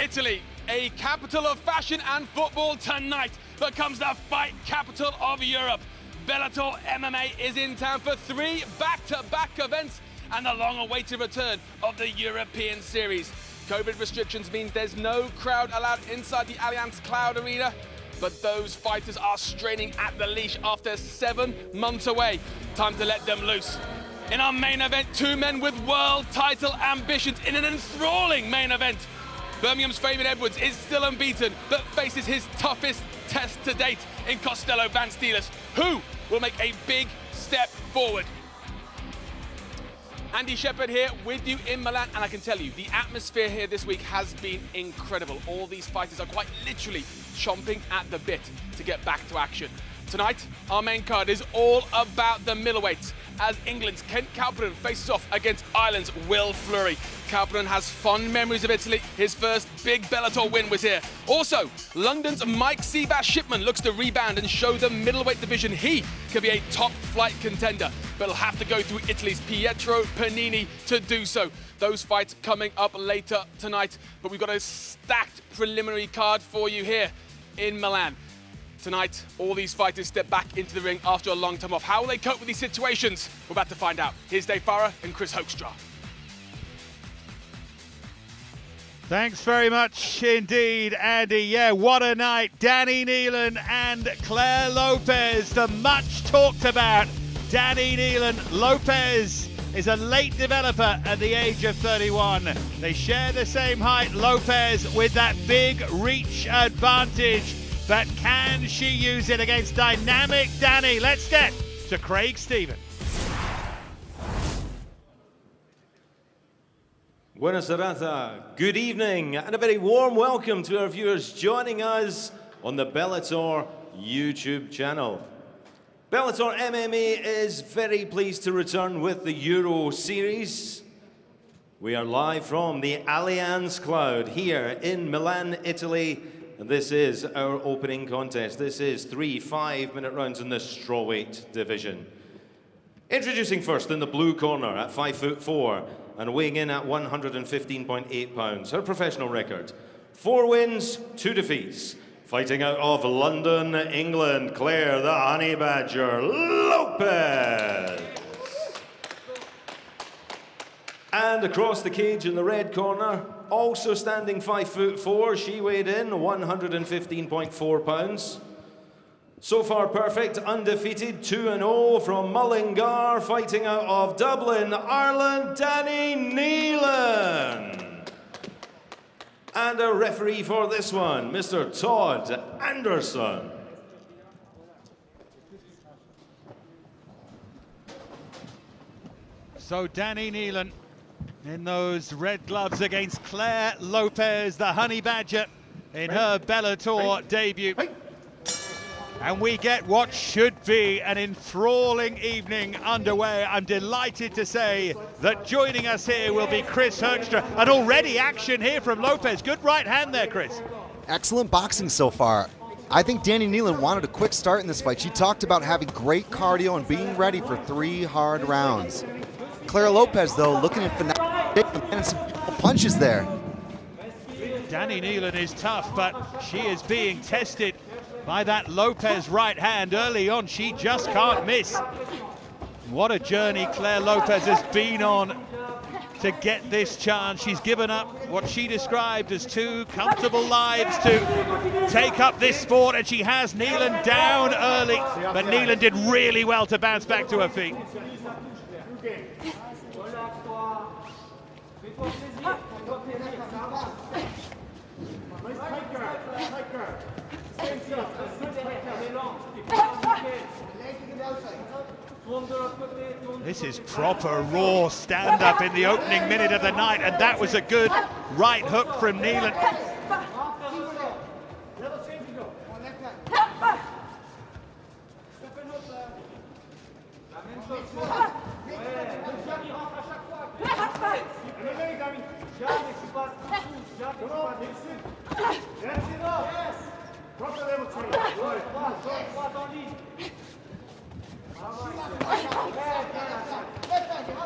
Italy, a capital of fashion and football, tonight becomes the fight capital of Europe. Bellator MMA is in town for 3 back-to-back events and the long-awaited return of the European Series. COVID restrictions means there's no crowd allowed inside the Allianz Cloud Arena, but those fighters are straining at the leash after 7 months away. Time to let them loose. In our main event, 2 men with world title ambitions in an enthralling main event. Birmingham's Fabian Edwards is still unbeaten, but faces his toughest test to date in Costello Van Steenis, who will make a big step forward. Andy Shepherd here with you in Milan, and I can tell you, the atmosphere here this week has been incredible. All these fighters are quite literally chomping at the bit to get back to action. Tonight, our main card is all about the middleweights, as England's Kent Kalpinen faces off against Ireland's Will Fleury. Kalpinen has fond memories of Italy. His first big Bellator win was here. Also, London's Mike Seabass Shipman looks to rebound and show the middleweight division he could be a top-flight contender, but he'll have to go through Italy's Pietro Penini to do so. Those fights coming up later tonight, but we've got a stacked preliminary card for you here in Milan. Tonight, all these fighters step back into the ring after a long time off. How will they cope with these situations? We're about to find out. Here's Dave Farah and Chris Hoekstra. Thanks very much indeed, Andy. Yeah, what a night. Danny Neilan and Claire Lopez, the much talked about Danny Neilan. Lopez is a late developer at the age of 31. They share the same height, Lopez with that big reach advantage. But can she use it against dynamic Danny? Let's get to Craig Stevens. Buena serata, good evening, and a very warm welcome to our viewers joining us on the Bellator YouTube channel. Bellator MMA is very pleased to return with the Euro Series. We are live from the Allianz Cloud here in Milan, Italy. And this is our opening contest. This is 3 5-minute rounds in the strawweight division. Introducing first in the blue corner at 5'4" and weighing in at 115.8 pounds. Her professional record: 4 wins, 2 defeats. Fighting out of London, England, Claire the Honey Badger Lopez. And across the cage in the red corner, also standing 5'4", she weighed in 115.4 pounds. So far perfect, undefeated, 2-0 from Mullingar, fighting out of Dublin, Ireland, Danny Neilan. And a referee for this one, Mr. Todd Anderson. So Danny Neilan in those red gloves against Claire Lopez, the Honey Badger, in her Bellator debut. And we get what should be an enthralling evening underway. I'm delighted to say that joining us here will be Chris Hoekstra. And already action here from Lopez. Good right hand there, Chris. Excellent boxing so far. I think Danny Neilan wanted a quick start in this fight. She talked about having great cardio and being ready for 3 hard rounds. Claire Lopez, though, looking at finale and some punches there. Danny Neilan is tough, but she is being tested by that Lopez right hand early on. She just can't miss. What a journey Claire Lopez has been on to get this chance. She's given up what she described as 2 comfortable lives to take up this sport, and she has Neilan down early, but Neilan did really well to bounce back to her feet. This is proper raw stand-up in the opening minute of the night, and that was a good right hook from Neilan.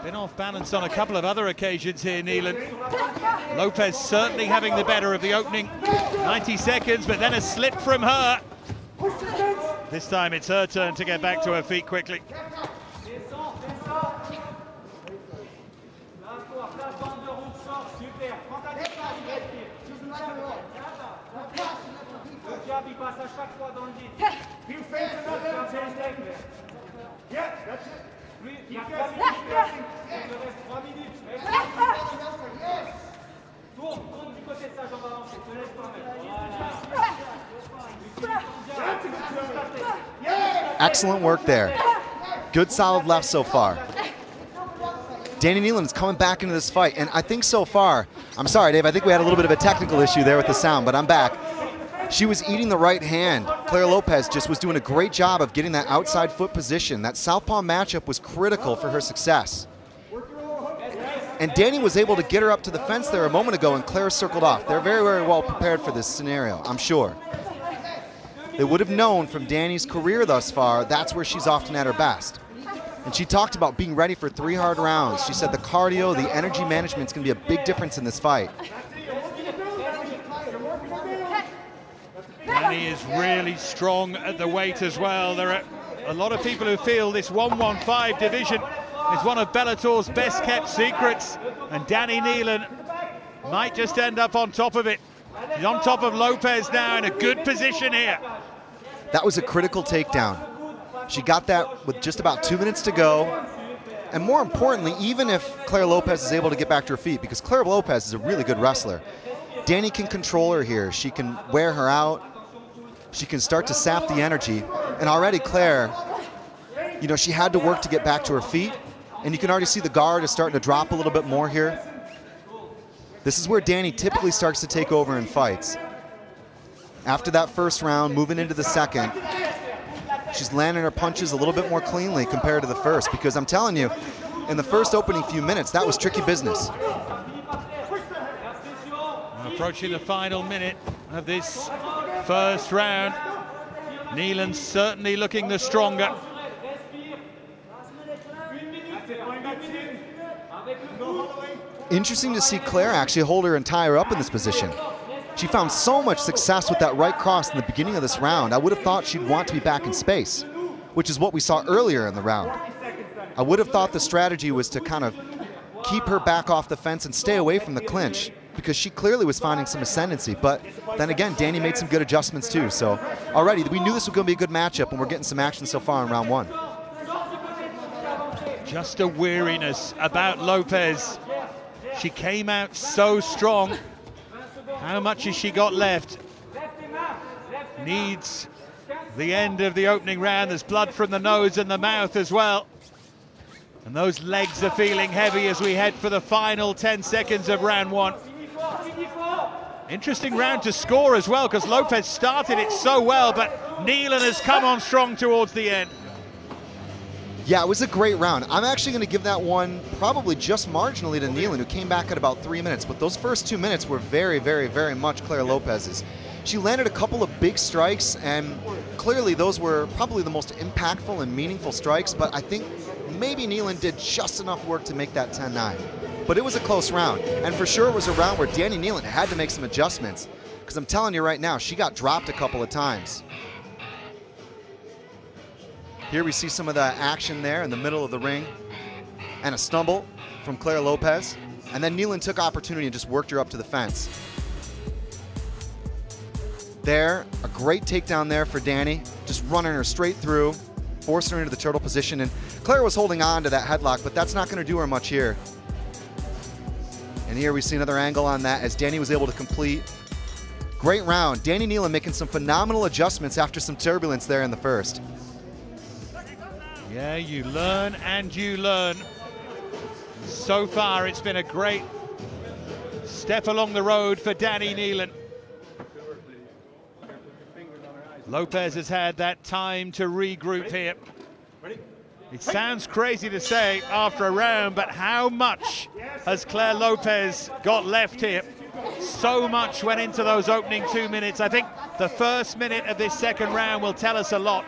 Been off balance on a couple of other occasions here, Neilan. Lopez certainly having the better of the opening 90 seconds, but then a slip from her. This time it's her turn to get back to her feet quickly. Excellent work there. Good solid left so far. Danny Neilan is coming back into this fight, and I think so far, I'm sorry Dave, I think we had a little bit of a technical issue there with the sound, but I'm back. She was eating the right hand. Claire Lopez just was doing a great job of getting that outside foot position. That southpaw matchup was critical for her success. And Danny was able to get her up to the fence there a moment ago, and Claire circled off. They're very, very well prepared for this scenario, I'm sure. They would have known from Danny's career thus far, that's where she's often at her best. And she talked about being ready for 3 hard rounds. She said the cardio, the energy management is going to be a big difference in this fight. Danny is really strong at the weight as well. There are a lot of people who feel this 115 division is one of Bellator's best kept secrets, and Danny Neilan might just end up on top of it. He's on top of Lopez now in a good position here. That was a critical takedown. She got that with just about 2 minutes to go. And more importantly, even if Claire Lopez is able to get back to her feet, because Claire Lopez is a really good wrestler, Danny can control her here. She can wear her out. She can start to sap the energy. And already Claire, you know, she had to work to get back to her feet. And you can already see the guard is starting to drop a little bit more here. This is where Danny typically starts to take over in fights. After that first round, moving into the second, she's landing her punches a little bit more cleanly compared to the first, because I'm telling you, in the first opening few minutes, that was tricky business. Approaching the final minute of this first round. Neilan certainly looking the stronger. Interesting to see Claire actually hold her and tie her up in this position. She found so much success with that right cross in the beginning of this round. I would have thought she'd want to be back in space, which is what we saw earlier in the round. I would have thought the strategy was to kind of keep her back off the fence and stay away from the clinch, because she clearly was finding some ascendancy. But then again, Danny made some good adjustments too. So already we knew this was going to be a good matchup, and we're getting some action so far in round 1. Just a weariness about Lopez. She came out so strong. How much has she got left? Needs the end of the opening round. There's blood from the nose and the mouth as well. And those legs are feeling heavy as we head for the final 10 seconds of round 1. Interesting round to score as well, because Lopez started it so well, but Neilan has come on strong towards the end. Yeah, it was a great round. I'm actually going to give that one probably just marginally to Neilan, who came back at about 3 minutes. But those first 2 minutes were very, very, very much Claire Lopez's. She landed a couple of big strikes, and clearly those were probably the most impactful and meaningful strikes. But I think maybe Neilan did just enough work to make that 10-9. But it was a close round. And for sure it was a round where Danny Neilan had to make some adjustments. Because I'm telling you right now, she got dropped a couple of times. Here we see some of the action there in the middle of the ring, and a stumble from Claire Lopez. And then Neilan took opportunity and just worked her up to the fence. There, a great takedown there for Danny, just running her straight through, forcing her into the turtle position. And Claire was holding on to that headlock, but that's not going to do her much here. And here we see another angle on that as Danny was able to complete. Great round. Danny Neilan making some phenomenal adjustments after some turbulence there in the first. Yeah, you learn and you learn. So far, it's been a great step along the road for Danny Neilan. Lopez has had that time to regroup here. It sounds crazy to say after a round, but how much has Claire Lopez got left here? So much went into those opening 2 minutes. I think the first minute of this second round will tell us a lot.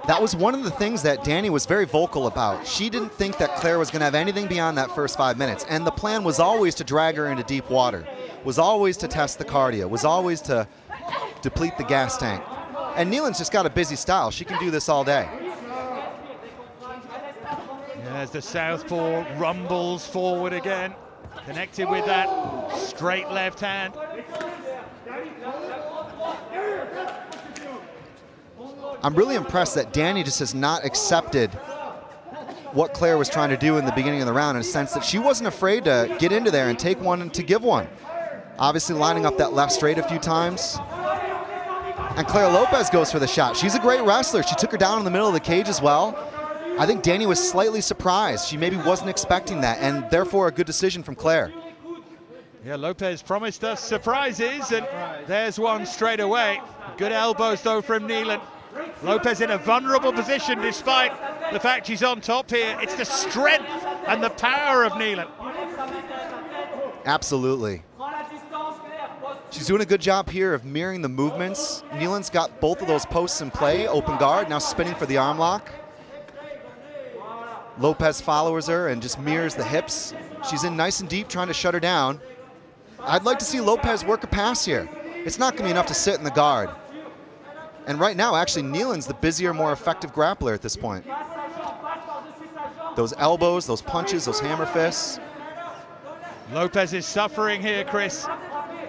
That was one of the things that Danny was very vocal about. She didn't think that Claire was going to have anything beyond that first 5 minutes. And the plan was always to drag her into deep water, was always to test the cardio, was always to deplete the gas tank. And Neilan's just got a busy style. She can do this all day. As the southpaw rumbles forward again, connected with that straight left hand. I'm really impressed that Danny just has not accepted what Claire was trying to do in the beginning of the round, in a sense that she wasn't afraid to get into there and take one and to give one. Obviously lining up that left straight a few times. And Claire Lopez goes for the shot. She's a great wrestler. She took her down in the middle of the cage as well. I think Danny was slightly surprised. She maybe wasn't expecting that, and therefore a good decision from Claire. Yeah, Lopez promised us surprises, and there's one straight away. Good elbows, though, from Neilan. Lopez in a vulnerable position despite the fact she's on top here. It's the strength and the power of Neilan. Absolutely. She's doing a good job here of mirroring the movements. Neilan's got both of those posts in play, open guard, now spinning for the arm lock. Lopez follows her and just mirrors the hips. She's in nice and deep, trying to shut her down. I'd like to see Lopez work a pass here. It's not going to be enough to sit in the guard. And right now, actually, Neilan's the busier, more effective grappler at this point. Those elbows, those punches, those hammer fists. Lopez is suffering here, Chris.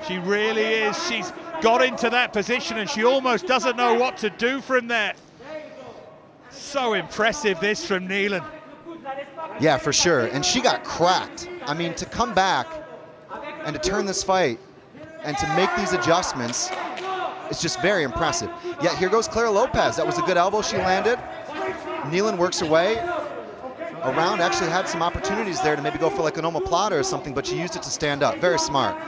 She really is. She's got into that position and she almost doesn't know what to do from there. So impressive, this from Neilan. Yeah, for sure. And she got cracked. I mean, to come back and to turn this fight and to make these adjustments, it's just very impressive. Yeah, here goes Claire Lopez. That was a good elbow she landed. Neilan works her way around, actually had some opportunities there to maybe go for like an omoplata or something, but she used it to stand up. Very smart.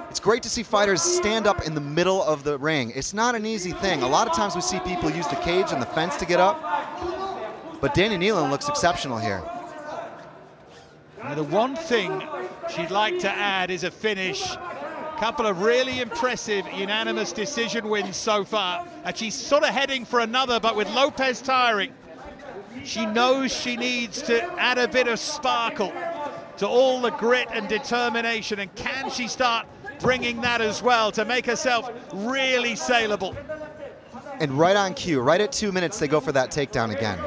It's great to see fighters stand up in the middle of the ring. It's not an easy thing. A lot of times we see people use the cage and the fence to get up, but Danny Neilan looks exceptional here. Now, the one thing she'd like to add is a finish. Couple of really impressive unanimous decision wins so far, and she's sort of heading for another, but with Lopez tiring, she knows she needs to add a bit of sparkle to all the grit and determination, and can she start bringing that as well to make herself really saleable? And right on cue, right at 2 minutes, they go for that takedown again.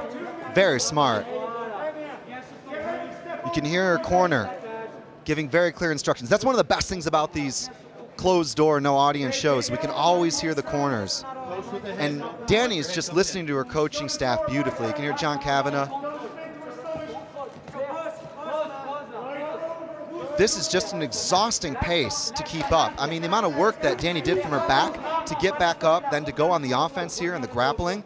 Very smart. You can hear her corner giving very clear instructions. That's one of the best things about these closed door, no audience shows. We can always hear the corners. And Danny is just listening to her coaching staff beautifully. You can hear John Kavanagh. This is just an exhausting pace to keep up. I mean, the amount of work that Danny did from her back to get back up, then to go on the offense here and the grappling.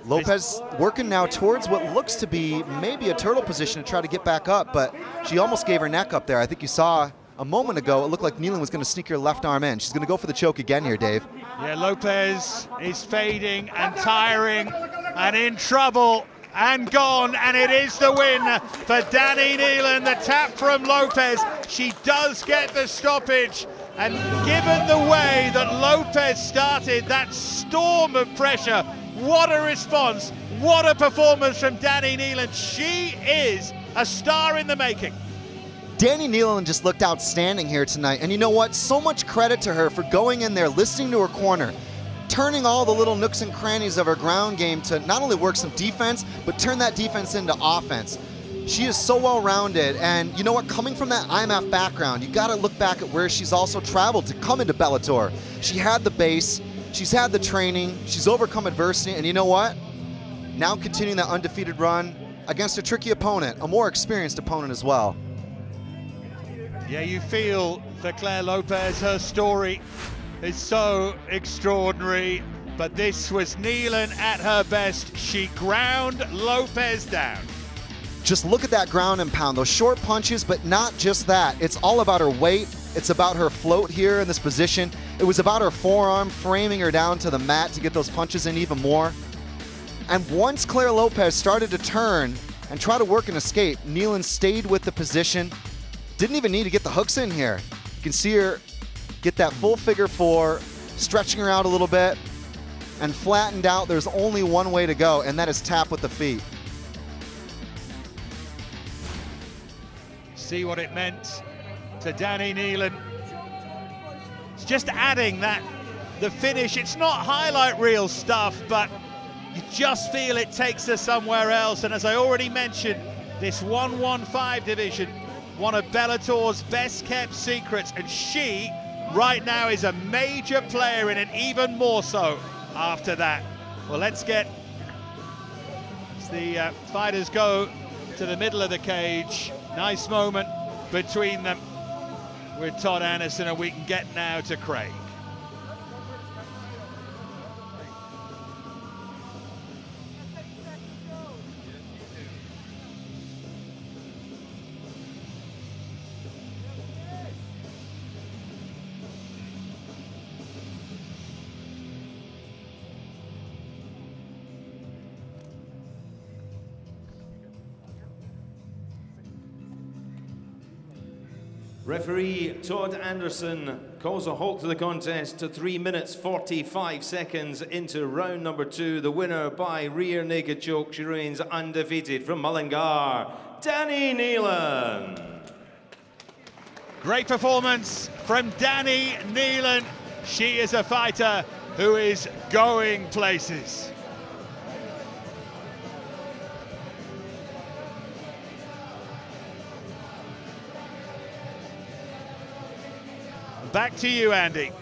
Lopez working now towards what looks to be maybe a turtle position to try to get back up, but she almost gave her neck up there. I think you saw a moment ago, it looked like Neilan was going to sneak her left arm in. She's going to go for the choke again here, Dave. Yeah, Lopez is fading and tiring and in trouble and gone, and it is the win for Danny Neilan. The tap from Lopez. She does get the stoppage, and given the way that Lopez started that storm of pressure, what a response, what a performance from Danny Neilan. She is a star in the making. Danny Neilan just looked outstanding here tonight, and you know what? So much credit to her for going in there, listening to her corner, turning all the little nooks and crannies of her ground game to not only work some defense, but turn that defense into offense. She is so well-rounded, and you know what? Coming from that IMF background, you gotta look back at where she's also traveled to come into Bellator. She had the base, she's had the training, she's overcome adversity, and you know what? Now continuing that undefeated run against a tricky opponent, a more experienced opponent as well. Yeah, you feel for Claire Lopez, her story is so extraordinary, but this was Neilan at her best. She ground Lopez down. Just look at that ground and pound, those short punches, but not just that. It's all about her weight. It's about her float here in this position. It was about her forearm framing her down to the mat to get those punches in even more. And once Claire Lopez started to turn and try to work an escape, Neilan stayed with the position. Didn't even need to get the hooks in here. You can see her get that full figure four, stretching her out a little bit. and flattened out, there's only one way to go, and that is tap with the feet. See what it meant to Danny Neilan. It's just adding that, the finish. It's not highlight reel stuff, but you just feel it takes us somewhere else. And as I already mentioned, this 115 division, one of Bellator's best kept secrets, and she right now is a major player in it, even more so after that. Well, let's get the fighters go to the middle of the cage. Nice moment between them with Todd Anderson, and we can get now to Craig. Referee Todd Anderson calls a halt to the contest to 3 minutes 45 seconds into round number 2. The winner by rear naked choke. She remains undefeated from Mullingar, Danny Neilan. Great performance from Danny Neilan. She is a fighter who is going places. Back to you, Andy.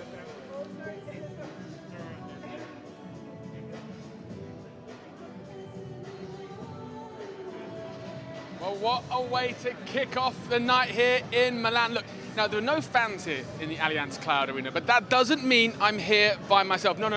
Well, what a way to kick off the night here in Milan. Look, now there are no fans here in the Allianz Cloud Arena, but that doesn't mean I'm here by myself. No.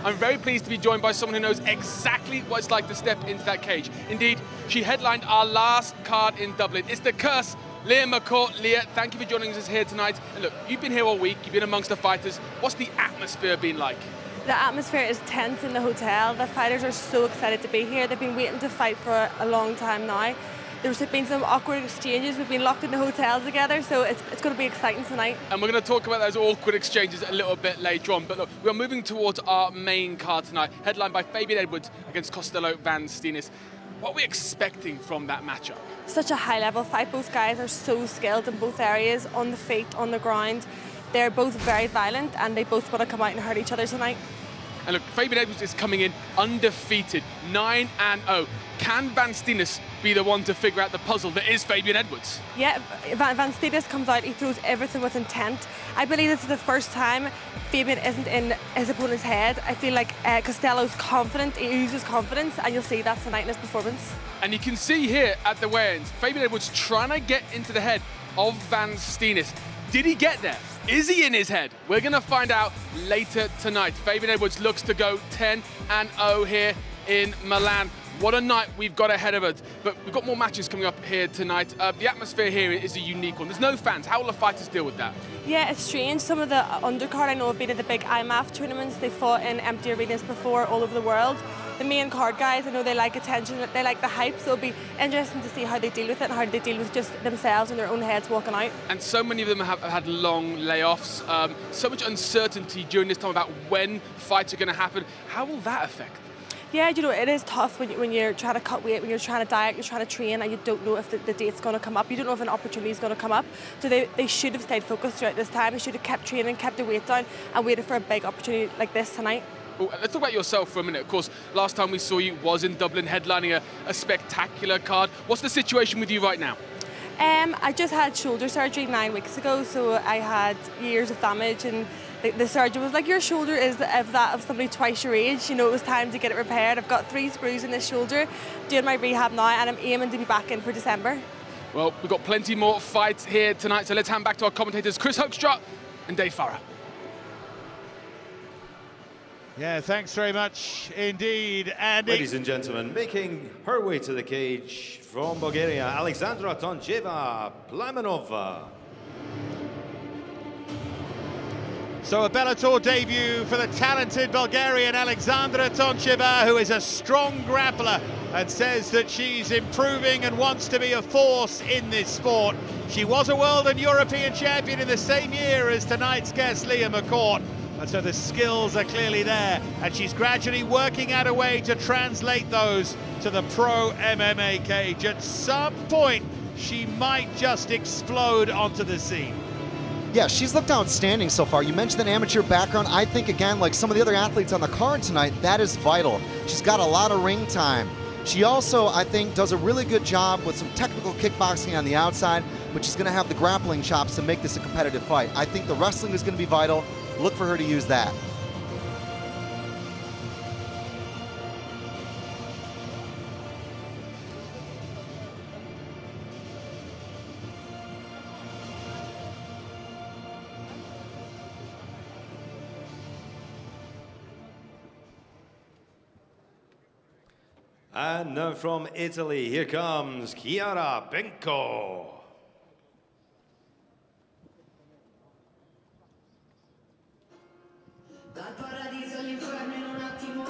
I'm very pleased to be joined by someone who knows exactly what it's like to step into that cage. Indeed, she headlined our last card in Dublin. It's the curse, Leah McCourt. Leah, thank you for joining us here tonight. And look, you've been here all week, you've been amongst the fighters. What's the atmosphere been like? The atmosphere is tense in the hotel. The fighters are so excited to be here. They've been waiting to fight for a long time now. There's been some awkward exchanges. We've been locked in the hotel together, so it's going to be exciting tonight. And we're going to talk about those awkward exchanges a little bit later on. But look, we're moving towards our main card tonight, headlined by Fabian Edwards against Costello van Steenis. What are we expecting from that matchup? Such a high-level fight. Both guys are so skilled in both areas, on the feet, on the ground. They're both very violent, and they both want to come out and hurt each other tonight. And look, Fabian Edwards is coming in undefeated, 9-0. Can Van Steenis be the one to figure out the puzzle that is Fabian Edwards? Yeah, Van Steenis comes out, he throws everything with intent. I believe this is the first time Fabian isn't in his opponent's head. I feel like Costello's confident, he uses confidence, and you'll see that tonight in his performance. And you can see here at the weigh-ins, Fabian Edwards trying to get into the head of Van Steenis. Did he get there? Is he in his head? We're going to find out later tonight. Fabian Edwards looks to go 10-0 here in Milan. What a night we've got ahead of us. But we've got more matches coming up here tonight. The atmosphere here is a unique one. There's no fans. How will the fighters deal with that? Yeah, it's strange. Some of the undercard I know have been at the big IMAF tournaments. They fought in empty arenas before all over the world. The main card guys, I know they like attention, they like the hype, so it'll be interesting to see how they deal with it and how they deal with just themselves in their own heads walking out. And so many of them have had long layoffs, so much uncertainty during this time about when fights are going to happen. How will that affect? Yeah, you know, it is tough when you're trying to cut weight, when you're trying to diet, you're trying to train, and you don't know if the date's going to come up. You don't know if an opportunity is going to come up. So they should have stayed focused throughout this time. They should have kept training, kept the weight down, and waited for a big opportunity like this tonight. Well, let's talk about yourself for a minute. Of course, last time we saw you was in Dublin, headlining a spectacular card. What's the situation with you right now? I just had shoulder surgery 9 weeks ago, so I had years of damage, and the surgeon was like, your shoulder is that of somebody twice your age. You know, it was time to get it repaired. I've got 3 screws in this shoulder, doing my rehab now, and I'm aiming to be back in for December. Well, we've got plenty more fights here tonight, so let's hand back to our commentators, Chris Hoekstra and Dave Farah. Yeah, thanks very much indeed, Andy. Ladies and gentlemen, making her way to the cage from Bulgaria, Alexandra Toncheva Plamanova. So a Bellator debut for the talented Bulgarian Alexandra Toncheva, who is a strong grappler and says that she's improving and wants to be a force in this sport. She was a world and European champion in the same year as tonight's guest, Leah McCourt. And so the skills are clearly there, and she's gradually working out a way to translate those to the pro MMA cage. At some point, she might just explode onto the scene. Yeah, she's looked outstanding so far. You mentioned an amateur background. I think, again, like some of the other athletes on the card tonight, that is vital. She's got a lot of ring time. She also, I think, does a really good job with some technical kickboxing on the outside, but she's going to have the grappling chops to make this a competitive fight. I think the wrestling is going to be vital. Look for her to use that. And now from Italy, here comes Penco. Dal paradiso all'inferno in un attimo,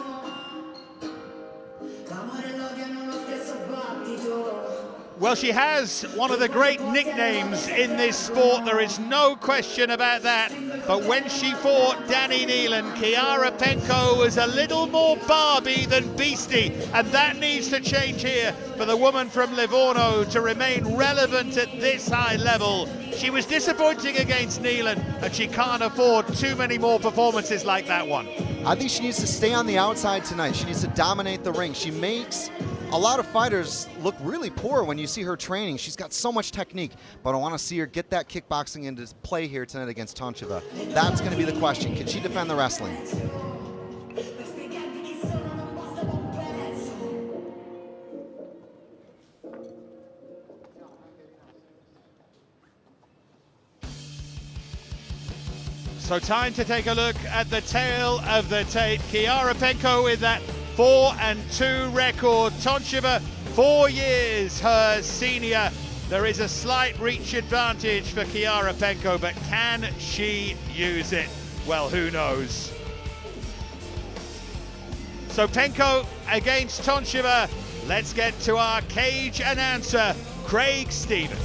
l'amore e l'odio hanno lo stesso battito. Well, she has one of the great nicknames in this sport, there is no question about that. But when she fought Danny Neilan, Penco was a little more Barbie than Beastie, and that needs to change here for the woman from Livorno to remain relevant at this high level. She was disappointing against Neilan, and she can't afford too many more performances like that one. I think she needs to stay on the outside tonight. She needs to dominate the ring. She makes a lot of fighters look really poor when you see her training. She's got so much technique, but I want to see her get that kickboxing into play here tonight against Toncheva. That's going to be the question. Can she defend the wrestling? So time to take a look at the tail of the Tate. Penco with that 4-2 record. Toncheva, 4 years her senior. There is a slight reach advantage for Penco, but can she use it? Well, who knows? So Penco against Toncheva. Let's get to our cage announcer, Craig Stevens.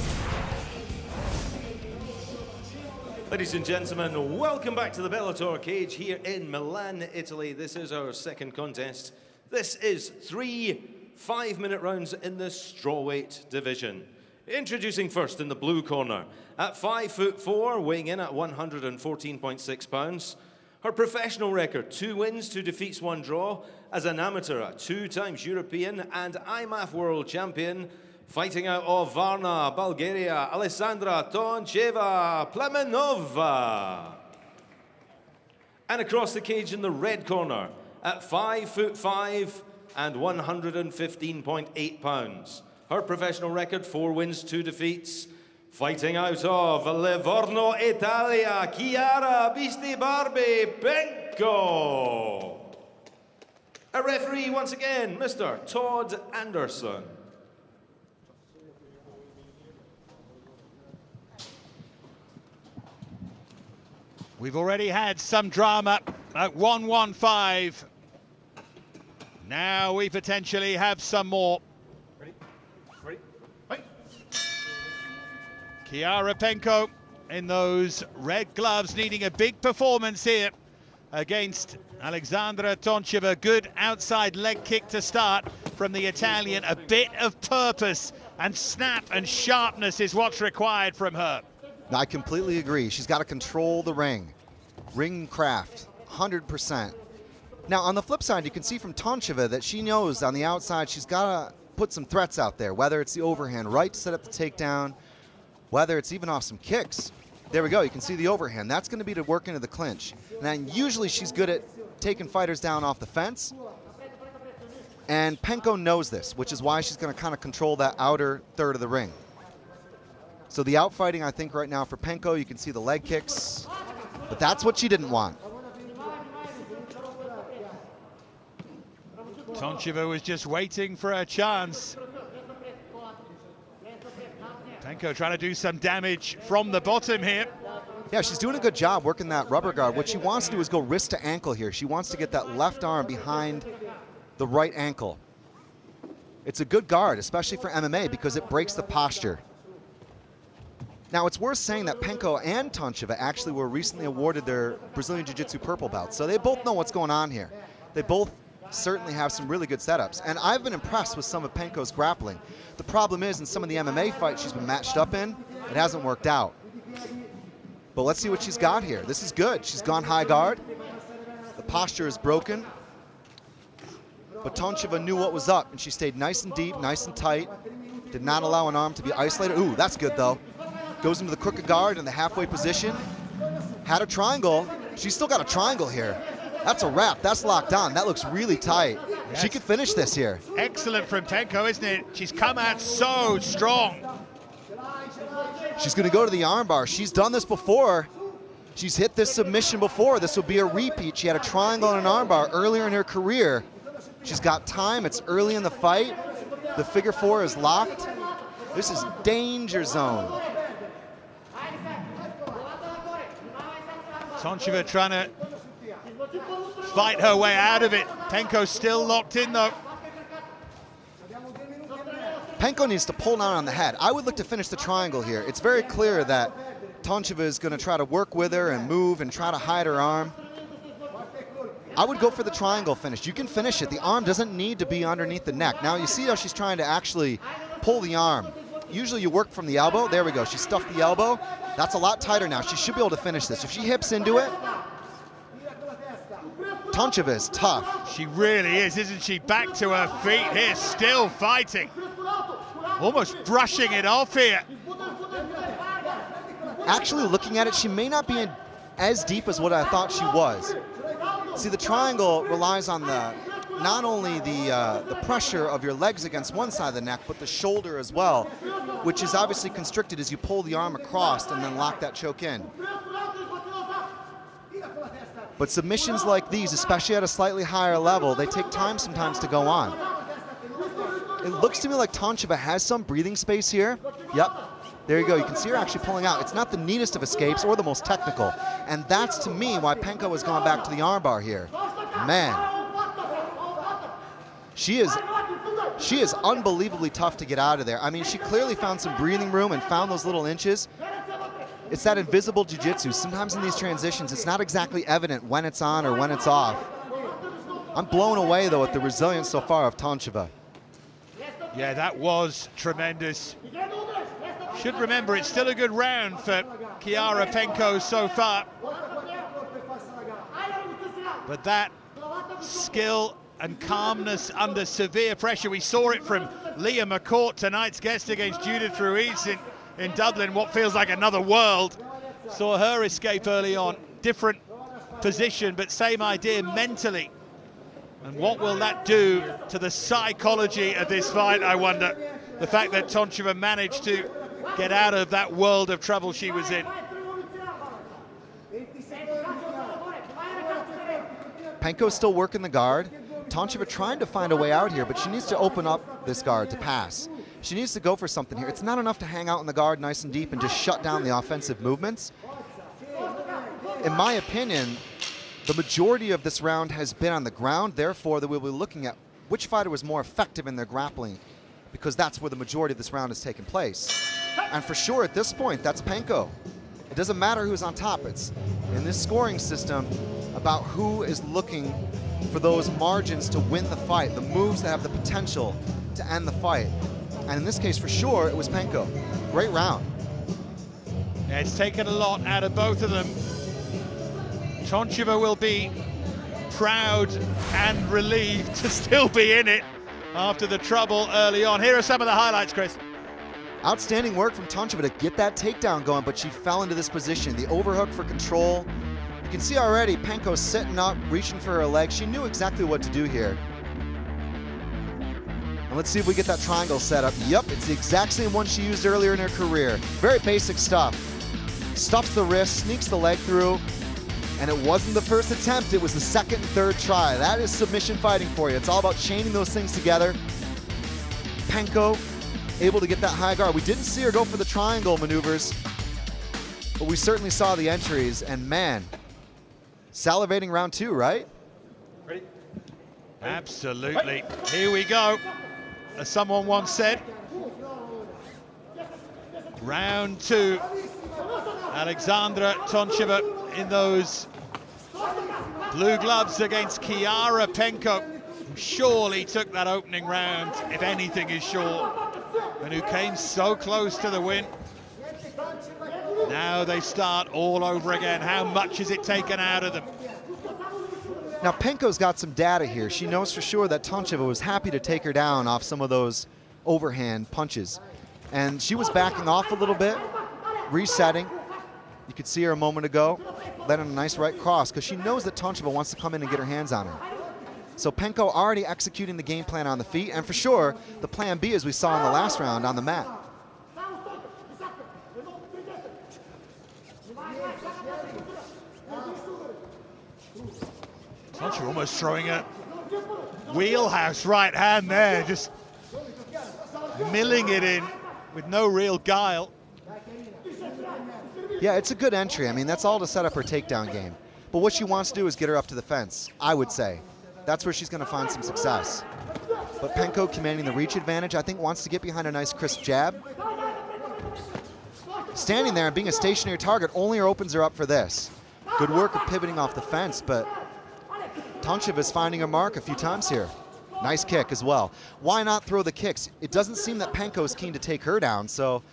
Ladies and gentlemen, welcome back to the Bellator cage here in Milan, Italy. This is our second contest. This is 3 5-minute rounds in the strawweight division. Introducing first in the blue corner, at 5'4", weighing in at 114.6 pounds. Her professional record, 2 wins, 2 defeats, 1 draw. As an amateur, a 2-times European and IMAF world champion. Fighting out of Varna, Bulgaria, Alessandra Toncheva Plemenova. And across the cage in the red corner, at 5'5" and 115.8 pounds. Her professional record, 4 wins, 2 defeats. Fighting out of Livorno, Italia, Beastie Barbie Penco. A referee once again, Mr. Todd Anderson. We've already had some drama at 115. Now we potentially have some more. Ready? Penco in those red gloves, needing a big performance here against Alexandra Toncheva. Good outside leg kick to start from the Italian. A bit of purpose and snap and sharpness is what's required from her. I completely agree. She's got to control the ring. Ring craft, 100%. Now, on the flip side, you can see from Toncheva that she knows on the outside she's got to put some threats out there, whether it's the overhand right to set up the takedown, whether it's even off some kicks. There we go. You can see the overhand. That's going to be to work into the clinch. And usually she's good at taking fighters down off the fence. And Penco knows this, which is why she's going to kind of control that outer third of the ring. So the outfighting, I think, right now for Penco, you can see the leg kicks, but that's what she didn't want. Toncheva was just waiting for her chance. Penco trying to do some damage from the bottom here. Yeah, she's doing a good job working that rubber guard. What she wants to do is go wrist to ankle here. She wants to get that left arm behind the right ankle. It's a good guard, especially for MMA, because it breaks the posture. Now, it's worth saying that Penco and Toncheva actually were recently awarded their Brazilian Jiu-Jitsu purple belts, so they both know what's going on here. They both certainly have some really good setups, and I've been impressed with some of Penco's grappling. The problem is, in some of the MMA fights she's been matched up in, it hasn't worked out. But let's see what she's got here. This is good. She's gone high guard. The posture is broken. But Toncheva knew what was up, and she stayed nice and deep, nice and tight. Did not allow an arm to be isolated. Ooh, that's good, though. Goes into the crooked guard in the halfway position. Had a triangle. She's still got a triangle here. That's a wrap. That's locked on. That looks really tight. Yes. She could finish this here. Excellent from Penco, isn't it? She's come out so strong. She's going to go to the armbar. She's done this before. She's hit this submission before. This will be a repeat. She had a triangle and an armbar earlier in her career. She's got time. It's early in the fight. The figure four is locked. This is danger zone. Toncheva trying to fight her way out of it. Penco still locked in, though. Penco needs to pull down on the head. I would look to finish the triangle here. It's very clear that Toncheva is going to try to work with her and move and try to hide her arm. I would go for the triangle finish. You can finish it. The arm doesn't need to be underneath the neck. Now you see how she's trying to actually pull the arm. Usually you work from the elbow. There we go. She stuffed the elbow. That's a lot tighter now. She should be able to finish this. If she hips into it, Toncheva is tough. She really is, isn't she? Back to her feet here, still fighting. Almost brushing it off here. Actually, looking at it, she may not be in as deep as what I thought she was. See, the triangle relies on not only the pressure of your legs against one side of the neck, but the shoulder as well, which is obviously constricted as you pull the arm across and then lock that choke in. But submissions like these, especially at a slightly higher level, they take time sometimes to go on. It looks to me like Toncheva has some breathing space here. Yep. There you go. You can see her actually pulling out. It's not the neatest of escapes or the most technical. And that's, to me, why Penco has gone back to the armbar here. Man. She is unbelievably tough to get out of there. I mean, she clearly found some breathing room and found those little inches. It's that invisible jiu-jitsu. Sometimes in these transitions, it's not exactly evident when it's on or when it's off. I'm blown away, though, at the resilience so far of Toncheva. Yeah, that was tremendous. Should remember, it's still a good round for Chiara Penco so far. But that skill and calmness under severe pressure, we saw it from Leah McCourt, tonight's guest against Judith Ruiz in Dublin, what feels like another world. Saw her escape early on, different position, but same idea mentally. And what will that do to the psychology of this fight, I wonder? The fact that Toncheva managed to get out of that world of trouble she was in. Penco's still working the guard. Toncheva trying to find a way out here, but she needs to open up this guard to pass. She needs to go for something here. It's not enough to hang out in the guard nice and deep and just shut down the offensive movements. In my opinion, the majority of this round has been on the ground, therefore that we'll be looking at which fighter was more effective in their grappling, because that's where the majority of this round has taken place. And for sure at this point, that's Penco. It doesn't matter who's on top. It's in this scoring system about who is looking for those margins to win the fight, the moves that have the potential to end the fight. And in this case, for sure, it was Penco. Great round. Yeah, it's taken a lot out of both of them. Toncheva will be proud and relieved to still be in it after the trouble early on. Here are some of the highlights, Chris. Outstanding work from Toncheva to get that takedown going, but she fell into this position. The overhook for control. You can see already Penco sitting up, reaching for her leg. She knew exactly what to do here. And let's see if we get that triangle set up. Yep, it's the exact same one she used earlier in her career. Very basic stuff. Stuffs the wrist, sneaks the leg through, and it wasn't the first attempt, it was the second and third try. That is submission fighting for you. It's all about chaining those things together. Penco able to get that high guard. We didn't see her go for the triangle maneuvers, but we certainly saw the entries, and man, salivating round two, right? Ready? Absolutely. Here we go. As someone once said, round two Alexandra Toncheva in those blue gloves against Chiara Penco, who surely took that opening round, if anything is sure, and who came so close to the win. Now they start all over again. How much is it taken out of them? Now Penco's got some data here. She knows for sure that Toncheva was happy to take her down off some of those overhand punches. And she was backing off a little bit, resetting. You could see her a moment ago, letting a nice right cross, because she knows that Toncheva wants to come in and get her hands on her. So Penco already executing the game plan on the feet, and for sure, the plan B, as we saw in the last round, on the mat. Toncheva almost throwing a wheelhouse right hand there, just milling it in with no real guile. Yeah, it's a good entry. I mean, that's all to set up her takedown game. But what she wants to do is get her up to the fence, I would say. That's where she's going to find some success. But Penco, commanding the reach advantage, I think wants to get behind a nice crisp jab. Standing there and being a stationary target only opens her up for this. Good work of pivoting off the fence, but Toncheva is finding her mark a few times here. Nice kick as well. Why not throw the kicks? It doesn't seem that Penco is keen to take her down, so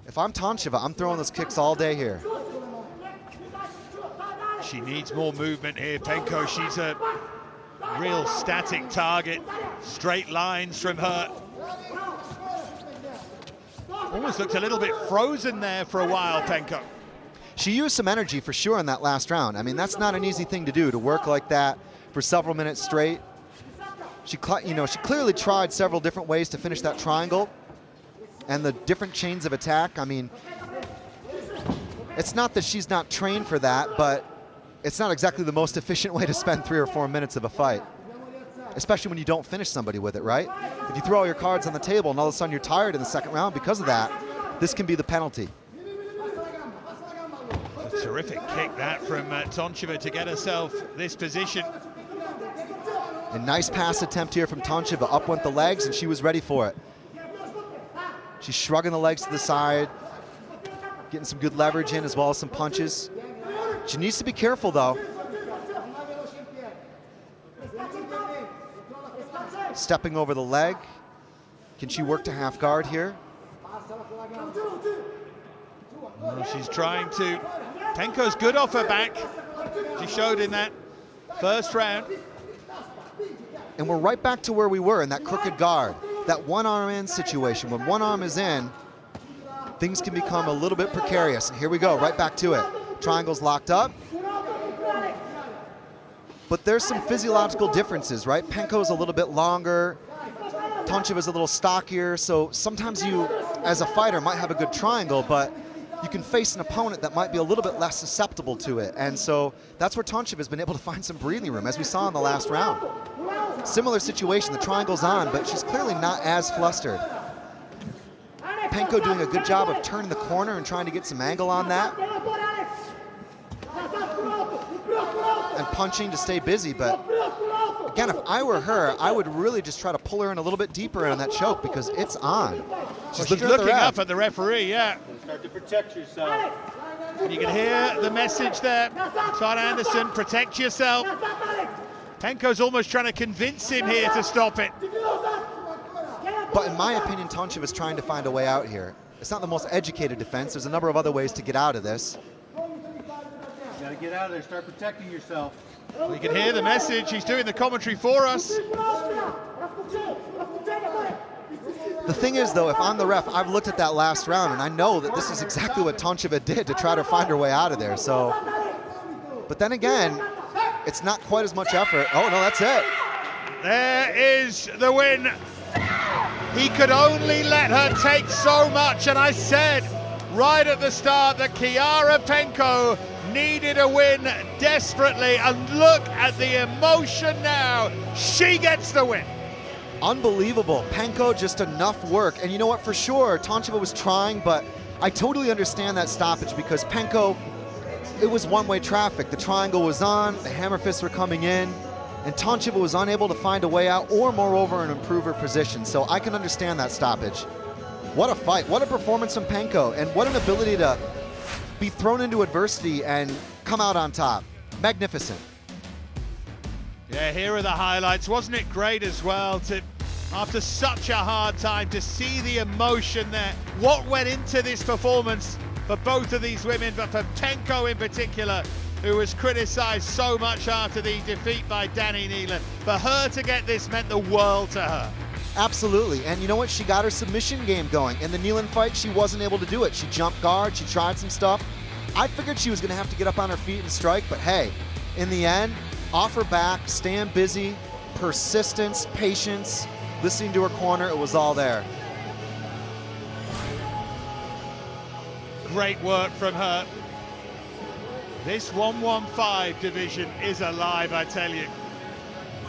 if I'm Toncheva, I'm throwing those kicks all day here. She needs more movement here, Penco. She's a real static target. Straight lines from her. Almost looked a little bit frozen there for a while, Penco. She used some energy for sure in that last round. I mean, that's not an easy thing to do, to work like that for several minutes straight. She clearly tried several different ways to finish that triangle, and the different chains of attack. I mean, it's not that she's not trained for that, but it's not exactly the most efficient way to spend 3 or 4 minutes of a fight, especially when you don't finish somebody with it, right? If you throw all your cards on the table and all of a sudden you're tired in the second round because of that, this can be the penalty. It's a terrific kick that from Toncheva to get herself this position. A nice pass attempt here from Toncheva. Up went the legs, and she was ready for it. She's shrugging the legs to the side, getting some good leverage in as well as some punches. She needs to be careful, though. Stepping over the leg. Can she work to half guard here? Well, she's trying to. Penco's good off her back. She showed in that first round. And we're right back to where we were in that crooked guard. That one arm in situation. When one arm is in, things can become a little bit precarious. And here we go, right back to it. Triangle's locked up. But there's some physiological differences, right? Penco's a little bit longer. Toncheva's a little stockier. So sometimes you, as a fighter, might have a good triangle, but you can face an opponent that might be a little bit less susceptible to it. And so that's where Toncheva's been able to find some breathing room, as we saw in the last round. Similar situation, the triangle's on, but she's clearly not as flustered. Penco doing a good job of turning the corner and trying to get some angle on that. And punching to stay busy, but again, if I were her, I would really just try to pull her in a little bit deeper on that choke because it's on. She's looking up at the referee, yeah. Start to protect yourself. And you can hear the message there. Todd Anderson, protect yourself. Penco's almost trying to convince him here to stop it. But in my opinion, Toncheva's trying to find a way out here. It's not the most educated defense. There's a number of other ways to get out of this. You gotta get out of there, start protecting yourself. We can hear the message. He's doing the commentary for us. The thing is, though, if I'm the ref, I've looked at that last round, and I know that this is exactly what Toncheva did to try to find her way out of there. So, but then again, it's not quite as much effort. Oh, no, that's it. There is the win. He could only let her take so much, and I said right at the start that Chiara Penco needed a win desperately, and look at the emotion now. She gets the win. Unbelievable. Penco, just enough work. And you know what, for sure, Toncheva was trying, but I totally understand that stoppage because Penco, it was one-way traffic. The triangle was on, the hammer fists were coming in, and Toncheva was unable to find a way out or, moreover, an improve her position. So I can understand that stoppage. What a fight. What a performance from Penco, and what an ability to be thrown into adversity and come out on top. Magnificent. Yeah, here are the highlights. Wasn't it great as well to, after such a hard time, to see the emotion there? What went into this performance for both of these women, but for Penco in particular, who was criticised so much after the defeat by Dani Neilan. For her to get this meant the world to her. Absolutely, and you know what? She got her submission game going. In the Neilan fight, she wasn't able to do it. She jumped guard, she tried some stuff. I figured she was gonna have to get up on her feet and strike, but hey, in the end, off her back, stand busy, persistence, patience, listening to her corner, it was all there. Great work from her. This 115 division is alive, I tell you.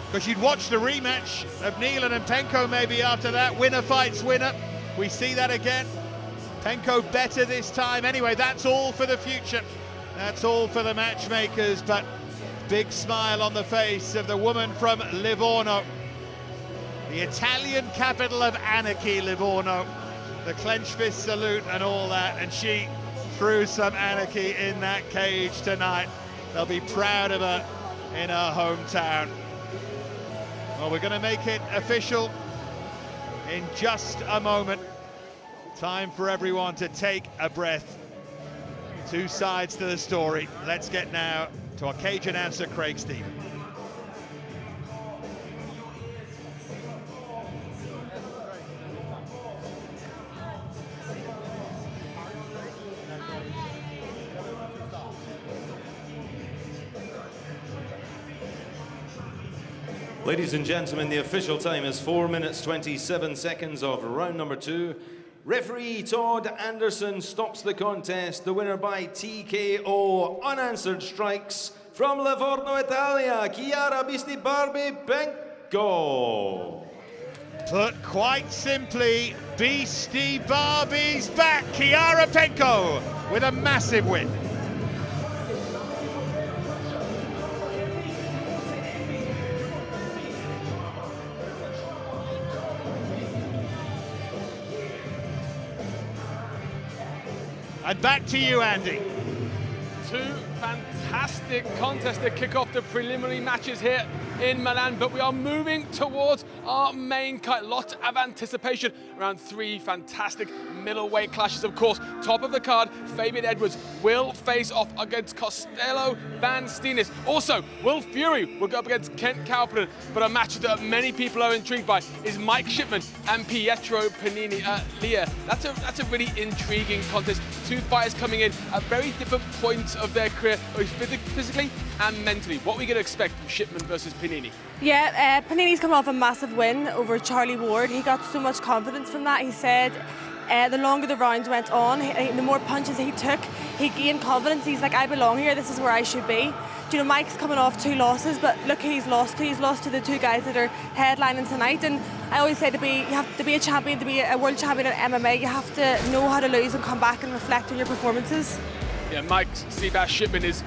Because you'd watch the rematch of Neilan and Penco maybe after that. Winner fights winner. We see that again. Penco better this time. Anyway, that's all for the future. That's all for the matchmakers, but big smile on the face of the woman from Livorno. The Italian capital of anarchy, Livorno. The clenched fist salute and all that, and she threw some anarchy in that cage tonight. They'll be proud of her in her hometown. Well, we're going to make it official in just a moment. Time for everyone to take a breath. Two sides to the story. Let's get now to our cage announcer, Craig Stevens. Ladies and gentlemen, the official time is 4 minutes 27 seconds of round number 2. Referee Todd Anderson stops the contest. The winner by TKO, unanswered strikes from Livorno, Italia, Chiara Beastie Barbie Penco. Put quite simply, Beastie Barbie's back. Chiara Penco with a massive win. And back to you, Andy. Two fantastic contests to kick off the preliminary matches here in Milan, but we are moving towards our main card. Lots of anticipation around three fantastic middleweight clashes. Of course, top of the card, Fabian Edwards will face off against Costello van Steenis. Also, Will Fury will go up against Kent Kauppinen, but a match that many people are intrigued by is Mike Shipman and Pietro Penini. That's a really intriguing contest. Two fighters coming in at very different points of their career, both physically and mentally. What are we going to expect from Shipman versus Penini? Yeah, Panini's come off a massive win over Charlie Ward. He got so much confidence from that. He said the longer the rounds went on, the more punches he took, he gained confidence. He's like, I belong here, this is where I should be. You know, Mike's coming off 2 losses, but look who he's lost to. He's lost to the 2 guys that are headlining tonight. And I always say you have to be a champion, to be a world champion at MMA, you have to know how to lose and come back and reflect on your performances. Yeah, Mike Seabass Shipman it's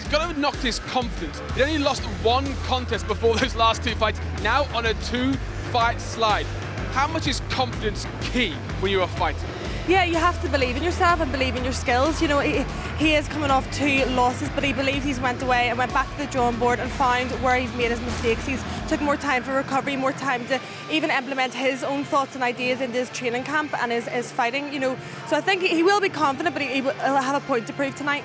got to have knocked his confidence. He only lost 1 contest before those last 2 fights, now on a 2-fight slide. How much is confidence key when you're a fighter? Yeah, you have to believe in yourself and believe in your skills. You know, he is coming off 2 losses, but he believes he's went away and went back to the drawing board and found where he's made his mistakes. He's took more time for recovery, more time to even implement his own thoughts and ideas into his training camp and his fighting, you know. So I think he will be confident, but he'll have a point to prove tonight.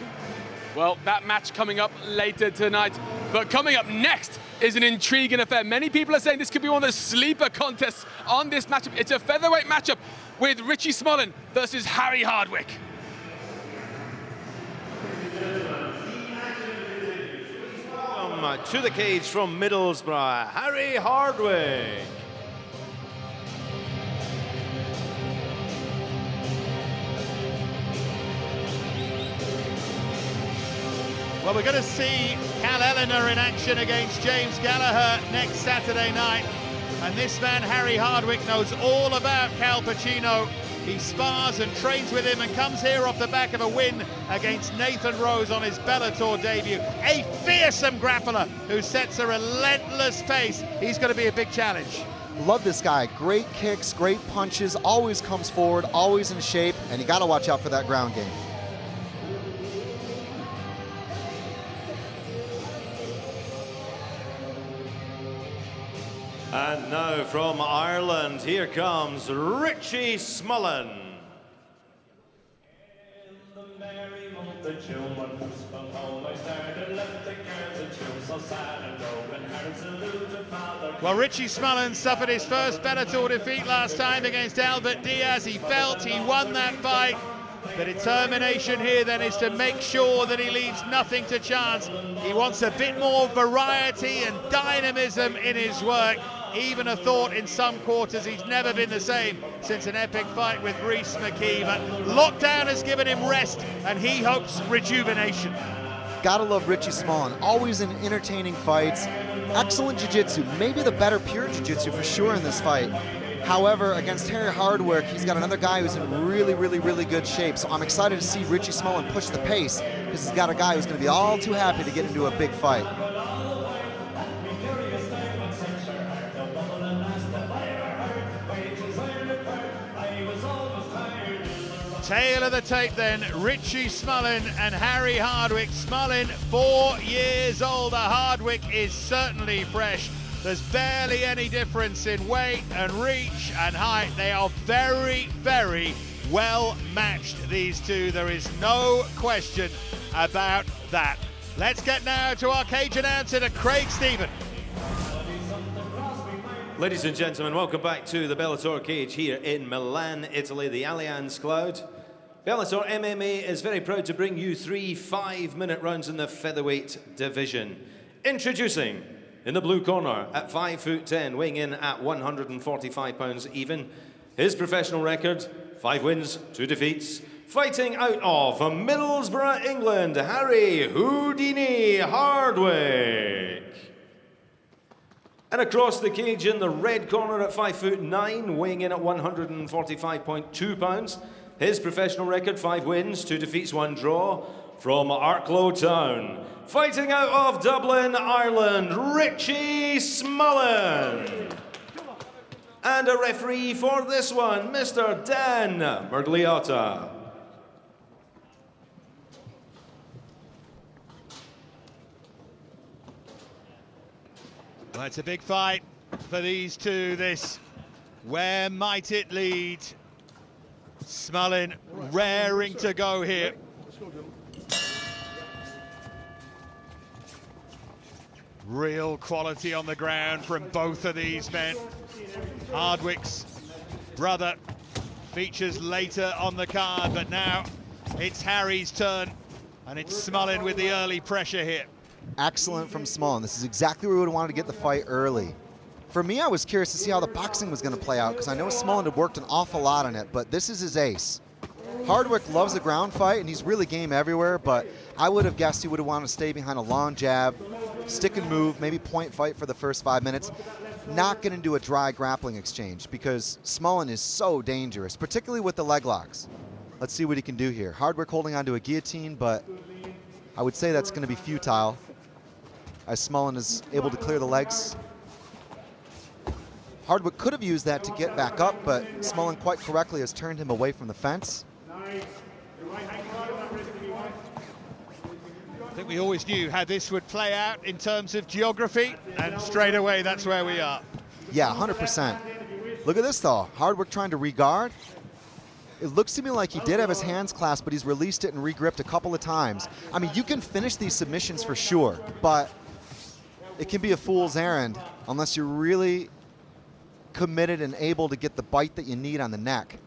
Well, that match coming up later tonight. But coming up next is an intriguing affair. Many people are saying this could be one of the sleeper contests on this matchup. It's a featherweight matchup with Richie Smullen versus Harry Hardwick. To the cage from Middlesbrough, Harry Hardwick. Well, we're going to see Cal Eleanor in action against James Gallagher next Saturday night. And this man, Harry Hardwick, knows all about Cal Pacino. He spars and trains with him and comes here off the back of a win against Nathan Rose on his Bellator debut. A fearsome grappler who sets a relentless pace. He's going to be a big challenge. Love this guy. Great kicks, great punches, always comes forward, always in shape, and you got to watch out for that ground game. And now from Ireland, here comes Richie Smullen. Well, Richie Smullen suffered his first Bellator defeat last time against Albert Diaz. He felt he won that fight. The determination here then is to make sure that he leaves nothing to chance. He wants a bit more variety and dynamism in his work. Even a thought in some quarters he's never been the same since an epic fight with Rhys McKee. But lockdown has given him rest and he hopes rejuvenation. Gotta love Richie Smullen, always in entertaining fights. Excellent jiu-jitsu, maybe the better pure jiu-jitsu for sure in this fight. However, against Harry Hardwick, he's got another guy who's in really good shape. So I'm excited to see Richie Smullen push the pace because he's got a guy who's going to be all too happy to get into a big fight. Tail of the tape then, Richie Smullen and Harry Hardwick. Smullen, 4 years older. Hardwick is certainly fresh. There's barely any difference in weight and reach and height. They are very well matched, these two. There is no question about that. Let's get now to our cage announcer, to Craig Stephen. Ladies and gentlemen, welcome back to the Bellator cage here in Milan, Italy, the Allianz Cloud. Bellator MMA is very proud to bring you 3 5-minute rounds in the featherweight division. Introducing, in the blue corner, at 5'10", weighing in at 145 pounds even, his professional record, 5 wins, 2 defeats. Fighting out of Middlesbrough, England, Harry Houdini Hardwick. And across the cage in the red corner at 5'9", weighing in at 145.2 pounds. His professional record, 5 wins, 2 defeats, 1 draw. From Arklow Town, fighting out of Dublin, Ireland, Richie Smullen. And a referee for this one, Mr. Dan Mergliotta. Well, it's a big fight for these two, this. Where might it lead? Smullen raring to go here. Real quality on the ground from both of these men. Hardwick's brother features later on the card, but now it's Harry's turn, and it's Smullen with the early pressure here. Excellent from Smullen. This is exactly where we would want to get the fight early. For me, I was curious to see how the boxing was going to play out because I know Smullen had worked an awful lot on it, but this is his ace. Hardwick loves the ground fight, and he's really game everywhere, but I would have guessed he would have wanted to stay behind a long jab, stick and move, maybe point fight for the first 5 minutes, not get into a dry grappling exchange because Smullen is so dangerous, particularly with the leg locks. Let's see what he can do here. Hardwick holding onto a guillotine, but I would say that's going to be futile as Smullen is able to clear the legs. Hardwick could have used that to get back up, but Smullen quite correctly has turned him away from the fence. I think we always knew how this would play out in terms of geography, and straight away that's where we are. Yeah, 100%. Look at this though, Hardwick trying to re-guard. It looks to me like he did have his hands clasped, but he's released it and re-gripped a couple of times. I mean, you can finish these submissions for sure, but it can be a fool's errand unless you're really committed and able to get the bite that you need on the neck.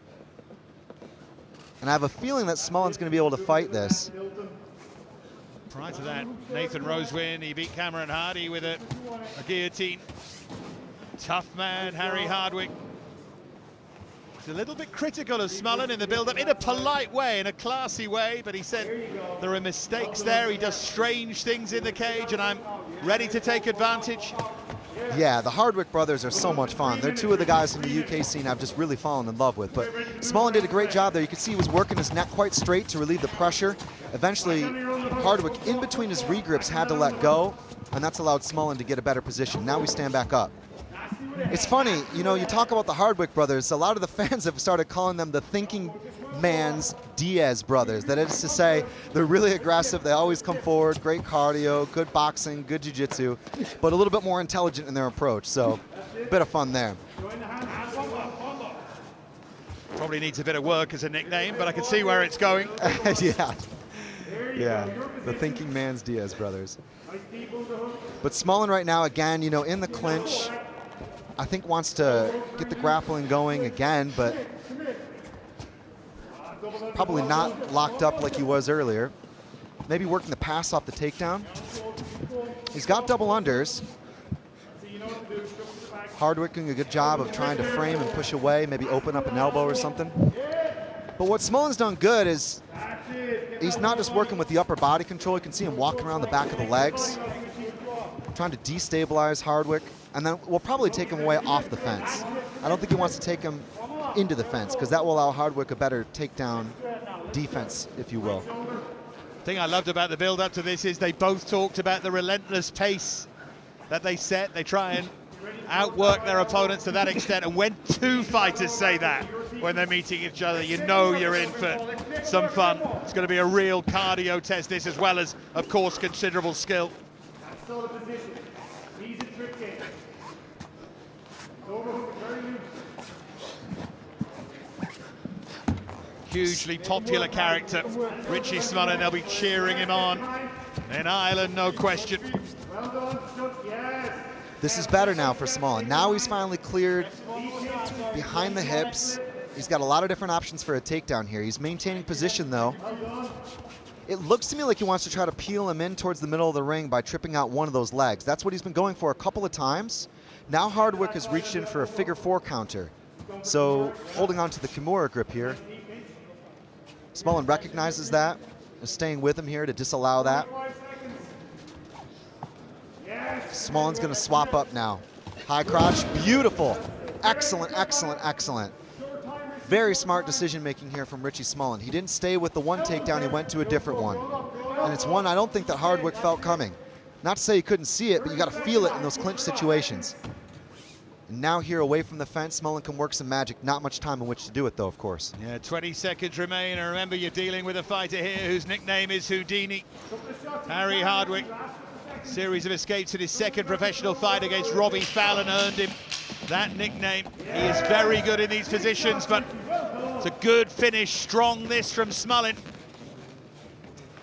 And I have a feeling that Smullen's going to be able to fight this. Prior to that, Nathan Rosewin, he beat Cameron Hardy with a guillotine. Tough man, Harry Hardwick. He's a little bit critical of Smullen in the build-up, in a polite way, in a classy way, but he said there are mistakes there. He does strange things in the cage, and I'm ready to take advantage. Yeah, the Hardwick brothers are so much fun. They're 2 of the guys from the UK scene I've just really fallen in love with. But Smullen did a great job there. You could see he was working his neck quite straight to relieve the pressure. Eventually, Hardwick, in between his regrips, had to let go, and that's allowed Smullen to get a better position. Now we stand back up. It's funny, you know, you talk about the Hardwick brothers, a lot of the fans have started calling them the thinking man's Diaz brothers. That is to say, they're really aggressive, they always come forward, great cardio, good boxing, good jiu-jitsu, but a little bit more intelligent in their approach. So Bit of fun there. Probably needs a bit of work as a nickname, but I can see where it's going. Yeah. Yeah, the thinking man's Diaz brothers. But Smullen right now, again, you know, in the clinch, I think wants to get the grappling going again, but probably not locked up like he was earlier. Maybe working the pass off the takedown. He's got double unders. Hardwick doing a good job of trying to frame and push away, maybe open up an elbow or something. But what Smullen's done good is he's not just working with the upper body control. You can see him walking around the back of the legs, trying to destabilize Hardwick, and then we'll probably take him away off the fence. I don't think he wants to take him into the fence because that will allow Hardwick a better takedown defense, if you will. The thing I loved about the build-up to this is they both talked about the relentless pace that they set. They try and outwork their opponents to that extent, and when two fighters say that when they're meeting each other, you know you're in for some fun. It's going to be a real cardio test, this, as well as, of course, considerable skill. Hugely popular character, Richie Smullen. They'll be cheering him on in Ireland, no question. This is better now for Smullen. Now he's finally cleared behind the hips. He's got a lot of different options for a takedown here. He's maintaining position, though. It looks to me like he wants to try to peel him in towards the middle of the ring by tripping out one of those legs. That's what he's been going for a couple of times. Now Hardwick has reached in for a figure four counter. So holding on to the Kimura grip here. Smullen recognizes that, is staying with him here to disallow that. Smullen's going to swap up now. High crotch, beautiful. Excellent, excellent, excellent. Very smart decision making here from Richie Smullen. He didn't stay with the one takedown, he went to a different one. And it's one I don't think that Hardwick felt coming. Not to say he couldn't see it, but you got to feel it in those clinch situations. And now here away from the fence, Smullen can work some magic. Not much time in which to do it though, of course. Yeah, 20 seconds remain, and remember you're dealing with a fighter here whose nickname is Houdini. Harry Hardwick. Series of escapes in his second professional fight against Robbie Fallon earned him that nickname. He is very good in these positions, but it's a good finish. Strong this from Smullen.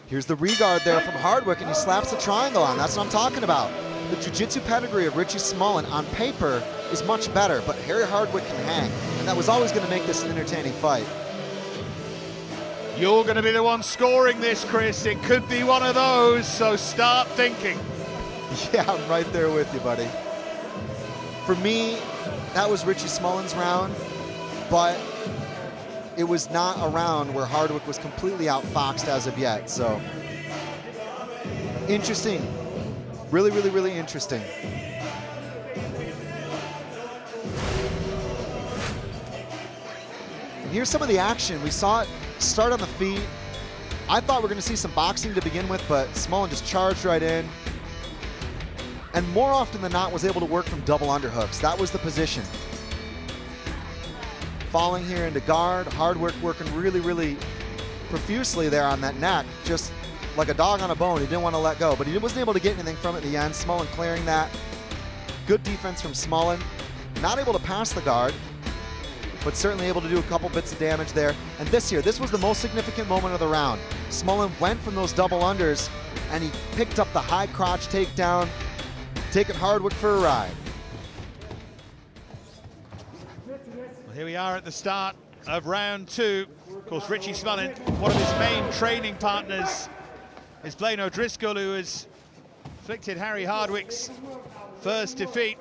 Here's the regard there from Hardwick, and he slaps the triangle on. That's what I'm talking about. The jiu-jitsu pedigree of Richie Smullen on paper is much better, but Harry Hardwick can hang, and that was always going to make this an entertaining fight. You're going to be the one scoring this, Chris. It could be one of those, so start thinking. Yeah, I'm right there with you, buddy. For me, that was Richie Smullen's round, but it was not a round where Hardwick was completely outfoxed as of yet, so interesting. Really, really, really interesting. And here's some of the action. We saw it start on the feet. I thought we were going to see some boxing to begin with, but Smullen just charged right in. And more often than not was able to work from double underhooks. That was the position. Falling here into guard. Hardwick working really, really profusely there on that neck. Just like a dog on a bone. He didn't want to let go, but he wasn't able to get anything from it at the end. Smullen clearing that. Good defense from Smullen. Not able to pass the guard, but certainly able to do a couple bits of damage there. And this was the most significant moment of the round. Smullen went from those double unders, and he picked up the high crotch takedown, taking Hardwick for a ride. Well, here we are at the start of round two. Of course, Richie Smullen, one of his main training partners, is Blaine O'Driscoll, who has inflicted Harry Hardwick's first defeat.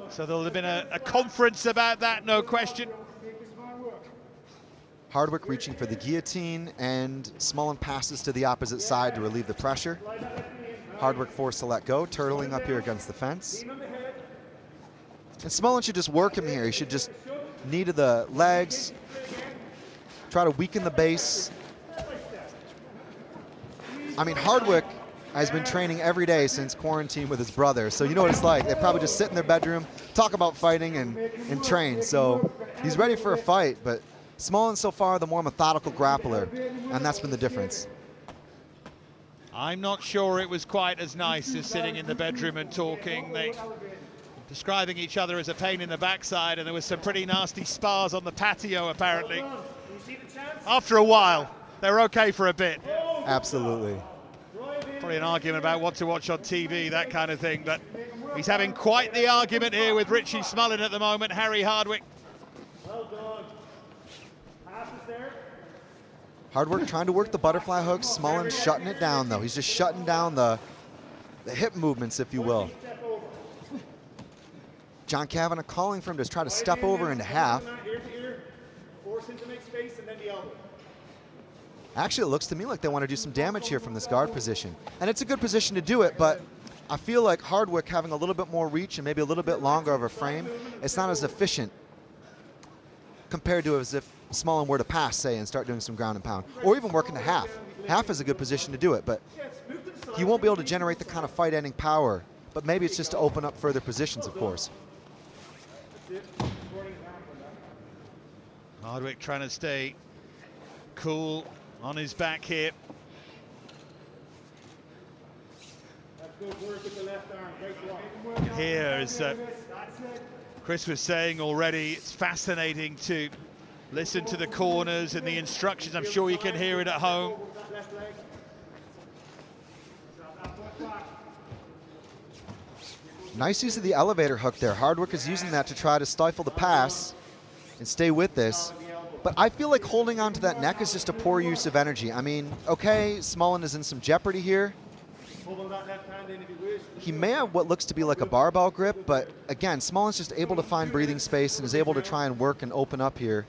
So there'll have been a conference about that, no question. Hardwick reaching for the guillotine, and Smullen passes to the opposite side to relieve the pressure. Hardwick forced to let go, turtling up here against the fence. And Smullen should just work him here. He should just knee to the legs, try to weaken the base. I mean, Hardwick has been training every day since quarantine with his brother, so you know what it's like. They probably just sit in their bedroom, talk about fighting, and train. So he's ready for a fight, but Smullen so far the more methodical grappler, and that's been the difference. I'm not sure it was quite as nice as sitting in the bedroom and talking. They describing each other as a pain in the backside, and there was some pretty nasty spars on the patio apparently. After a while, they're okay for a bit. Absolutely. Probably an argument about what to watch on TV, that kind of thing, but he's having quite the argument here with Richie Smullen at the moment, Harry Hardwick. Hardwick trying to work the butterfly hooks. Smullen shutting it down, though. He's just shutting down the hip movements, if you will. John Kavanagh calling for him to try to step over into half. Actually, it looks to me like they want to do some damage here from this guard position. And it's a good position to do it, but I feel like Hardwick having a little bit more reach and maybe a little bit longer of a frame, it's not as efficient compared to as if Smullen were to pass, say, and start doing some ground and pound, or even working to half. Half is a good position to do it, but he won't be able to generate the kind of fight-ending power, but maybe it's just to open up further positions, of course. Hardwick trying to stay cool on his back here. You can hear, as Chris was saying already, it's fascinating to listen to the corners and the instructions. I'm sure you can hear it at home. Nice use of the elevator hook there. Hardwick is using that to try to stifle the pass and stay with this. But I feel like holding on to that neck is just a poor use of energy. I mean, okay, Smullen is in some jeopardy here. He may have what looks to be like a barbell grip, but again, Smullen's just able to find breathing space and is able to try and work and open up here.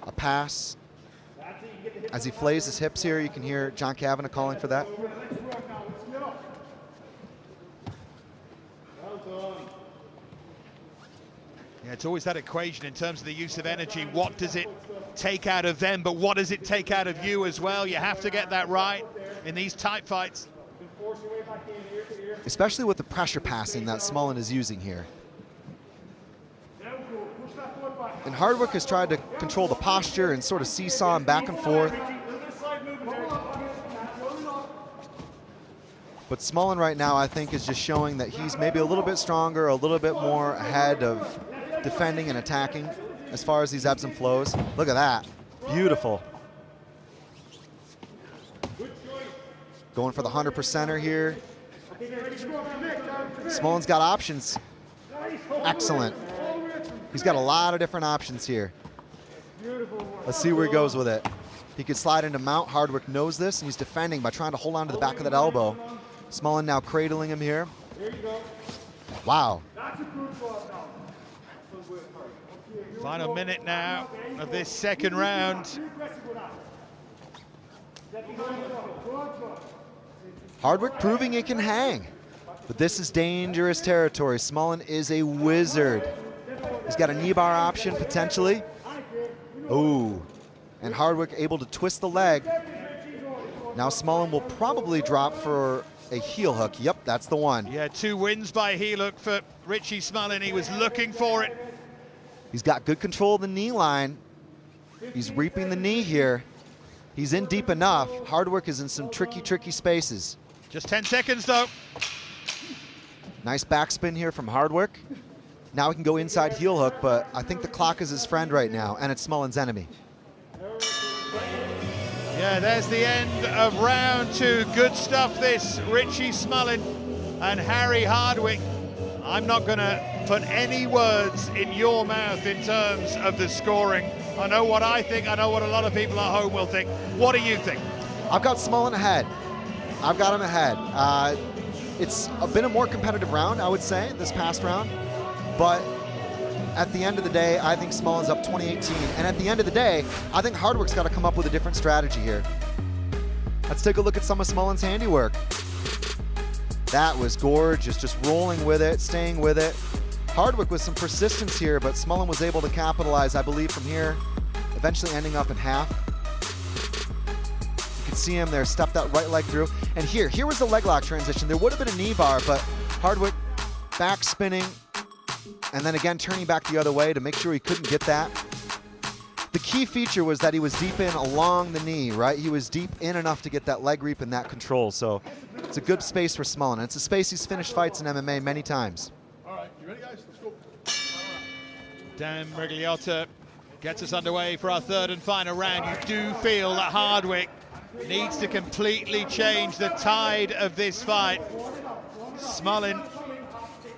A pass. As he flays his hips here, you can hear John Kavanagh calling for that. Yeah, it's always that equation in terms of the use of energy. What does it take out of them, but what does it take out of you as well? You have to get that right in these tight fights. Especially with the pressure passing that Smullen is using here. And Hardwick has tried to control the posture and sort of seesaw him back and forth. But Smullen right now, I think, is just showing that he's maybe a little bit stronger, a little bit more ahead of defending and attacking as far as these ebbs and flows. Look at that. Beautiful. Going for the 100%er here. Smullen's got options. Excellent. He's got a lot of different options here. Let's see where he goes with it. He could slide into mount. Hardwick knows this, and he's defending by trying to hold on to the back of that elbow. Smullen now cradling him here. Wow. Final minute now of this second round. Hardwick proving he can hang. But this is dangerous territory. Smullen is a wizard. He's got a knee bar option potentially. Ooh. And Hardwick able to twist the leg. Now Smullen will probably drop for a heel hook. Yep, that's the one. Yeah, 2 wins by heel hook for Richie Smullen. He was looking for it. He's got good control of the knee line. He's reaping the knee here. He's in deep enough. Hardwick is in some tricky spaces. Just 10 seconds though. Nice backspin here from Hardwick. Now we can go inside heel hook, but I think the clock is his friend right now, and it's Smullen's enemy. Yeah, there's the end of round 2. Good stuff this, Richie Smullen and Harry Hardwick. I'm not gonna put any words in your mouth in terms of the scoring. I know what I think, I know what a lot of people at home will think. What do you think? I've got Smullen ahead. I've got him ahead. It's been a more competitive round, I would say, this past round. But at the end of the day, I think Smullen's up 20-18. And at the end of the day, I think Hardwick's got to come up with a different strategy here. Let's take a look at some of Smullen's handiwork. That was gorgeous, just rolling with it, staying with it. Hardwick with some persistence here, but Smullen was able to capitalize, I believe, from here, eventually ending up in half. You can see him there, step that right leg through. And here was the leg lock transition. There would have been a knee bar, but Hardwick back spinning, and then again turning back the other way to make sure he couldn't get that. The key feature was that he was deep in along the knee, right? He was deep in enough to get that leg reap and that control. So it's a good space for Smullen. It's a space he's finished fights in MMA many times. All right. Dan Brigliotta gets us underway for our third and final round. You do feel that Hardwick needs to completely change the tide of this fight. Smullen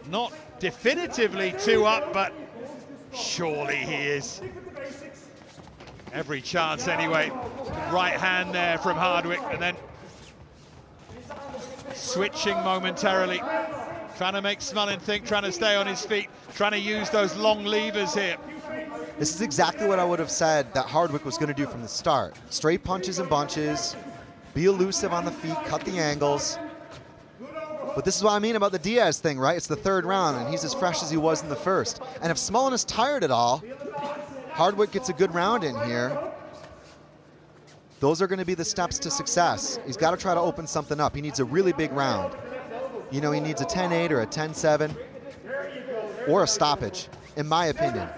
not definitively 2 up, but surely he is. Every chance anyway. Right hand there from Hardwick, and then switching momentarily. Trying to make Smullen think, trying to stay on his feet, trying to use those long levers here. This is exactly what I would have said that Hardwick was going to do from the start. Straight punches and bunches, be elusive on the feet, cut the angles. But this is what I mean about the Diaz thing, right? It's the third round, and he's as fresh as he was in the first. And if Smullen is tired at all, Hardwick gets a good round in here. Those are going to be the steps to success. He's got to try to open something up. He needs a really big round. You know, he needs a 10-8 or a 10-7 or a stoppage, in my opinion.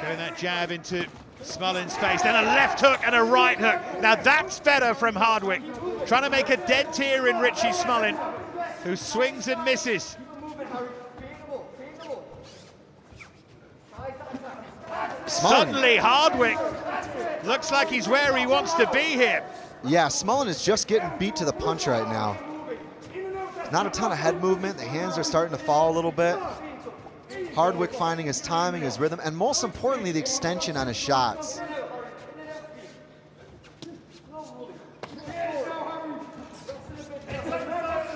Getting that jab into Smullen's face, then a left hook and a right hook. Now that's better from Hardwick. Trying to make a dent here in Richie Smullen, who swings and misses. Suddenly Hardwick looks like he's where he wants to be here. Yeah, Smullen is just getting beat to the punch right now. Not a ton of head movement. The hands are starting to fall a little bit. Hardwick finding his timing, his rhythm, and most importantly, the extension on his shots.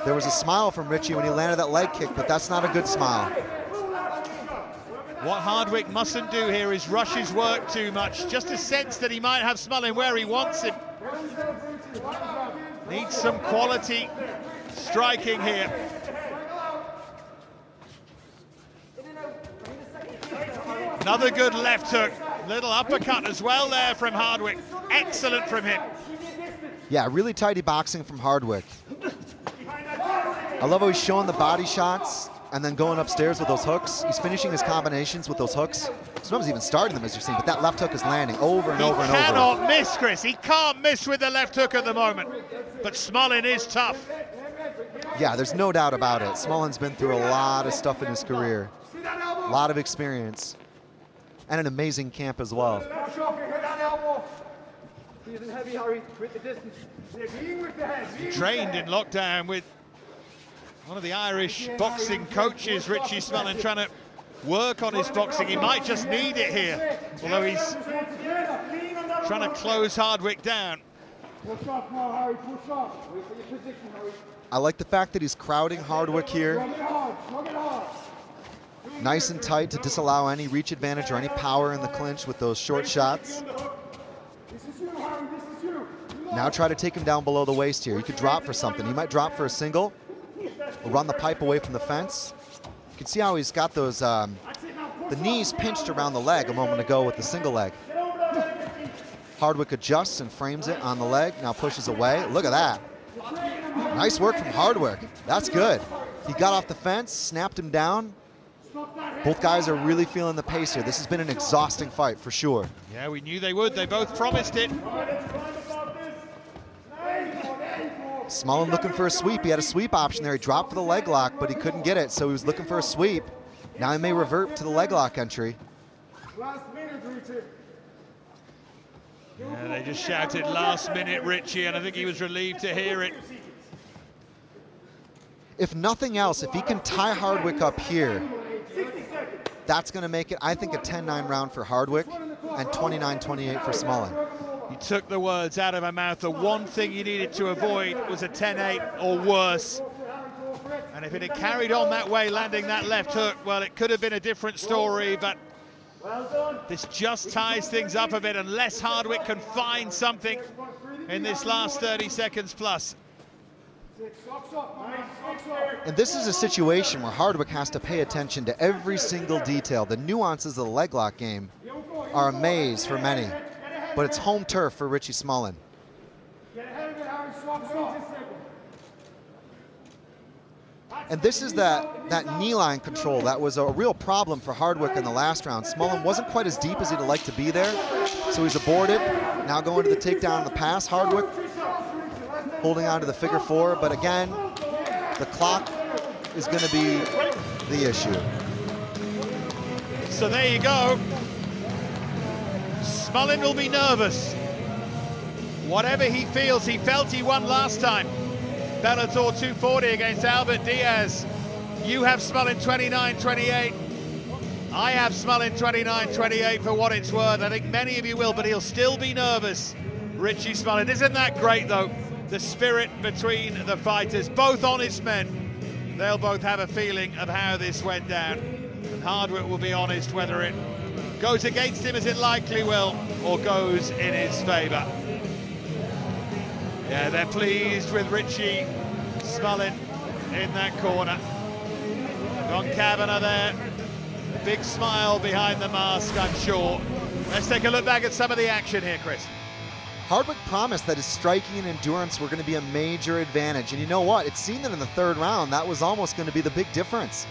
There was a smile from Richie when he landed that leg kick, but that's not a good smile. What Hardwick mustn't do here is rush his work too much. Just a sense that he might have Smullen where he wants him. Needs some quality striking here. Another good left hook. Little uppercut as well there from Hardwick. Excellent from him. Yeah, really tidy boxing from Hardwick. I love how he's showing the body shots and then going upstairs with those hooks. He's finishing his combinations with those hooks. Sometimes even starting them, as you're seeing, but that left hook is landing over and over and over. He cannot miss, Chris. He can't miss with the left hook at the moment. But Smullen is tough. Yeah, there's no doubt about it. Smullen's been through a lot of stuff in his career. A lot of experience. And an amazing camp as well. He trained in lockdown with one of the Irish boxing coaches, Richie Smullen, trying to work on his boxing. He might just need it here, although he's trying to close Hardwick down. I like the fact that he's crowding Hardwick here. Nice and tight to disallow any reach advantage or any power in the clinch with those short shots. Now try to take him down below the waist here. You could drop for something. He might drop for a single or run the pipe away from the fence. You can see how he's got those, the knees pinched around the leg a moment ago with the single leg. Hardwick adjusts and frames it on the leg, now pushes away. Look at that. Nice work from Hardwick. That's good. He got off the fence, snapped him down. Both guys are really feeling the pace here. This has been an exhausting fight for sure. Yeah, we knew they would. They both promised it. Smullen looking for a sweep. He had a sweep option there. He dropped for the leg lock, but he couldn't get it, so he was looking for a sweep. Now he may revert to the leg lock entry. Yeah, they just shouted last minute, Richie, and I think he was relieved to hear it. If nothing else, if he can tie Hardwick up here, that's going to make it, I think, a 10-9 round for Hardwick and 29-28 for Smullen. You took the words out of my mouth. The one thing you needed to avoid was a 10-8 or worse. And if it had carried on that way, landing that left hook, well, it could have been a different story, but this just ties things up a bit unless Hardwick can find something in this last 30 seconds plus. And this is a situation where Hardwick has to pay attention to every single detail. The nuances of the leg lock game are a maze for many, but it's home turf for Richie Smullen. And this is that Neilan control that was a real problem for Hardwick in the last round. Smullen wasn't quite as deep as he'd like to be there, so he's aborted. Now going to the takedown and the pass. Hardwick holding on to the figure four, but again, The clock is going to be the issue. So there you go. Smullen will be nervous. Whatever he feels, he felt he won last time. Bellator 240 against Albert Diaz. You have Smullen 29-28. I have Smullen 29-28 for what it's worth. I think many of you will, but he'll still be nervous. Richie Smullen. Isn't that great, though? The spirit between the fighters, both honest men. They'll both have a feeling of how this went down. And Hardwick will be honest whether it goes against him, as it likely will, or goes in his favour. Yeah, they're pleased with Richie Smullen in that corner. Ron Kavanagh there. A big smile behind the mask, I'm sure. Let's take a look back at some of the action here, Chris. Hardwick promised that his striking and endurance were going to be a major advantage. And you know what? It seemed that in the third round, that was almost going to be the big difference.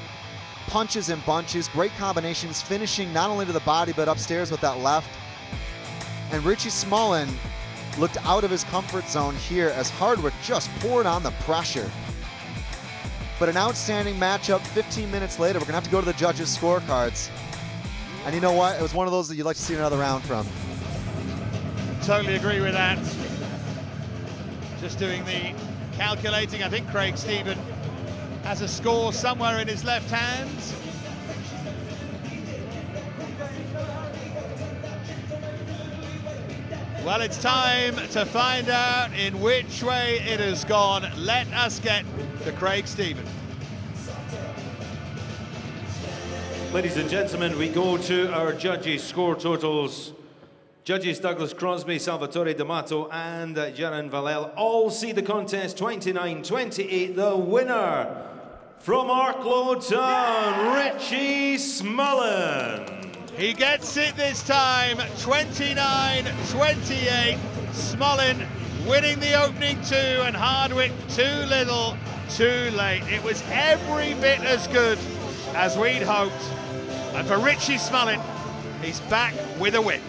Punches and bunches, great combinations, finishing not only to the body, but upstairs with that left. And Richie Smullen looked out of his comfort zone here as Hardwick just poured on the pressure. But an outstanding matchup 15 minutes later. We're going to have to go to the judges' scorecards. And you know what? It was one of those that you'd like to see another round from. Totally agree with that. Just doing the calculating. I think Craig Stephen has a score somewhere in his left hand. Well, it's time to find out in which way it has gone. Let us get to Craig Stephen. Ladies and gentlemen, we go to our judges' score totals. Judges Douglas Crosby, Salvatore D'Amato, and Jaron Valel all see the contest 29-28. The winner from Arklow Town, Richie Smullen. He gets it this time, 29-28. Smullen winning the opening two, and Hardwick too little, too late. It was every bit as good as we'd hoped. And for Richie Smullen, he's back with a win.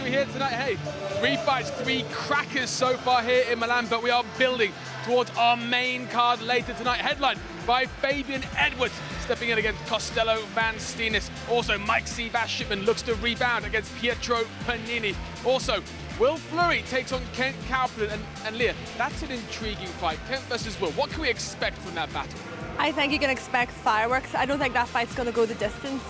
Here tonight. Hey, 3 fights, 3 crackers so far here in Milan, but we are building towards our main card later tonight. Headlined by Fabian Edwards, stepping in against Costello van Steenis. Also, Mike Seabass Shipman looks to rebound against Pietro Penini. Also, Will Fleury takes on Kent Kaupland, and Leah, that's an intriguing fight. Kent versus Will. What can we expect from that battle? I think you can expect fireworks. I don't think that fight's going to go the distance.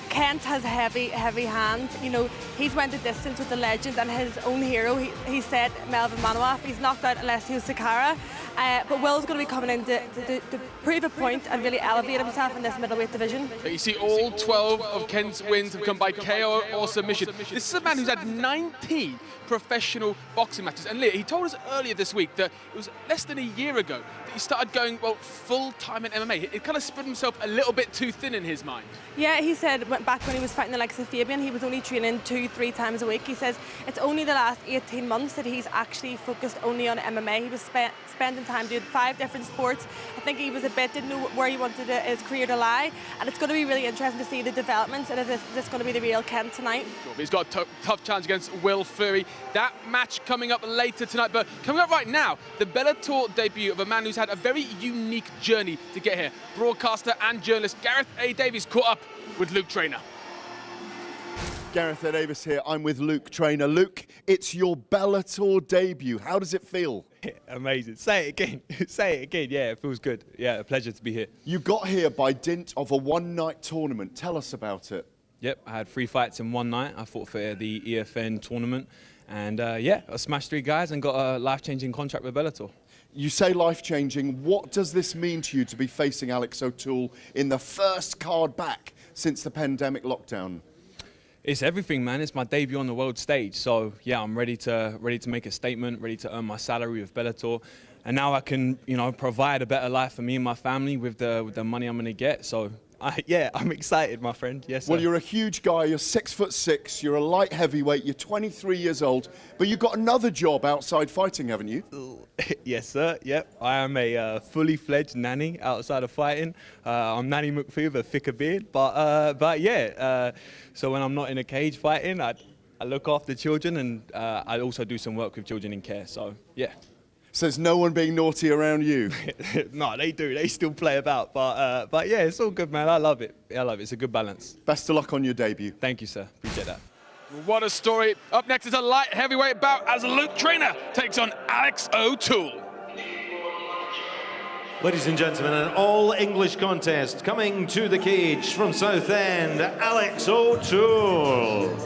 Kent has heavy hands. You know, he's went the distance with the legend and his own hero. He said Melvin Manawaf. He's knocked out Alessio Sakara. But Will's going to be coming in to prove a point and really elevate himself in this middleweight division. So you see all 12 of Kent's wins have come by KO or submission. This is a man who's had 19 professional boxing matches. And Leah, he told us earlier this week that it was less than a year ago that he started going, well, full-time in MMA. It kind of spread himself a little bit too thin in his mind. Yeah, he said back when he was fighting the likes of Fabian, he was only training 2-3 times a week. He says it's only the last 18 months that he's actually focused only on MMA. He was spending time doing 5 different sports. I think he was didn't know where he wanted his career to lie. And it's going to be really interesting to see the developments. And is this going to be the real Kent tonight? Sure, he's got a tough challenge against Will Fleury. That match coming up later tonight. But coming up right now, the Bellator debut of a man who's had a very unique journey to get here. Broadcaster and journalist Gareth A. Davies caught up with Luke Traynor. Gareth A. Davis here. I'm with Luke Traynor. Luke, it's your Bellator debut. How does it feel? Amazing. Say it again. Say it again. Yeah, it feels good. Yeah, a pleasure to be here. You got here by dint of a one-night tournament. Tell us about it. Yep, I had 3 fights in one night. I fought for the EFN tournament. And yeah, I smashed 3 guys and got a life-changing contract with Bellator. You say life-changing. What does this mean to you to be facing Alex O'Toole in the first card back since the pandemic lockdown? It's everything, man. It's my debut on the world stage. So yeah, I'm ready to make a statement, ready to earn my salary with Bellator. And now I can, provide a better life for me and my family with the money I'm going to get. So Yeah, I'm excited, my friend. Yes, Well, sir. you're a huge guy. You're 6'6". You're a light heavyweight. You're 23 years old. But you've got another job outside fighting, haven't you? Yes, sir. Yep. I am a fully fledged nanny outside of fighting. I'm Nanny McPhee with a thicker beard. But yeah, so when I'm not in a cage fighting, I look after children, and I also do some work with children in care. So yeah. So there's no one being naughty around you? No, they do. They still play about. But yeah, it's all good, man. I love it. I love it. It's a good balance. Best of luck on your debut. Thank you, sir. Appreciate that. What a story. Up next is a light heavyweight bout as Luke Trainer takes on Alex O'Toole. Ladies and gentlemen, an all-English contest coming to the cage from Southend, Alex O'Toole.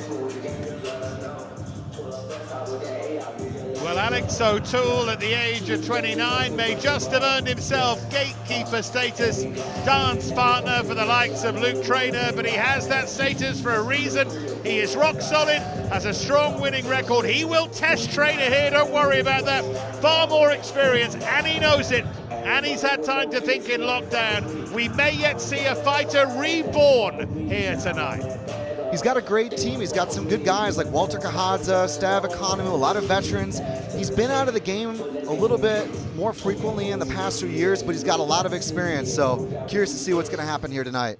Well, Alex O'Toole, at the age of 29, may just have earned himself gatekeeper status, dance partner for the likes of Luke Trainer, but he has that status for a reason. He is rock solid, has a strong winning record. He will test Trainer here, don't worry about that. Far more experience, and he knows it. And he's had time to think in lockdown. We may yet see a fighter reborn here tonight. He's got a great team. He's got some good guys like Walter Kahadza, Stav Economy, a lot of veterans. He's been out of the game a little bit more frequently in the past few years, but he's got a lot of experience. So curious to see what's going to happen here tonight.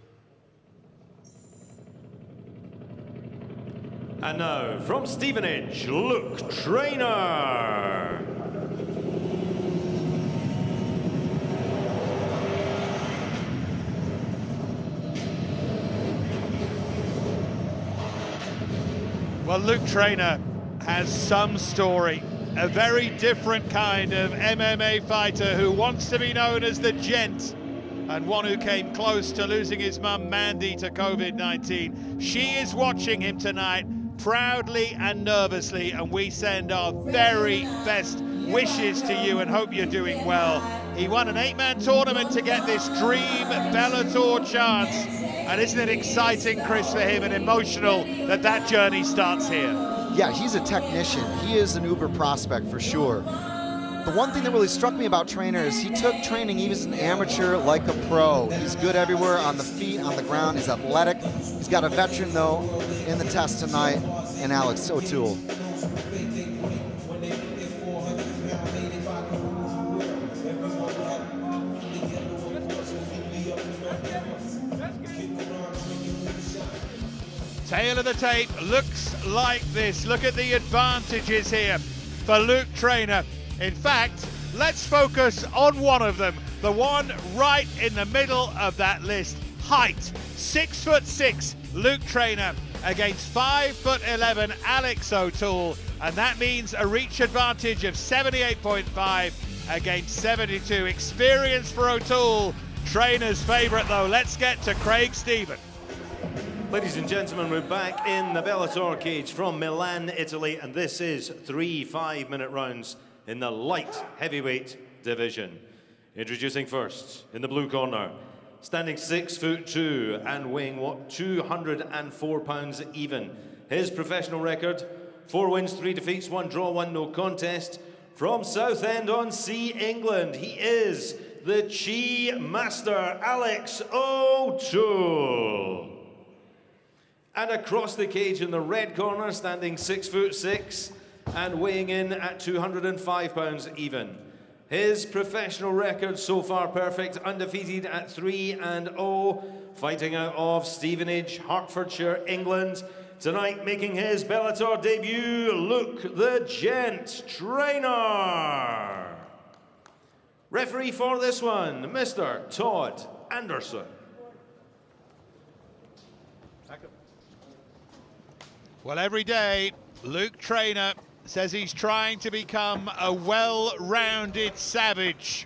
And now, from Stevenage, Luke Trainer. Well, Luke Trainer has some story, a very different kind of MMA fighter who wants to be known as the Gent, and one who came close to losing his mum Mandy to COVID-19. She is watching him tonight proudly and nervously, and we send our very best wishes to you and hope you're doing well. He won an 8-man tournament to get this dream Bellator chance. And isn't it exciting, Chris, for him, and emotional that that journey starts here? Yeah, he's a technician. He is an uber prospect for sure. The one thing that really struck me about Trainer is he took training even as an amateur like a pro. He's good everywhere, on the feet, on the ground. He's athletic. He's got a veteran, though, in the test tonight, in Alex O'Toole. Tail of the tape looks like this. Look at the advantages here for Luke Trainer. In fact, let's focus on one of them, the one right in the middle of that list. Height, 6'6", Luke Trainer against 5'11", Alex O'Toole, and that means a reach advantage of 78.5 against 72. Experience for O'Toole, Trainer's favorite though. Let's get to Craig Stephen. Ladies and gentlemen, we're back in the Bellator cage from Milan, Italy, and this is 3 5-minute rounds in the light heavyweight division. Introducing first, in the blue corner, standing 6'2" and weighing 204 pounds even. His professional record, 4 wins, 3 defeats, 1 draw, 1 no contest. From Southend-on-Sea, England, he is the Chi Master, Alex O'Toole. And across the cage in the red corner, standing 6'6" and weighing in at 205 pounds even. His professional record so far perfect, undefeated at 3-0, fighting out of Stevenage, Hertfordshire, England. Tonight making his Bellator debut, Luke the Gent Trainer. Referee for this one, Mr. Todd Anderson. Well, every day, Luke Trainer says he's trying to become a well-rounded savage.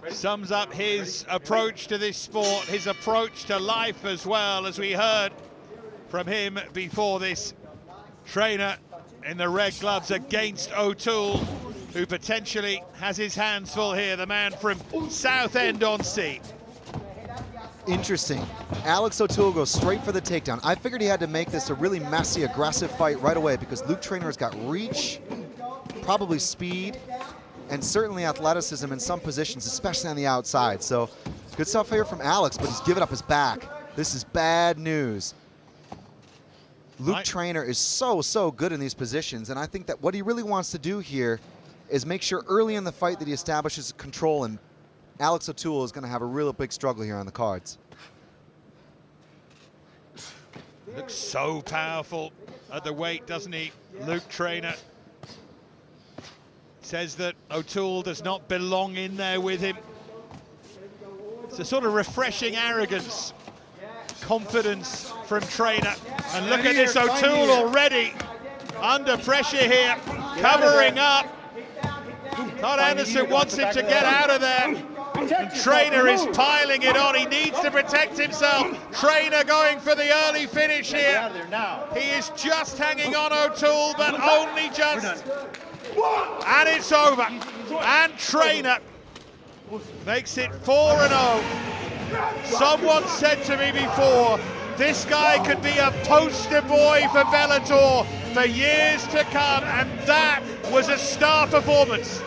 Sums up his approach to this sport, his approach to life as well, as we heard from him before this. Trainer in the red gloves against O'Toole, who potentially has his hands full here, the man from Southend-on-Sea. Interesting. Alex O'Toole goes straight for the takedown. I figured he had to make this a really messy, aggressive fight right away because Luke Trainer has got reach, probably speed, and certainly athleticism in some positions, especially on the outside. So Good stuff here from Alex, but he's given up his back. This is bad news. Luke Trainer is so good in these positions, and I think that what he really wants to do here is make sure early in the fight that he establishes control, and Alex O'Toole is going to have a real big struggle here on the cards. Looks so powerful at the weight, doesn't he? Luke Trainer says that O'Toole does not belong in there with him. It's a sort of refreshing arrogance, confidence from Trainer. And look at this O'Toole already under pressure here, covering up. Todd Anderson wants him to get out of there. And Trainer is piling it on. He needs to protect himself. Trainer going for the early finish here. He is just hanging on O'Toole, but only just. And it's over. And Trainer makes it 4-0. Someone said to me before, this guy could be a poster boy for Bellator for years to come, and that was a star performance.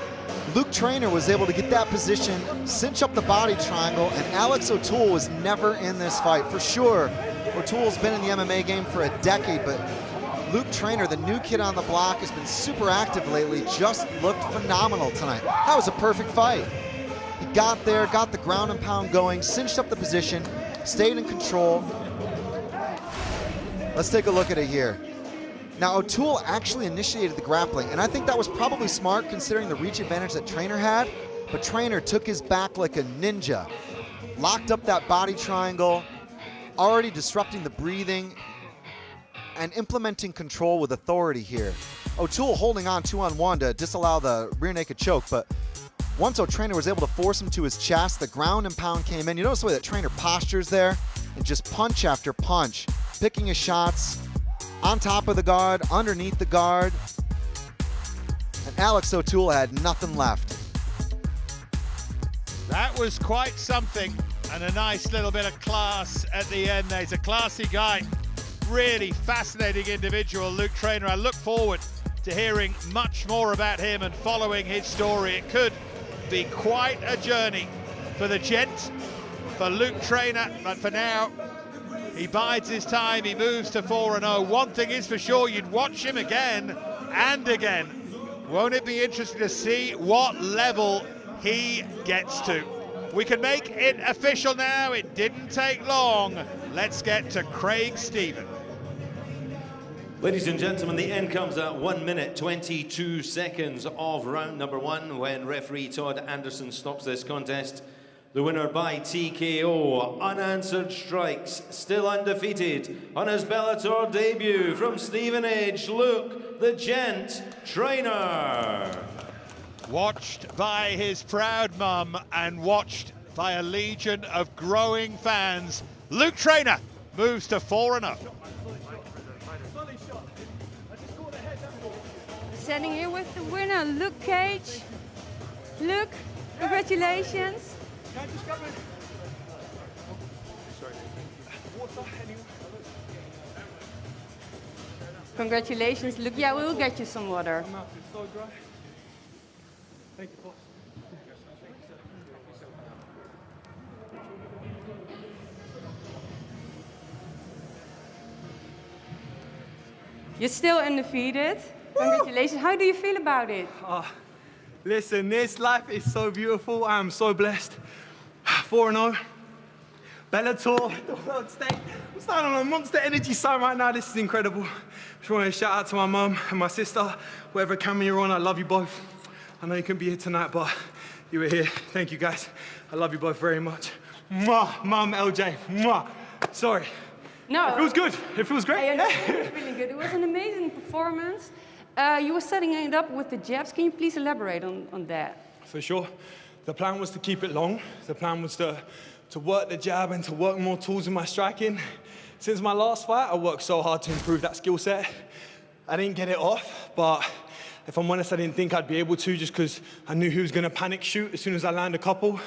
Luke Trainer was able to get that position, cinch up the body triangle, and Alex O'Toole was never in this fight. For sure, O'Toole's been in the MMA game for a decade, but Luke Trainer, the new kid on the block, has been super active lately, just looked phenomenal tonight. That was a perfect fight. He got there, got the ground and pound going, cinched up the position, stayed in control. Let's take a look at it here. Now, O'Toole actually initiated the grappling, and I think that was probably smart considering the reach advantage that Trainer had, but Trainer took his back like a ninja, locked up that body triangle, already disrupting the breathing, and implementing control with authority here. O'Toole holding on 2-on-1 to disallow the rear naked choke, but once Trainer was able to force him to his chest, the ground and pound came in. You notice the way that Trainer postures there, and just punch after punch, picking his shots, on top of the guard, underneath the guard. And Alex O'Toole had nothing left. That was quite something, and a nice little bit of class at the end. He's a classy guy, really fascinating individual, Luke Trainer. I look forward to hearing much more about him and following his story. It could be quite a journey for the gent, for Luke Trainer, but for now, he bides his time, he moves to 4-0. One thing is for sure, you'd watch him again and again. Won't it be interesting to see what level he gets to? We can make it official now. It didn't take long. Let's get to Craig Stephen. Ladies and gentlemen, the end comes at 1 minute 22 seconds of round number 1 when referee Todd Anderson stops this contest. The winner by TKO, unanswered strikes, still undefeated on his Bellator debut from Stevenage, Luke the Gent Trainer. Watched by his proud mum and watched by a legion of growing fans, Luke Trainer moves to 4-0. Standing here with the winner, Luke Cage. Luke, congratulations. Congratulations, Luke. Yeah, we'll get you some water. Thank you, boss. You're still undefeated. Congratulations. How do you feel about it? Listen, this life is so beautiful. I am so blessed. 4-0. Bellator, the world stage. I'm starting on a monster energy side right now. This is incredible. Just want to shout out to my mum and my sister. Whatever camera you're on, I love you both. I know you couldn't be here tonight, but you were here. Thank you, guys. I love you both very much. Mwah, Mum, LJ. Mwah. Sorry. No. It feels good. It feels great. It was really good. It was an amazing performance. You were setting it up with the jabs. Can you please elaborate on that? For sure. The plan was to keep it long. The plan was to work the jab and to work more tools in my striking. Since my last fight, I worked so hard to improve that skill set. I didn't get it off, but if I'm honest, I didn't think I'd be able to just because I knew he was going to panic shoot as soon as I land a couple.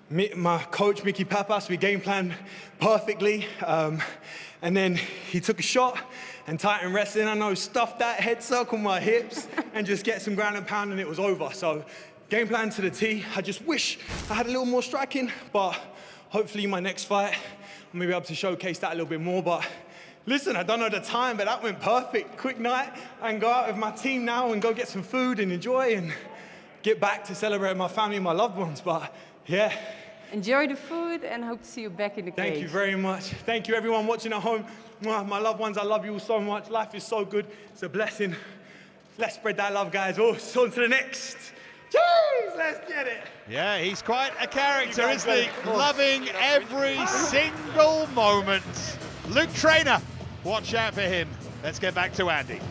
My coach, Mickey Papas, we game planned perfectly. And then he took a shot and Titan wrestling, I know, stuffed that head circle my hips and just get some ground and pound and it was over. So game plan to the T. I just wish I had a little more striking, but hopefully my next fight, I'll maybe be able to showcase that a little bit more. But listen, I don't know the time, but that went perfect. Quick night. I can go out with my team now and go get some food and enjoy and get back to celebrate my family and my loved ones. But yeah. Enjoy the food and hope to see you back in the cage. Thank you very much. Thank you everyone watching at home. My loved ones, I love you all so much. Life is so good. It's a blessing. Let's spread that love, guys. Oh, so on to the next. Jeez, let's get it. Yeah, he's quite a character, isn't he? Loving every single moment. Luke Trainer, watch out for him. Let's get back to Andy.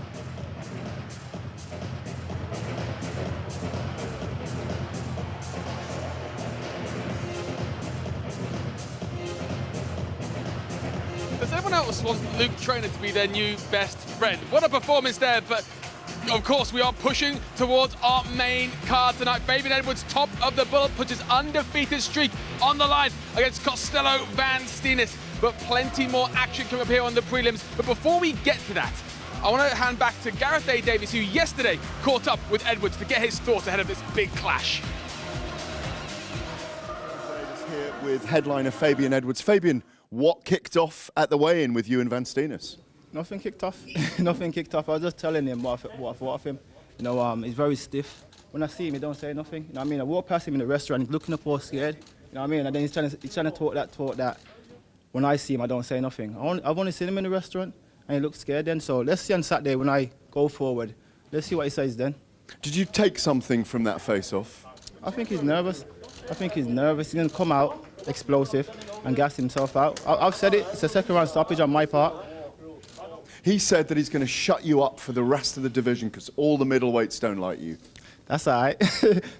Does everyone else want Luke Trainer to be their new best friend? What a performance there, but of course we are pushing towards our main card tonight. Fabian Edwards, top of the build, puts his undefeated streak on the line against Costello van Steenis. But plenty more action coming up here on the prelims. But before we get to that, I want to hand back to Gareth A. Davies, who yesterday caught up with Edwards to get his thoughts ahead of this big clash. Here with headliner Fabian Edwards. Fabian, what kicked off at the weigh-in with you and Van Steenis? Nothing kicked off. Nothing kicked off. I was just telling him what I thought of him. You know, he's very stiff. When I see him, he don't say nothing. You know what I mean? I walk past him in the restaurant, he's looking up all scared. You know what I mean? And then he's trying to talk that. When I see him, I don't say nothing. I've only seen him in the restaurant, and he looks scared then. So let's see on Saturday when I go forward. Let's see what he says then. Did you take something from that face-off? I think he's nervous. He's going to come out explosive and gas himself out. I've said it. It's a second-round stoppage on my part. He said that he's going to shut you up for the rest of the division because all the middleweights don't like you. That's all right.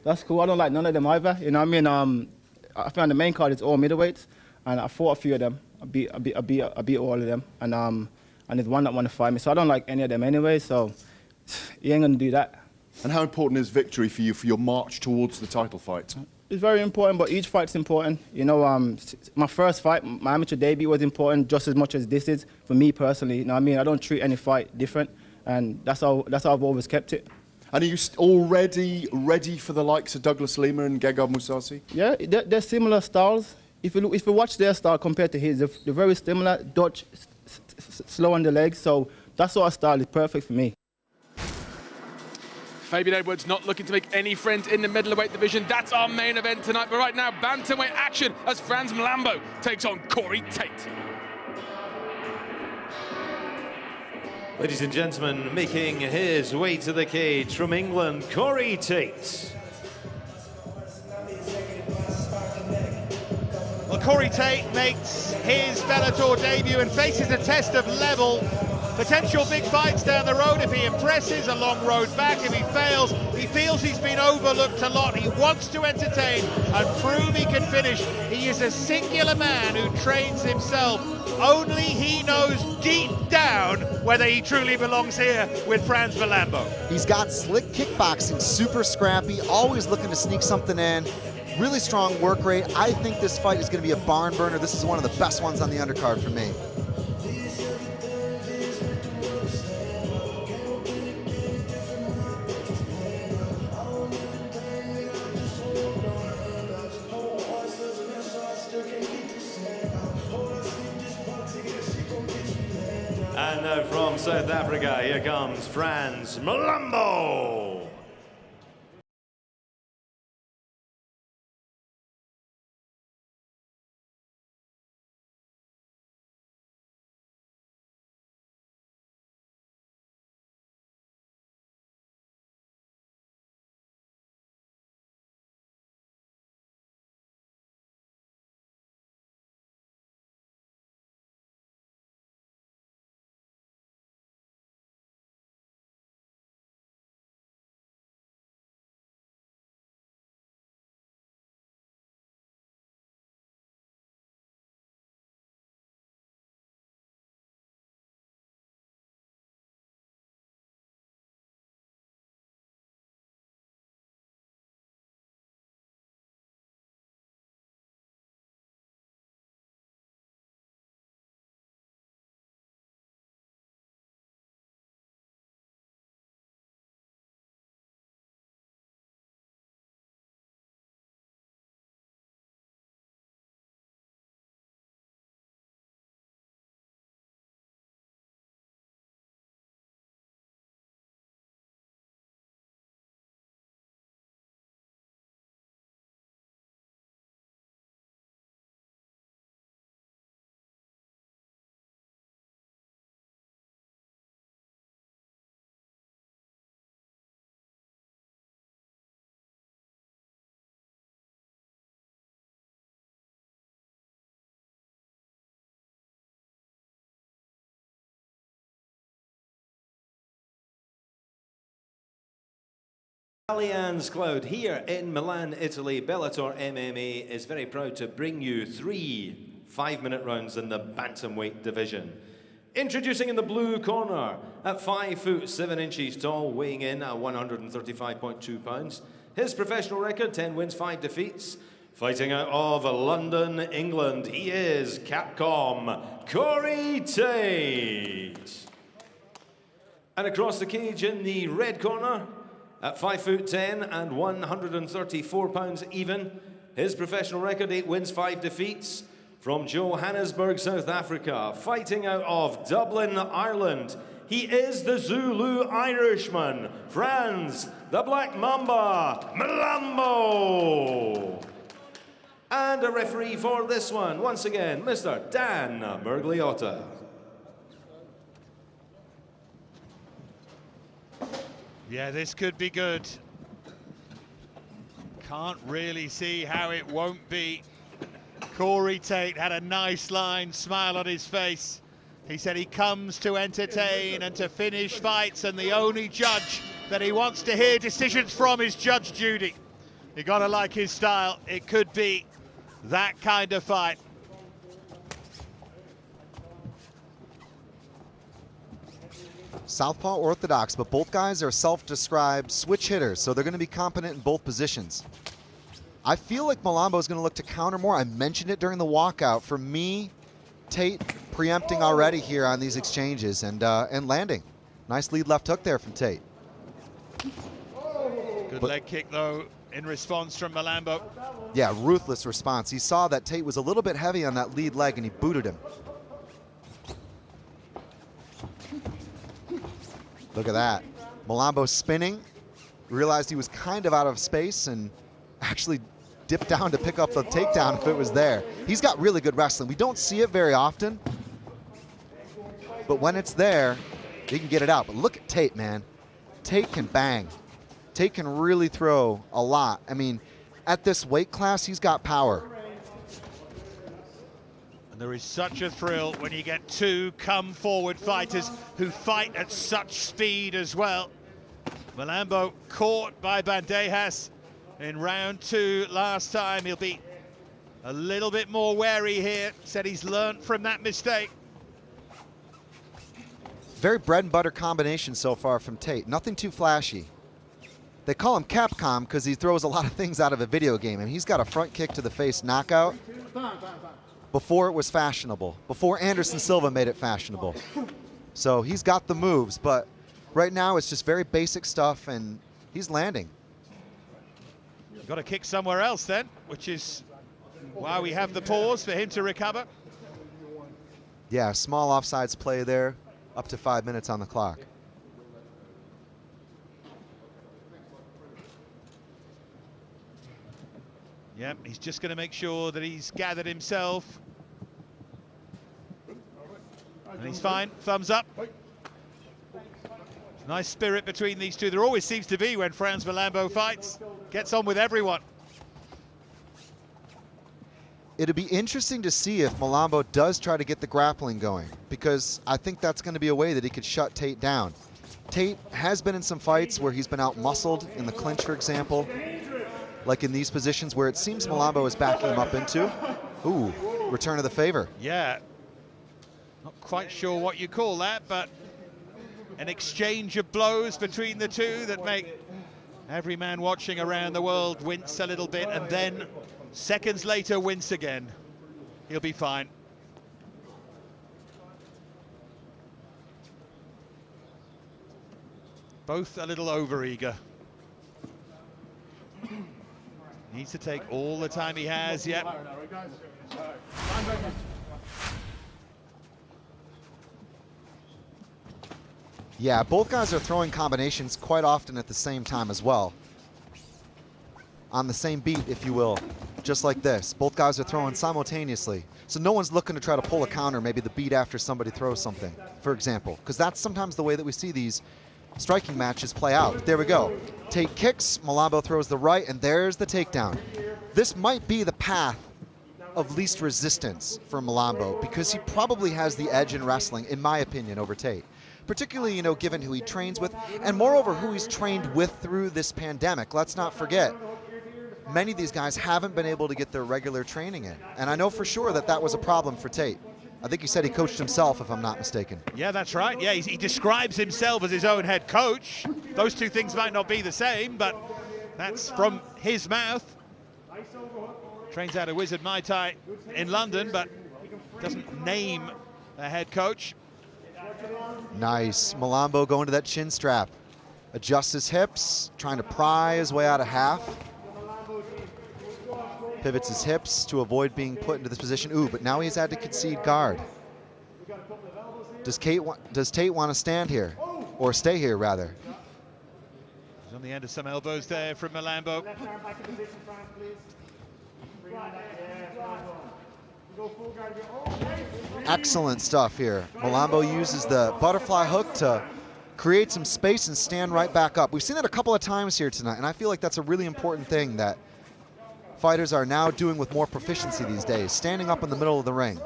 That's cool. I don't like none of them either. You know what I mean? I found the main card is all middleweights, and I fought a few of them. I beat all of them, and there's one that want to fight me. So I don't like any of them anyway. So he ain't going to do that. And how important is victory for you for your march towards the title fight? It's very important, but each fight's important. You know, my first fight, my amateur debut was important just as much as this is for me personally. You know what I mean? I don't treat any fight different, and that's how I've always kept it. And are you already ready for the likes of Douglas Lima and Gegard Mousasi? Yeah, they're similar styles. If you watch their style compared to his, they're very similar. Dutch, slow on the legs, so that sort of style is perfect for me. Fabian Edwards not looking to make any friends in the middleweight division. That's our main event tonight. But right now, bantamweight action as Franz Malambo takes on Corey Tate. Ladies and gentlemen, making his way to the cage from England, Corey Tate. Well, Corey Tate makes his Bellator debut and faces a test of level. Potential big fights down the road if he impresses, a long road back if he fails. He feels he's been overlooked a lot. He wants to entertain and prove he can finish. He is a singular man who trains himself. Only he knows deep down whether he truly belongs here with Franz Malambo. He's got slick kickboxing, super scrappy, always looking to sneak something in. Really strong work rate. I think this fight is going to be a barn burner. This is one of the best ones on the undercard for me. And now from South Africa, here comes Franz Malambo. Allianz Cloud here in Milan, Italy. Bellator MMA is very proud to bring you 3 5-minute rounds in the bantamweight division. Introducing in the blue corner, at 5 foot 7 inches tall, weighing in at 135.2 pounds. His professional record, 10 wins, 5 defeats. Fighting out of London, England, he is Capcom Corey Tate. And across the cage in the red corner, at 5 foot 10 and 134 pounds even, his professional record, 8 wins, 5 defeats. From Johannesburg, South Africa, fighting out of Dublin, Ireland, he is the Zulu Irishman, Franz, the Black Mamba, Malambo. And a referee for this one, once again, Mr. Dan Mergliotta. Yeah, this could be good. Can't really see how it won't be. Corey Tate had a nice line, smile on his face. He said he comes to entertain and to finish fights, and the only judge that he wants to hear decisions from is Judge Judy. You gotta like his style. It could be that kind of fight. Southpaw orthodox, but both guys are self-described switch hitters, so they're going to be competent in both positions. I feel like Malambo is going to look to counter more. I mentioned it during the walkout. For me, Tate preempting already here on these exchanges and landing. Nice lead left hook there from Tate. Good leg kick, though, in response from Malambo. Yeah, ruthless response. He saw that Tate was a little bit heavy on that lead leg, and he booted him. Look at that. Malambo spinning, realized he was kind of out of space, and actually dipped down to pick up the takedown if it was there. He's got really good wrestling. We don't see it very often, but when it's there, he can get it out. But look at Tate, man. Tate can bang. Tate can really throw a lot. I mean, at this weight class, he's got power. And there is such a thrill when you get two come-forward fighters who fight at such speed as well. Malambo caught by Bandejas in round 2 last time. He'll be a little bit more wary here. Said he's learned from that mistake. Very bread and butter combination so far from Tate. Nothing too flashy. They call him Capcom because he throws a lot of things out of a video game, and he's got a front kick to the face knockout before it was fashionable, before Anderson Silva made it fashionable. So he's got the moves, but right now it's just very basic stuff, and he's landing. Got to kick somewhere else then, which is why we have the pause for him to recover. Yeah, small offsides play there, up to 5 minutes on the clock. Yep, he's just going to make sure that he's gathered himself. And he's fine, thumbs up. Nice spirit between these two. There always seems to be when Franz Malambo fights. Gets on with everyone. It'll be interesting to see if Malambo does try to get the grappling going, because I think that's going to be a way that he could shut Tate down. Tate has been in some fights where he's been out-muscled, in the clinch, for example, like in these positions where it seems Malambo is backing him up into. Ooh, return of the favor. Yeah. Not quite sure what you call that, but an exchange of blows between the two that make every man watching around the world wince a little bit, and then seconds later wince again. He'll be fine. Both a little over-eager. Needs to take all the time he has, yep. Yeah, both guys are throwing combinations quite often at the same time as well. On the same beat, if you will, just like this. Both guys are throwing simultaneously. So no one's looking to try to pull a counter, maybe the beat after somebody throws something, for example, because that's sometimes the way that we see these striking matches play out. There we go. Tate kicks, Malambo throws the right, and there's the takedown. This might be the path of least resistance for Malambo, because he probably has the edge in wrestling, in my opinion, over Tate. particularly, you know, given who he trains with, and moreover, who he's trained with through this pandemic. Let's not forget, many of these guys haven't been able to get their regular training in. And I know for sure that that was a problem for Tate. I think he said he coached himself, if I'm not mistaken. Yeah, that's right. Yeah, he describes himself as his own head coach. Those two things might not be the same, but that's from his mouth. Trains out of Wizard Mai Tai in London, but doesn't name a head coach. Nice. Malambo going to that chin strap. Adjusts his hips, trying to pry his way out of half. Pivots his hips to avoid being put into this position. Ooh, but now he's had to concede guard. Does Tate want to stand here? Or stay here, rather? He's on the end of some elbows there from Malambo. Excellent stuff here. Malambo uses the butterfly hook to create some space and stand right back up. We've seen that a couple of times here tonight, and I feel like that's a really important thing that fighters are now doing with more proficiency these days, standing up in the middle of the ring.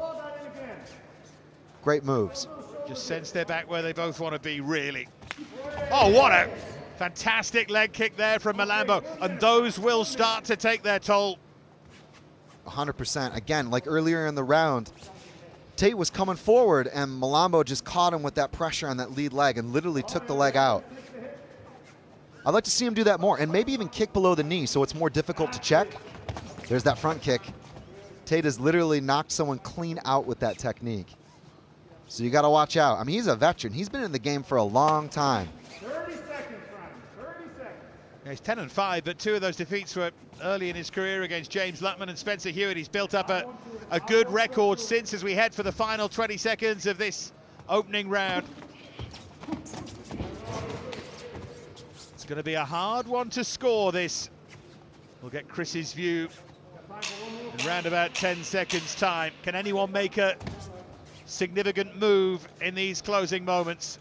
Great moves. Just sense they're back where they both want to be, really. Oh, what a fantastic leg kick there from Malambo, and those will start to take their toll. 100%. Again, like earlier in the round, Tate was coming forward, and Malambo just caught him with that pressure on that lead leg and literally took the leg out. I'd like to see him do that more, and maybe even kick below the knee so it's more difficult to check. There's that front kick. Tate has literally knocked someone clean out with that technique. So you got to watch out. I mean, he's a veteran. He's been in the game for a long time. 30 seconds, Frank. 30 seconds. Yeah, he's 10-5, but 2 of those defeats were early in his career against James Lutman and Spencer Hewitt. He's built up a good record since, as we head for the final 20 seconds of this opening round. It's going to be a hard one to score, this. We'll get Chris's view in round about 10 seconds time. Can anyone make a significant move in these closing moments?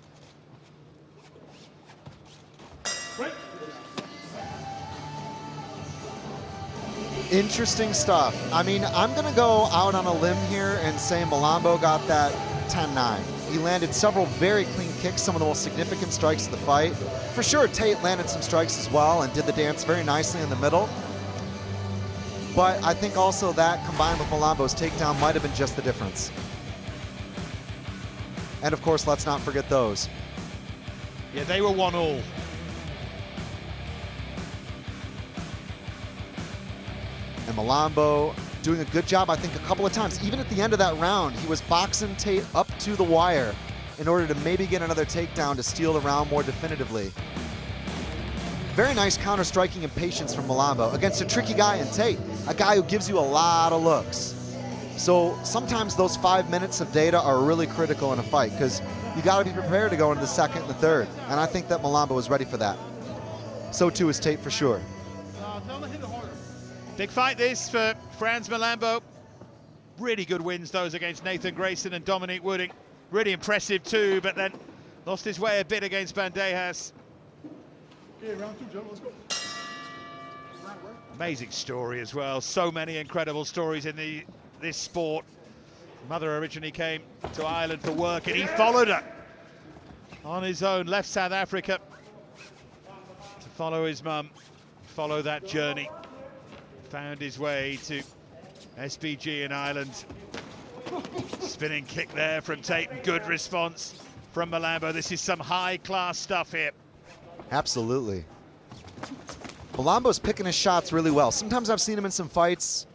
Interesting stuff. I mean, I'm going to go out on a limb here and say Malambo got that 10-9. He landed several very clean kicks, some of the most significant strikes of the fight. For sure, Tate landed some strikes as well and did the dance very nicely in the middle. But I think also that, combined with Malambo's takedown, might have been just the difference. And of course, let's not forget those. Yeah, they were 1-1. And Malambo doing a good job, I think, a couple of times. Even at the end of that round, he was boxing Tate up to the wire in order to maybe get another takedown to steal the round more definitively. Very nice counter-striking and patience from Malambo against a tricky guy in Tate, a guy who gives you a lot of looks. So sometimes those 5 minutes of data are really critical in a fight because you got to be prepared to go into the second and the third. And I think that Malambo was ready for that. So too is Tate for sure. Big fight this for Franz Malambo. Really good wins, those against Nathan Grayson and Dominic Wooding. Really impressive too, but then lost his way a bit against Bandejas. Okay, round 2, Joe, let's go. Amazing story as well. So many incredible stories in this sport. Mother originally came to Ireland for work and he followed her on his own, left South Africa to follow his mum, follow that journey. Found his way to SBG in Ireland. Spinning kick there from Tate, good response from Malambo. This is some high-class stuff here. Absolutely. Malambo's picking his shots really well. Sometimes I've seen him in some fights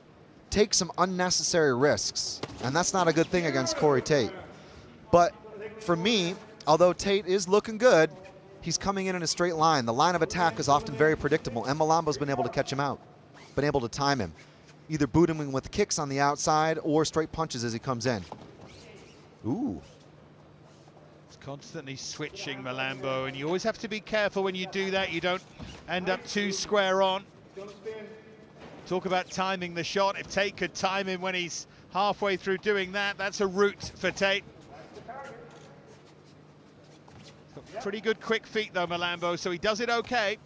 take some unnecessary risks, and that's not a good thing against Corey Tate. But for me, although Tate is looking good, he's coming in a straight line. The line of attack is often very predictable, and Malambo's been able to catch him out, been able to time him, either boot him with kicks on the outside or straight punches as he comes in. Ooh. Constantly switching Malambo, and you always have to be careful when you do that. You don't end up too square on. Talk about timing the shot. If Tate could time him when he's halfway through doing that, that's a route for Tate. Got pretty good quick feet though, Malambo, so he does it okay.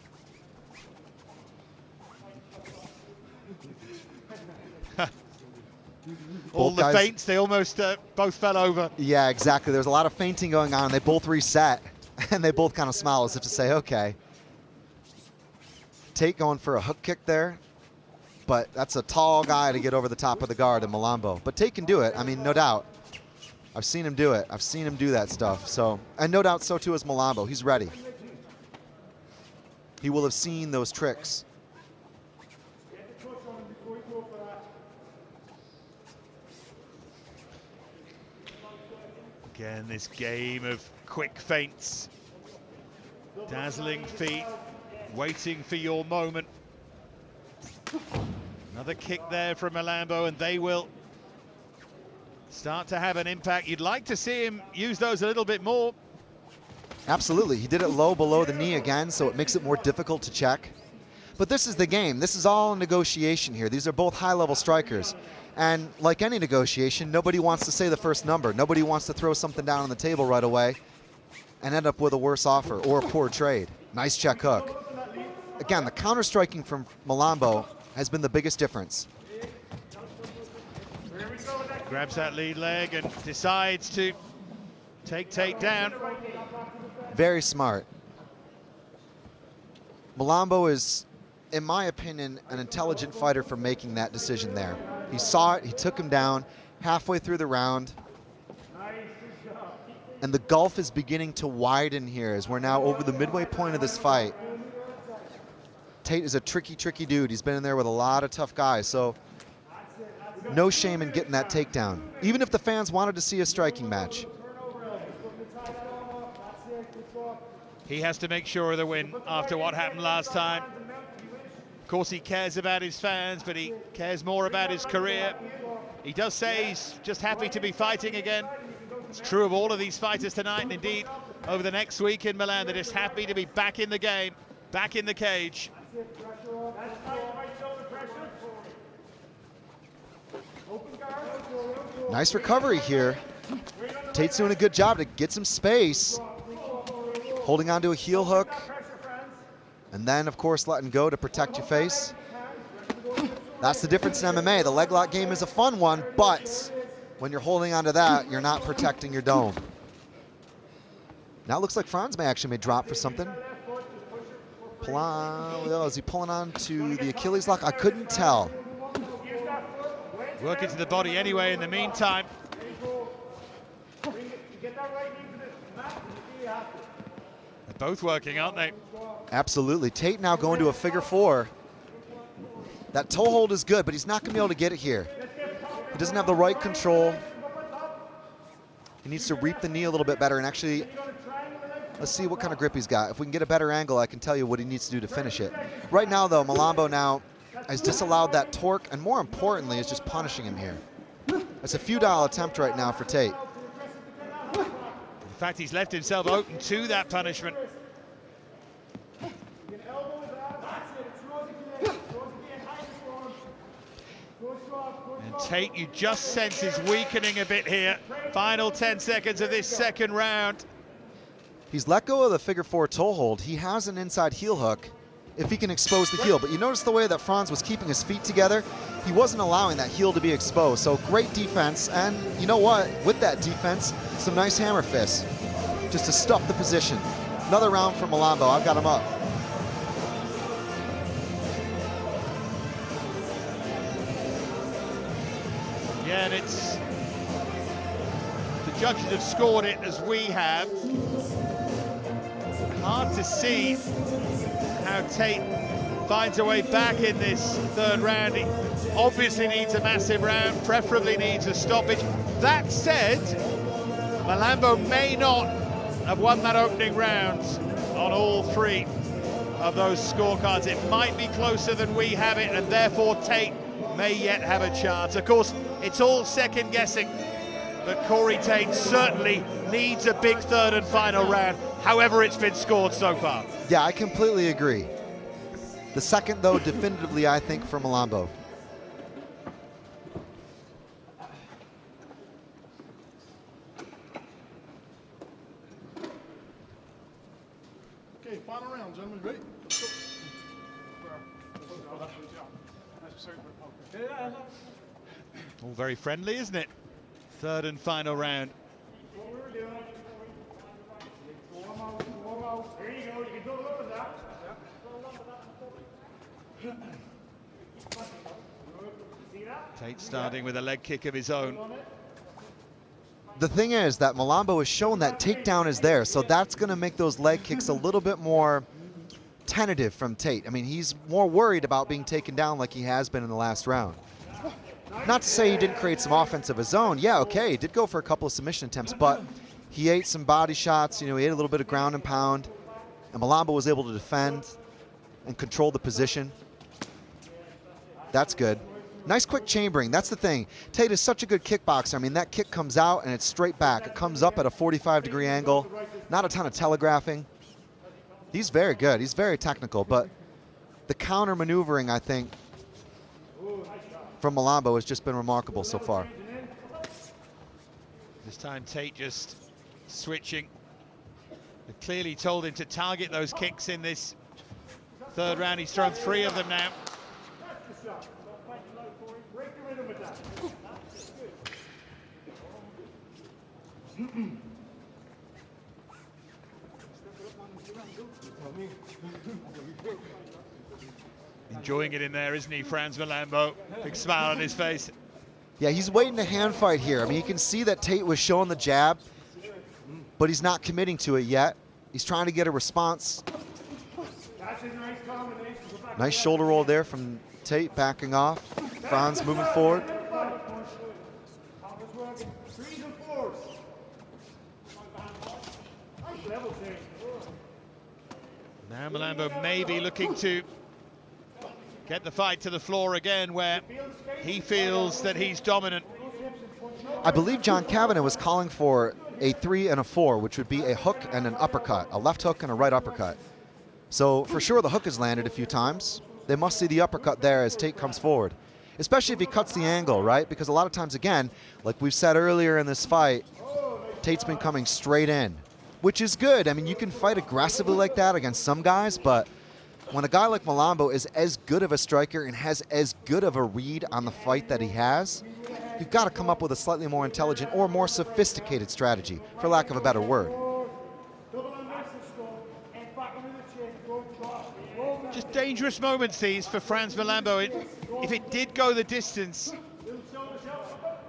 All Both the guys, feints, they almost both fell over. Yeah, exactly. There's a lot of feinting going on. They both reset, and they both kind of smile as if to say, okay. Tate going for a hook kick there, but that's a tall guy to get over the top of the guard in Malambo. But Tate can do it, I mean, no doubt. I've seen him do it. I've seen him do that stuff. So, and no doubt so too is Malambo. He's ready. He will have seen those tricks. Again, this game of quick feints, dazzling feet, waiting for your moment. Another kick there from Malambo, and they will start to have an impact. You'd like to see him use those a little bit more. Absolutely. He did it low below the knee again, so it makes it more difficult to check. But this is the game. This is all negotiation here. These are both high-level strikers. And like any negotiation, nobody wants to say the first number. Nobody wants to throw something down on the table right away and end up with a worse offer or a poor trade. Nice check hook. Again, the counter-striking from Malambo has been the biggest difference. Grabs that lead leg and decides to take Tate down. Very smart. Malambo is, in my opinion, an intelligent fighter for making that decision there. He saw it, he took him down halfway through the round. And the gulf is beginning to widen here as we're now over the midway point of this fight. Tate is a tricky, tricky dude. He's been in there with a lot of tough guys, so no shame in getting that takedown, even if the fans wanted to see a striking match. He has to make sure of the win after what happened last time. Of course, he cares about his fans, but he cares more about his career. He does say he's just happy to be fighting again. It's true of all of these fighters tonight, and indeed over the next week in Milan. They're just happy to be back in the game, back in the cage. Nice recovery here. Tate's doing a good job to get some space. Holding on to a heel hook. And then, of course, letting go to protect your face. That's the difference in MMA. The leg lock game is a fun one, but when you're holding on to that, you're not protecting your dome. Now it looks like Franz may drop for something. Is he pulling on to the Achilles lock? I couldn't tell. Working to the body anyway in the meantime. They're both working, aren't they? Absolutely. Tate now going to a figure four. That toe hold is good, but he's not going to be able to get it here. He doesn't have the right control. He needs to reap the knee a little bit better, and actually, let's see what kind of grip he's got. If we can get a better angle, I can tell you what he needs to do to finish it. Right now, though, Malambo now has disallowed that torque, and more importantly, is just punishing him here. It's a futile attempt right now for Tate. In fact, he's left himself open to that punishment. And Tate, you just sense is weakening a bit here. Final 10 seconds of this second round. He's let go of the figure four toe hold. He has an inside heel hook if he can expose the heel. But you notice the way that Franz was keeping his feet together? He wasn't allowing that heel to be exposed. So great defense. And you know what? With that defense, some nice hammer fists just to stuff the position. Another round for Malambo. I've got him up. Yeah, and it's... the judges have scored it as we have. Hard to see how Tate finds a way back in this third round. He obviously needs a massive round, preferably needs a stoppage. That said, Malambo may not have won that opening round on all three of those scorecards. It might be closer than we have it, and therefore Tate may yet have a chance. Of course, it's all second guessing, but Corey Tate certainly needs a big third and final round, however it's been scored so far. Yeah, I completely agree. The second, though, definitively, I think, for Malambo. Okay, final round, gentlemen. Ready? All very friendly, isn't it? Third and final round. Tate starting with a leg kick of his own. The thing is that Malambo has shown that takedown is there, so that's going to make those leg kicks a little bit more tentative from Tate. I mean, he's more worried about being taken down like he has been in the last round. Not to say he didn't create some offense of his own. Yeah, okay, he did go for a couple of submission attempts, but he ate some body shots, you know, he ate a little bit of ground and pound, and Malambo was able to defend and control the position. That's good. Nice quick chambering, that's the thing. Tate is such a good kickboxer. I mean, that kick comes out and it's straight back. It comes up at a 45-degree angle. Not a ton of telegraphing. He's very good, he's very technical, but the counter maneuvering, I think, from Malambo has just been remarkable so far. This time Tate just switching. They clearly told him to target those kicks in this third round. He's thrown 3 of them now. Enjoying it in there, isn't he, Franz Malambo? Big smile on his face. Yeah, he's waiting to hand fight here. I mean, you can see that Tate was showing the jab, but he's not committing to it yet. He's trying to get a response. Nice shoulder roll there from Tate, backing off. Franz moving forward. Now Malambo may be looking to get the fight to the floor again, where he feels that he's dominant. I believe John Kavanagh was calling for a 3 and a 4, which would be a hook and an uppercut, a left hook and a right uppercut. So for sure the hook has landed a few times. They must see the uppercut there as Tate comes forward, especially if he cuts the angle, right? Because a lot of times, again, like we've said earlier in this fight, Tate's been coming straight in, which is good. I mean, you can fight aggressively like that against some guys, but when a guy like Malambo is as good of a striker and has as good of a read on the fight that he has, you've got to come up with a slightly more intelligent or more sophisticated strategy, for lack of a better word. Just dangerous moments these for Franz Malambo. If it did go the distance,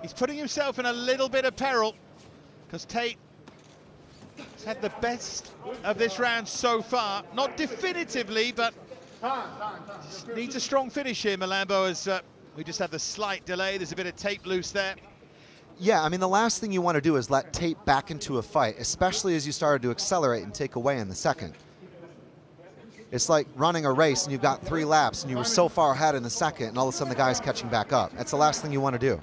he's putting himself in a little bit of peril, because Tate has had the best of this round so far. Not definitively, but needs a strong finish here, Malambo, as we just have the slight delay. There's a bit of tape loose there. Yeah, I mean, the last thing you want to do is let Tate back into a fight, especially as you started to accelerate and take away in the second. It's like running a race and you've got 3 laps and you were so far ahead in the second and all of a sudden the guy's catching back up. That's the last thing you want to do.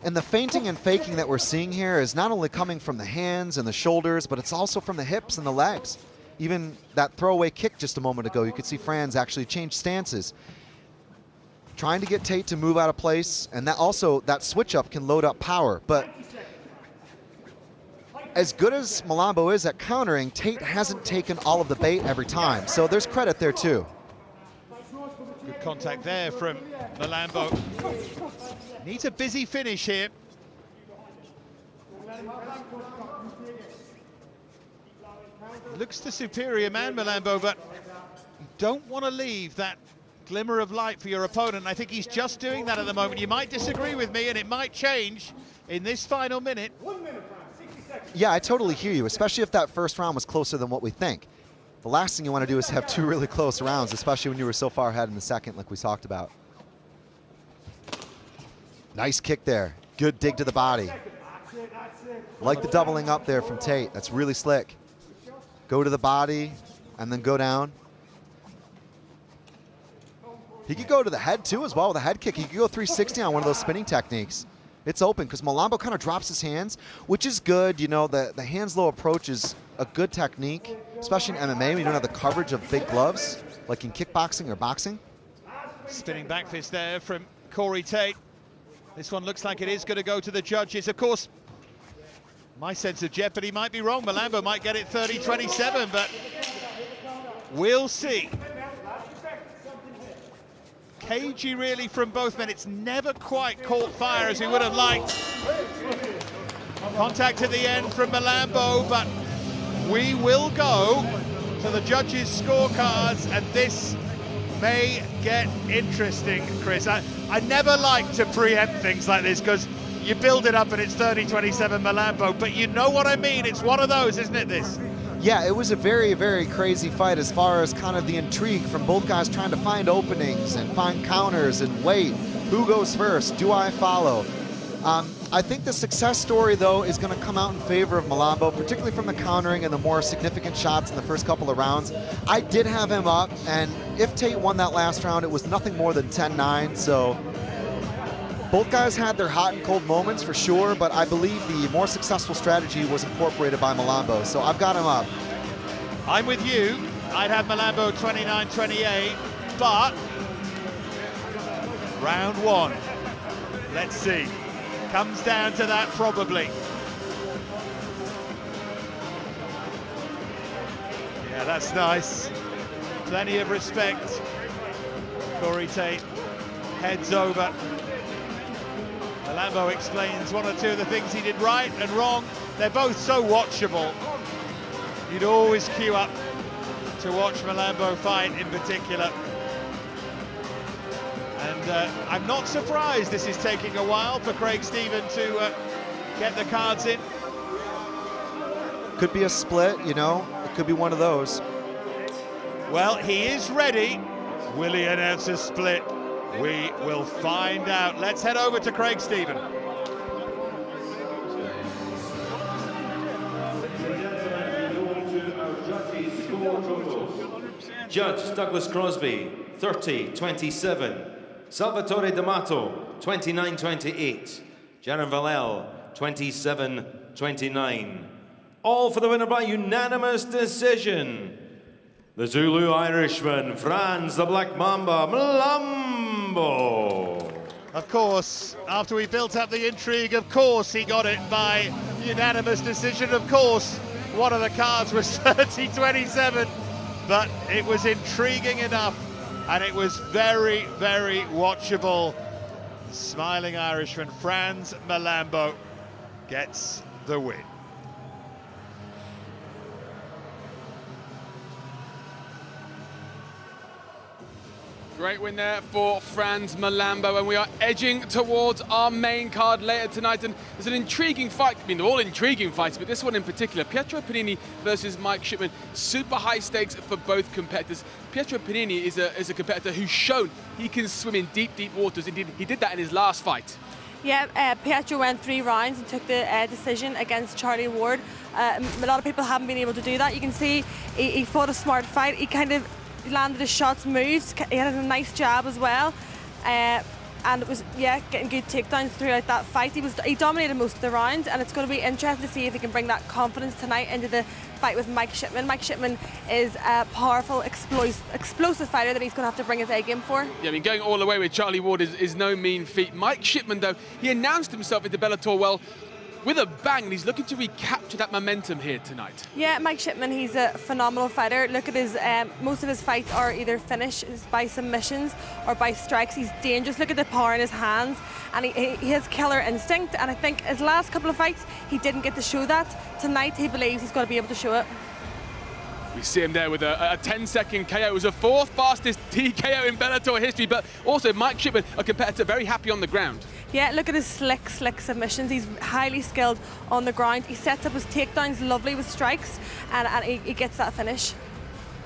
And the feinting and faking that we're seeing here is not only coming from the hands and the shoulders, but it's also from the hips and the legs. Even that throwaway kick just a moment ago, you could see Franz actually change stances, trying to get Tate to move out of place, and that also, that switch up can load up power. But as good as Malambo is at countering, Tate hasn't taken all of the bait every time, so there's credit there too. Good contact there from Malambo. Needs a busy finish here. Looks the superior man, Malambo, but you don't want to leave that glimmer of light for your opponent. I think he's just doing that at the moment. You might disagree with me, and it might change in this final minute. Yeah, I totally hear you, especially if that first round was closer than what we think. The last thing you want to do is have 2 really close rounds, especially when you were so far ahead in the second, like we talked about. Nice kick there. Good dig to the body. Like the doubling up there from Tate. That's really slick. Go to the body and then go down. He could go to the head too as well with a head kick. He could go 360 on one of those spinning techniques. It's open because Malambo kind of drops his hands, which is good. You know, the hands low approach is a good technique, especially in MMA when you don't have the coverage of big gloves, like in kickboxing or boxing. Spinning back fist there from Corey Tate. This one looks like it is going to go to the judges. Of course, My sense of jeopardy might be wrong. Malambo might get it 30-27, but we'll see. Cagey really from both men. It's never quite caught fire as we would have liked. Contact at the end from Malambo, but we will go to the judges' scorecards, and this may get interesting, Chris. I never like to preempt things like this because you build it up and it's 30-27 Malambo, but you know what I mean. It's one of those, isn't it, this? Yeah, it was a very, very crazy fight as far as kind of the intrigue from both guys trying to find openings and find counters and wait. Who goes first? Do I follow? I think the success story, though, is going to come out in favor of Malambo, particularly from the countering and the more significant shots in the first couple of rounds. I did have him up, and if Tate won that last round, it was nothing more than 10-9, so both guys had their hot and cold moments for sure, but I believe the more successful strategy was incorporated by Malambo, so I've got him up. I'm with you. I'd have Malambo 29-28, but round one. Let's see. Comes down to that probably. Yeah, that's nice. Plenty of respect. Corey Tate heads over. Malambo explains one or two of the things he did right and wrong. They're both so watchable. You'd always queue up to watch Malambo fight in particular. And I'm not surprised this is taking a while for Craig Stephen to get the cards in. Could be a split, you know. It could be one of those. Well, he is ready. Will he announce a split? We will find out. Let's head over to Craig Stephen. Judge Douglas Crosby, 30-27. Salvatore D'Amato, 29-28. Jaron Vallel, 27-29. All for the winner by unanimous decision. The Zulu Irishman, Franz the Black Mamba, Malambo. Of course, after we built up the intrigue, of course he got it by unanimous decision. Of course, one of the cards was 30-27, but it was intriguing enough. And it was very, very watchable. Smiling Irishman, Franz Malambo, gets the win. Great win there for Franz Malambo, and we are edging towards our main card later tonight. And there's an intriguing fight. I mean, they're all intriguing fights, but this one in particular, Pietro Penini versus Mike Shipman. Super high stakes for both competitors. Pietro Penini is a competitor who's shown he can swim in deep, deep waters. Indeed, he did that in his last fight. Yeah, Pietro went 3 rounds and took the decision against Charlie Ward. A lot of people haven't been able to do that. You can see he fought a smart fight. He kind of landed his shots, moves. He had a nice jab as well, and it was getting good takedowns throughout that fight. He dominated most of the rounds, and it's going to be interesting to see if he can bring that confidence tonight into the fight with Mike Shipman. Mike Shipman is a powerful, explosive fighter that he's going to have to bring his A game for. Yeah, I mean, going all the way with Charlie Ward is no mean feat. Mike Shipman, though, he announced himself into Bellator well with a bang, and he's looking to recapture that momentum here tonight. Yeah, Mike Shipman, he's a phenomenal fighter. Look at his, most of his fights are either finishes by submissions or by strikes. He's dangerous. Look at the power in his hands, and he has killer instinct, and I think his last couple of fights, he didn't get to show that. Tonight, he believes he's going to be able to show it. We see him there with a 10-second KO. It was the 4th fastest TKO in Bellator history, but also Mike Shipman, a competitor, very happy on the ground. Yeah, look at his slick submissions. He's highly skilled on the ground. He sets up his takedowns lovely with strikes, and he gets that finish.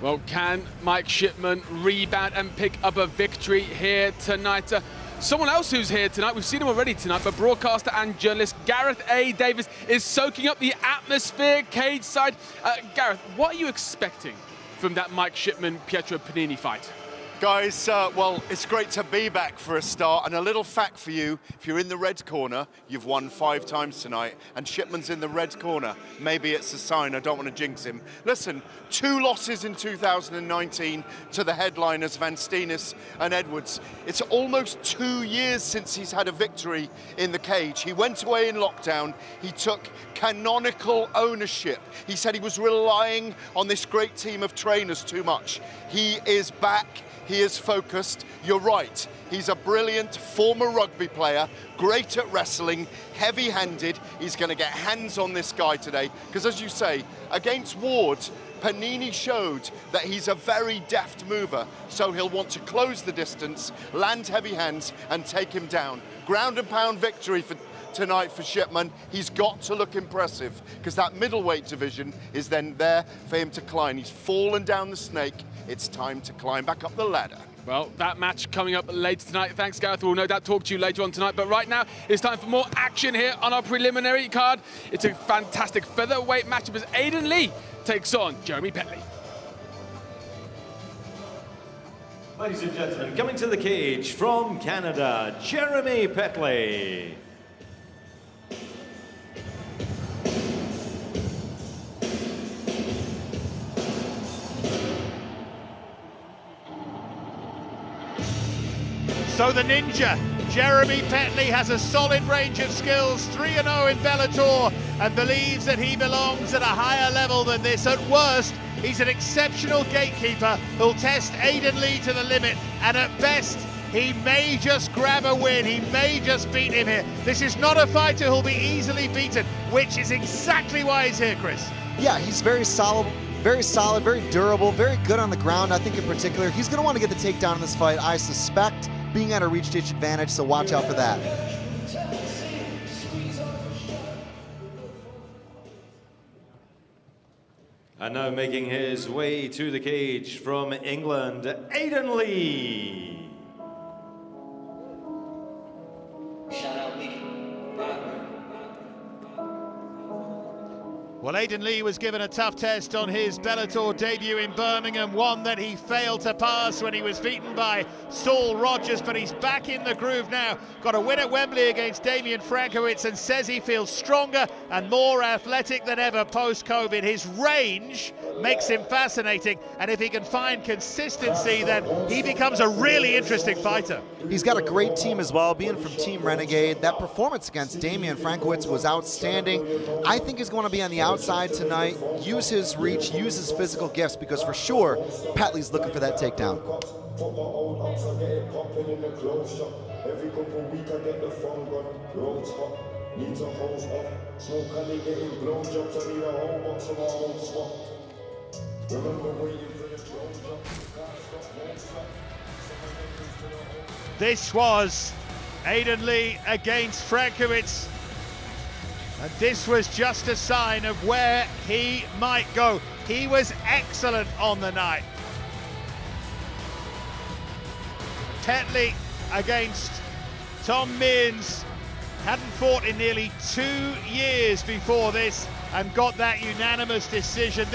Well, can Mike Shipman rebound and pick up a victory here tonight? Someone else who's here tonight, we've seen him already tonight, but broadcaster and journalist Gareth A. Davis is soaking up the atmosphere cage side. Gareth, what are you expecting from that Mike Shipman-Pietro Penini fight? Guys, well, it's great to be back for a start. And a little fact for you, if you're in the red corner, you've won 5 times tonight. And Shipman's in the red corner. Maybe it's a sign, I don't want to jinx him. Listen, 2 losses in 2019 to the headliners, Van Steenis and Edwards. It's almost 2 years since he's had a victory in the cage. He went away in lockdown. He took canonical ownership. He said he was relying on this great team of trainers too much. He is back. He is focused. You're right. He's a brilliant former rugby player, great at wrestling, heavy-handed. He's going to get hands on this guy today. Because as you say, against Ward, Penini showed that he's a very deft mover. So he'll want to close the distance, land heavy hands, and take him down. Ground and pound victory for tonight for Shipman. He's got to look impressive because that middleweight division is then there for him to climb. He's fallen down the snake. It's time to climb back up the ladder. Well, that match coming up later tonight. Thanks, Gareth. We'll no doubt talk to you later on tonight. But right now, it's time for more action here on our preliminary card. It's a fantastic featherweight matchup as Aiden Lee takes on Jeremy Petley. Ladies and gentlemen, coming to the cage from Canada, Jeremy Petley. So the ninja, Jeremy Petley, has a solid range of skills, 3-0 in Bellator, and believes that he belongs at a higher level than this. At worst, he's an exceptional gatekeeper who'll test Aiden Lee to the limit, and at best, he may just grab a win. He may just beat him here. This is not a fighter who'll be easily beaten, which is exactly why he's here, Chris. Yeah, he's very solid, very durable, very good on the ground, I think in particular. He's going to want to get the takedown in this fight, I suspect, being at a reach advantage, so watch out for that. And now making his way to the cage from England, Aiden Lee. Well, Aiden Lee was given a tough test on his Bellator debut in Birmingham, one that he failed to pass when he was beaten by Saul Rogers, but he's back in the groove now. Got a win at Wembley against Damian Frankowitz and says he feels stronger and more athletic than ever post-COVID. His range makes him fascinating, and if he can find consistency, then he becomes a really interesting fighter. He's got a great team as well, being from Team Renegade. That performance against Damian Frankowitz was outstanding. I think he's going to be on the outside tonight, use his reach, use his physical gifts, because for sure, Petley's looking for that takedown. This was Aiden Lee against Frankowitz. And this was just a sign of where he might go. He was excellent on the night. Petley against Tom Mearns. Hadn't fought in nearly 2 years before this and got that unanimous decision.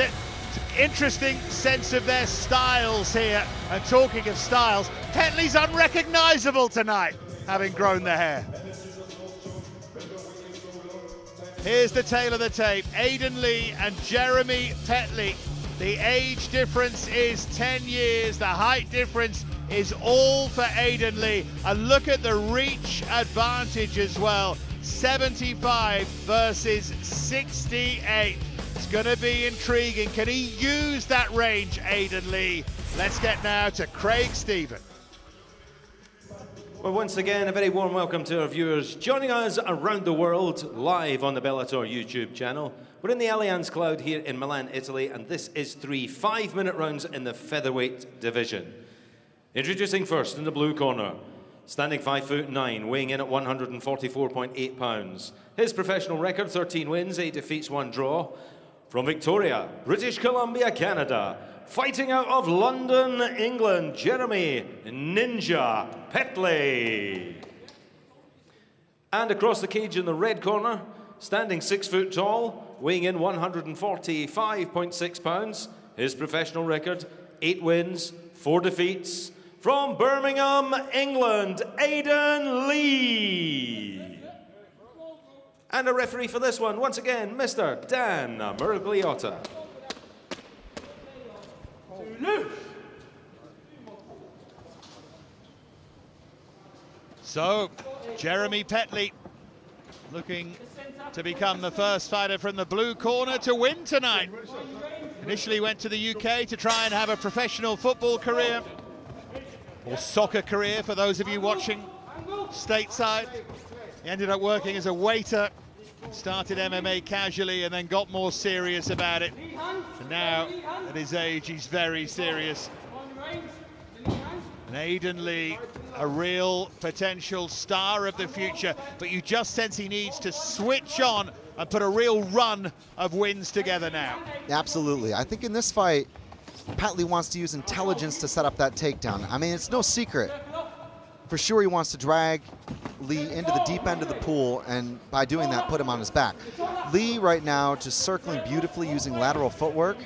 Interesting sense of their styles here. And talking of styles, Petley's unrecognisable tonight, having grown the hair. Here's the tail of the tape. Aiden Lee and Jeremy Petley. The age difference is 10 years. The height difference is all for Aiden Lee. And look at the reach advantage as well. 75 versus 68. It's going to be intriguing. Can he use that range, Aiden Lee? Let's get now to Craig Stephen. Well, once again, a very warm welcome to our viewers joining us around the world live on the Bellator YouTube channel. We're in the Allianz Cloud here in Milan, Italy, and this is 3 5-minute rounds in the featherweight division. Introducing first in the blue corner, standing 5'9", weighing in at 144.8 pounds. His professional record, 13 wins, 8 defeats, 1 draw. From Victoria, British Columbia, Canada, fighting out of London, England, Jeremy Ninja Petley. And across the cage in the red corner, standing 6 foot tall, weighing in 145.6 pounds. His professional record, 8 wins, 4 defeats, From Birmingham, England, Aidan Lee. And a referee for this one, once again, Mr. Dan Mergliotta. So, Jeremy Petley looking to become the first fighter from the blue corner to win tonight. Initially went to the UK to try and have a professional football career, or soccer career for those of you watching stateside. He ended up working as a waiter, started MMA casually and then got more serious about it. And now, at his age, he's very serious. And Aidan Lee, a real potential star of the future, but you just sense he needs to switch on and put a real run of wins together now. Absolutely. I think in this fight, Petley wants to use intelligence to set up that takedown. I mean, it's no secret. For sure he wants to drag Lee into the deep end of the pool, and by doing that, put him on his back. Lee right now just circling beautifully using lateral footwork,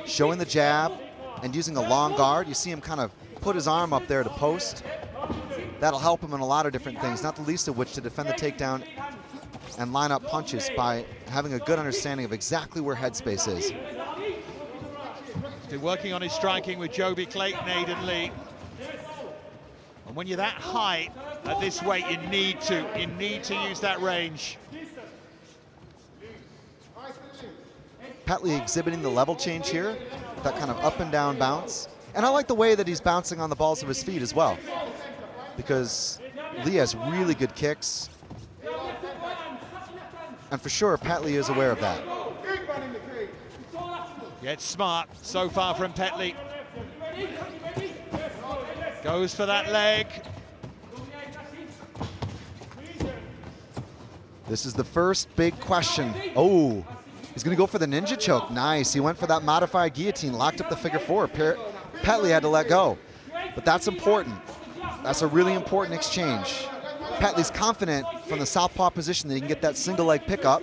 showing the jab, and using a long guard. You see him kind of put his arm up there to post. That'll help him in a lot of different things, not the least of which to defend the takedown and line up punches by having a good understanding of exactly where headspace is. He's been working on his striking with Joby Clayton, Aidan Lee. And when you're that high at this weight, you need to use that range. Petley exhibiting the level change here, that kind of up and down bounce. And I like the way that he's bouncing on the balls of his feet as well, because Lee has really good kicks. And for sure, Petley is aware of that. Yeah, it's smart so far from Petley. Goes for that leg. This is the first big question. Oh, he's gonna go for the ninja choke. Nice, he went for that modified guillotine, locked up the figure four. Petley had to let go, but that's important. That's a really important exchange. Petley's confident from the southpaw position that he can get that single leg pickup.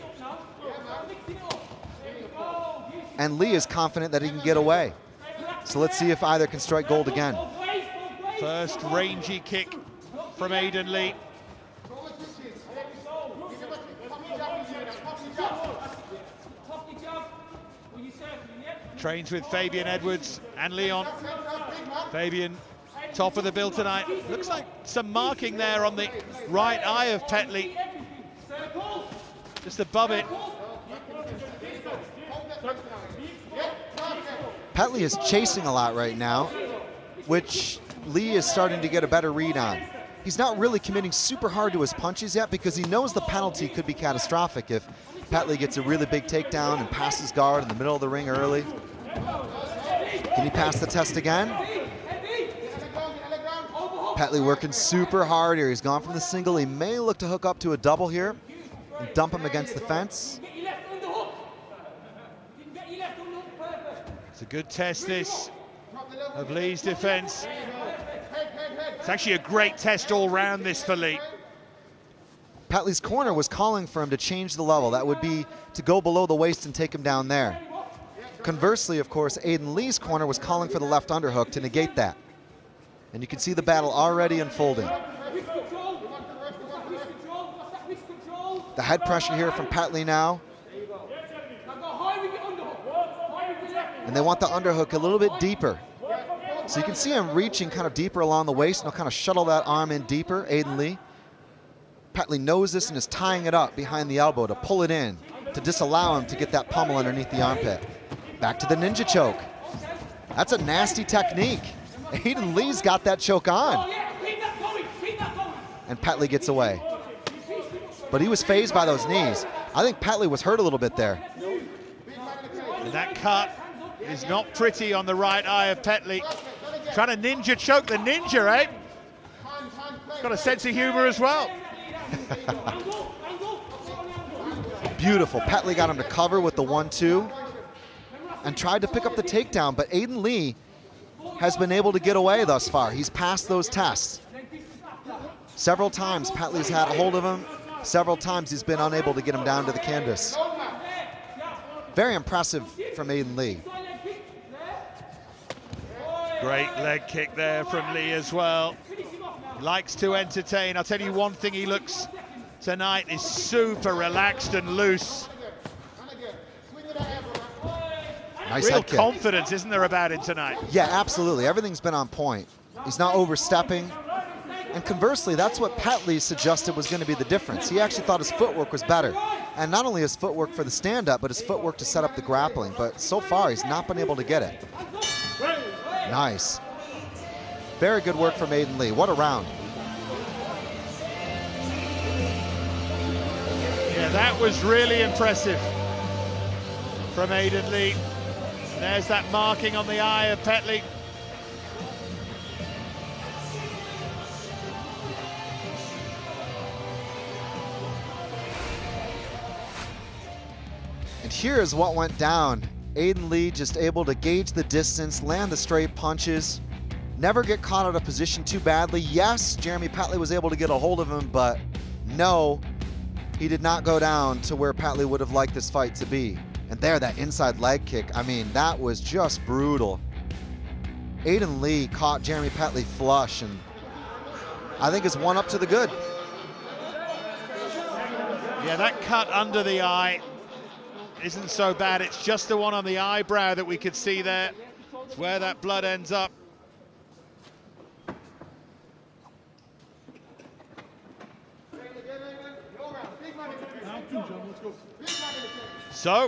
And Lee is confident that he can get away. So let's see if either can strike gold again. First rangy kick from Aidan Lee. Trains with Fabian Edwards and Leon. Fabian, top of the bill tonight. Looks like some marking there on the right eye of Petley. Just above it. Petley is chasing a lot right now, which Lee is starting to get a better read on. He's not really committing super hard to his punches yet because he knows the penalty could be catastrophic if Petley gets a really big takedown and passes guard in the middle of the ring early. Can he pass the test again? Petley working super hard here. He's gone from the single. He may look to hook up to a double here and dump him against the fence. It's a good test, this, of Lee's defense. It's actually a great test all round, this, for Lee. Petley's corner was calling for him to change the level. That would be to go below the waist and take him down there. Conversely, of course, Aidan Lee's corner was calling for the left underhook to negate that. And you can see the battle already unfolding. The head pressure here from Petley now. And they want the underhook a little bit deeper. So you can see him reaching kind of deeper along the waist, and he'll kind of shuttle that arm in deeper, Aidan Lee. Petley knows this and is tying it up behind the elbow to pull it in, to disallow him to get that pummel underneath the armpit. Back to the ninja choke. That's a nasty technique. Aidan Lee's got that choke on. And Petley gets away. But he was phased by those knees. I think Petley was hurt a little bit there. And that cut is not pretty on the right eye of Petley. Trying to ninja choke the ninja, eh? Got a sense of humor as well. Beautiful. Petley got him to cover with the 1-2 and tried to pick up the takedown, but Aidan Lee has been able to get away thus far. He's passed those tests. Several times Petley's had a hold of him. Several times he's been unable to get him down to the canvas. Very impressive from Aidan Lee. Great leg kick there from Lee as well. Likes to entertain. I'll tell you one thing he looks tonight is super relaxed and loose. Nice Real head kick. confidence, isn't there, about him tonight? Yeah, absolutely. Everything's been on point. He's not overstepping. And conversely, that's what Petley suggested was going to be the difference. He actually thought his footwork was better. And not only his footwork for the stand-up, but his footwork to set up the grappling. But so far, he's not been able to get it. Nice. Very good work from Aiden Lee. What a round. Yeah, that was really impressive from Aiden Lee. There's that marking on the eye of Petley. And here's what went down. Aiden Lee just able to gauge the distance, land the straight punches, never get caught out of position too badly. Yes, Jeremy Petley was able to get a hold of him, but no, he did not go down to where Petley would have liked this fight to be. And there, that inside leg kick, I mean, that was just brutal. Aiden Lee caught Jeremy Petley flush, and I think it's one up to the good. Yeah, that cut under the eye isn't so bad. It's just the one on the eyebrow that we could see there. It's where that blood ends up. So,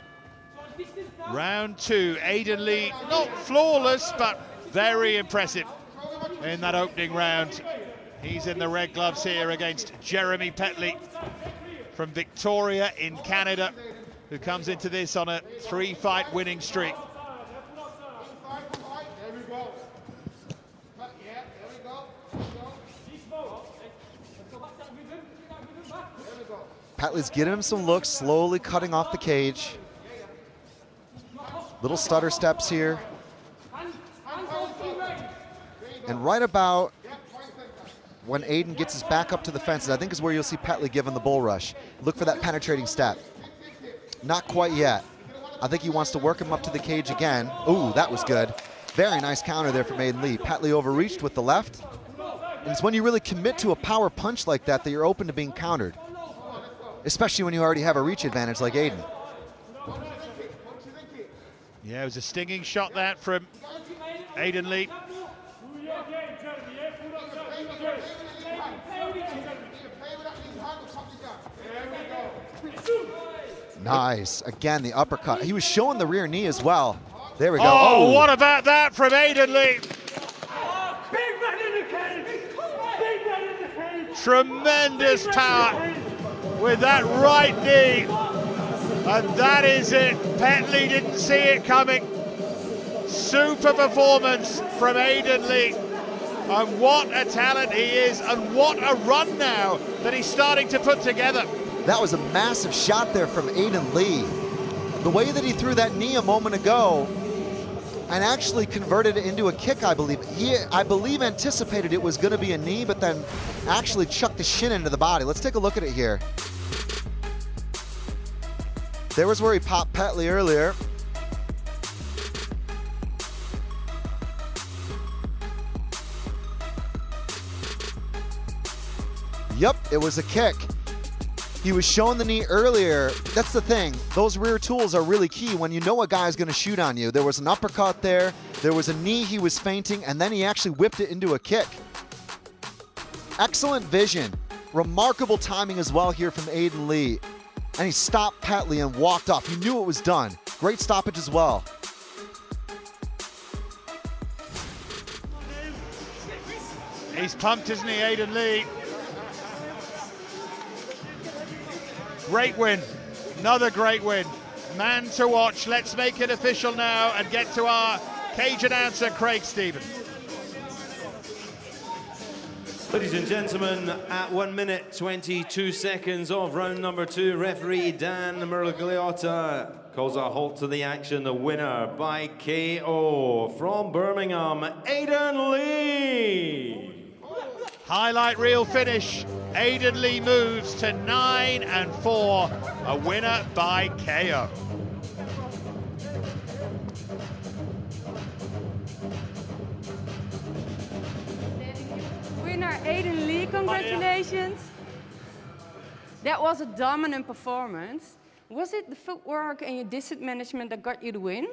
round two. Aiden Lee, not flawless, but very impressive in that opening round. He's in the red gloves here against Jeremy Petley from Victoria in Canada, who comes into this on a 3-fight winning streak. Petley's getting him some looks, slowly cutting off the cage. Little stutter steps here. And right about when Aiden gets his back up to the fences, I think is where you'll see Petley give him the bull rush. Look for that penetrating step. Not quite yet. I think he wants to work him up to the cage again. Ooh, that was good. Very nice counter there from Aiden Lee. Petley overreached with the left. And it's when you really commit to a power punch like that that you're open to being countered, especially when you already have a reach advantage like Aiden. Yeah, it was a stinging shot that from Aiden Lee. Nice. Again, the uppercut. He was showing the rear knee as well. There we go. Oh, what about that from Aiden Lee? Tremendous power with that right knee. And that is it. Petley didn't see it coming. Super performance from Aiden Lee. And what a talent he is, and what a run now that he's starting to put together. That was a massive shot there from Aiden Lee. The way that he threw that knee a moment ago and actually converted it into a kick, I believe. He, I believe, anticipated it was going to be a knee, but then actually chucked the shin into the body. Let's take a look at it here. There was where he popped Petley earlier. Yep, it was a kick. He was showing the knee earlier. That's the thing. Those rear tools are really key when you know a guy's going to shoot on you. There was an uppercut there. There was a knee he was feinting, and then he actually whipped it into a kick. Excellent vision. Remarkable timing as well here from Aiden Lee. And he stopped Petley and walked off. He knew it was done. Great stoppage as well. He's pumped, isn't he, Aiden Lee? Great win, another great win. Man to watch. Let's make it official now and get to our cage announcer, Craig Stevens. Ladies and gentlemen, at 1 minute 22 seconds of round number 2, referee Dan Mergliotta calls a halt to the action. The winner by KO from Birmingham, Aiden Lee. Highlight reel finish. Aiden Lee moves to 9-4, a winner by KO. winner, Aiden Lee. Congratulations. That was a dominant performance. Was it the footwork and your distance management that got you the win?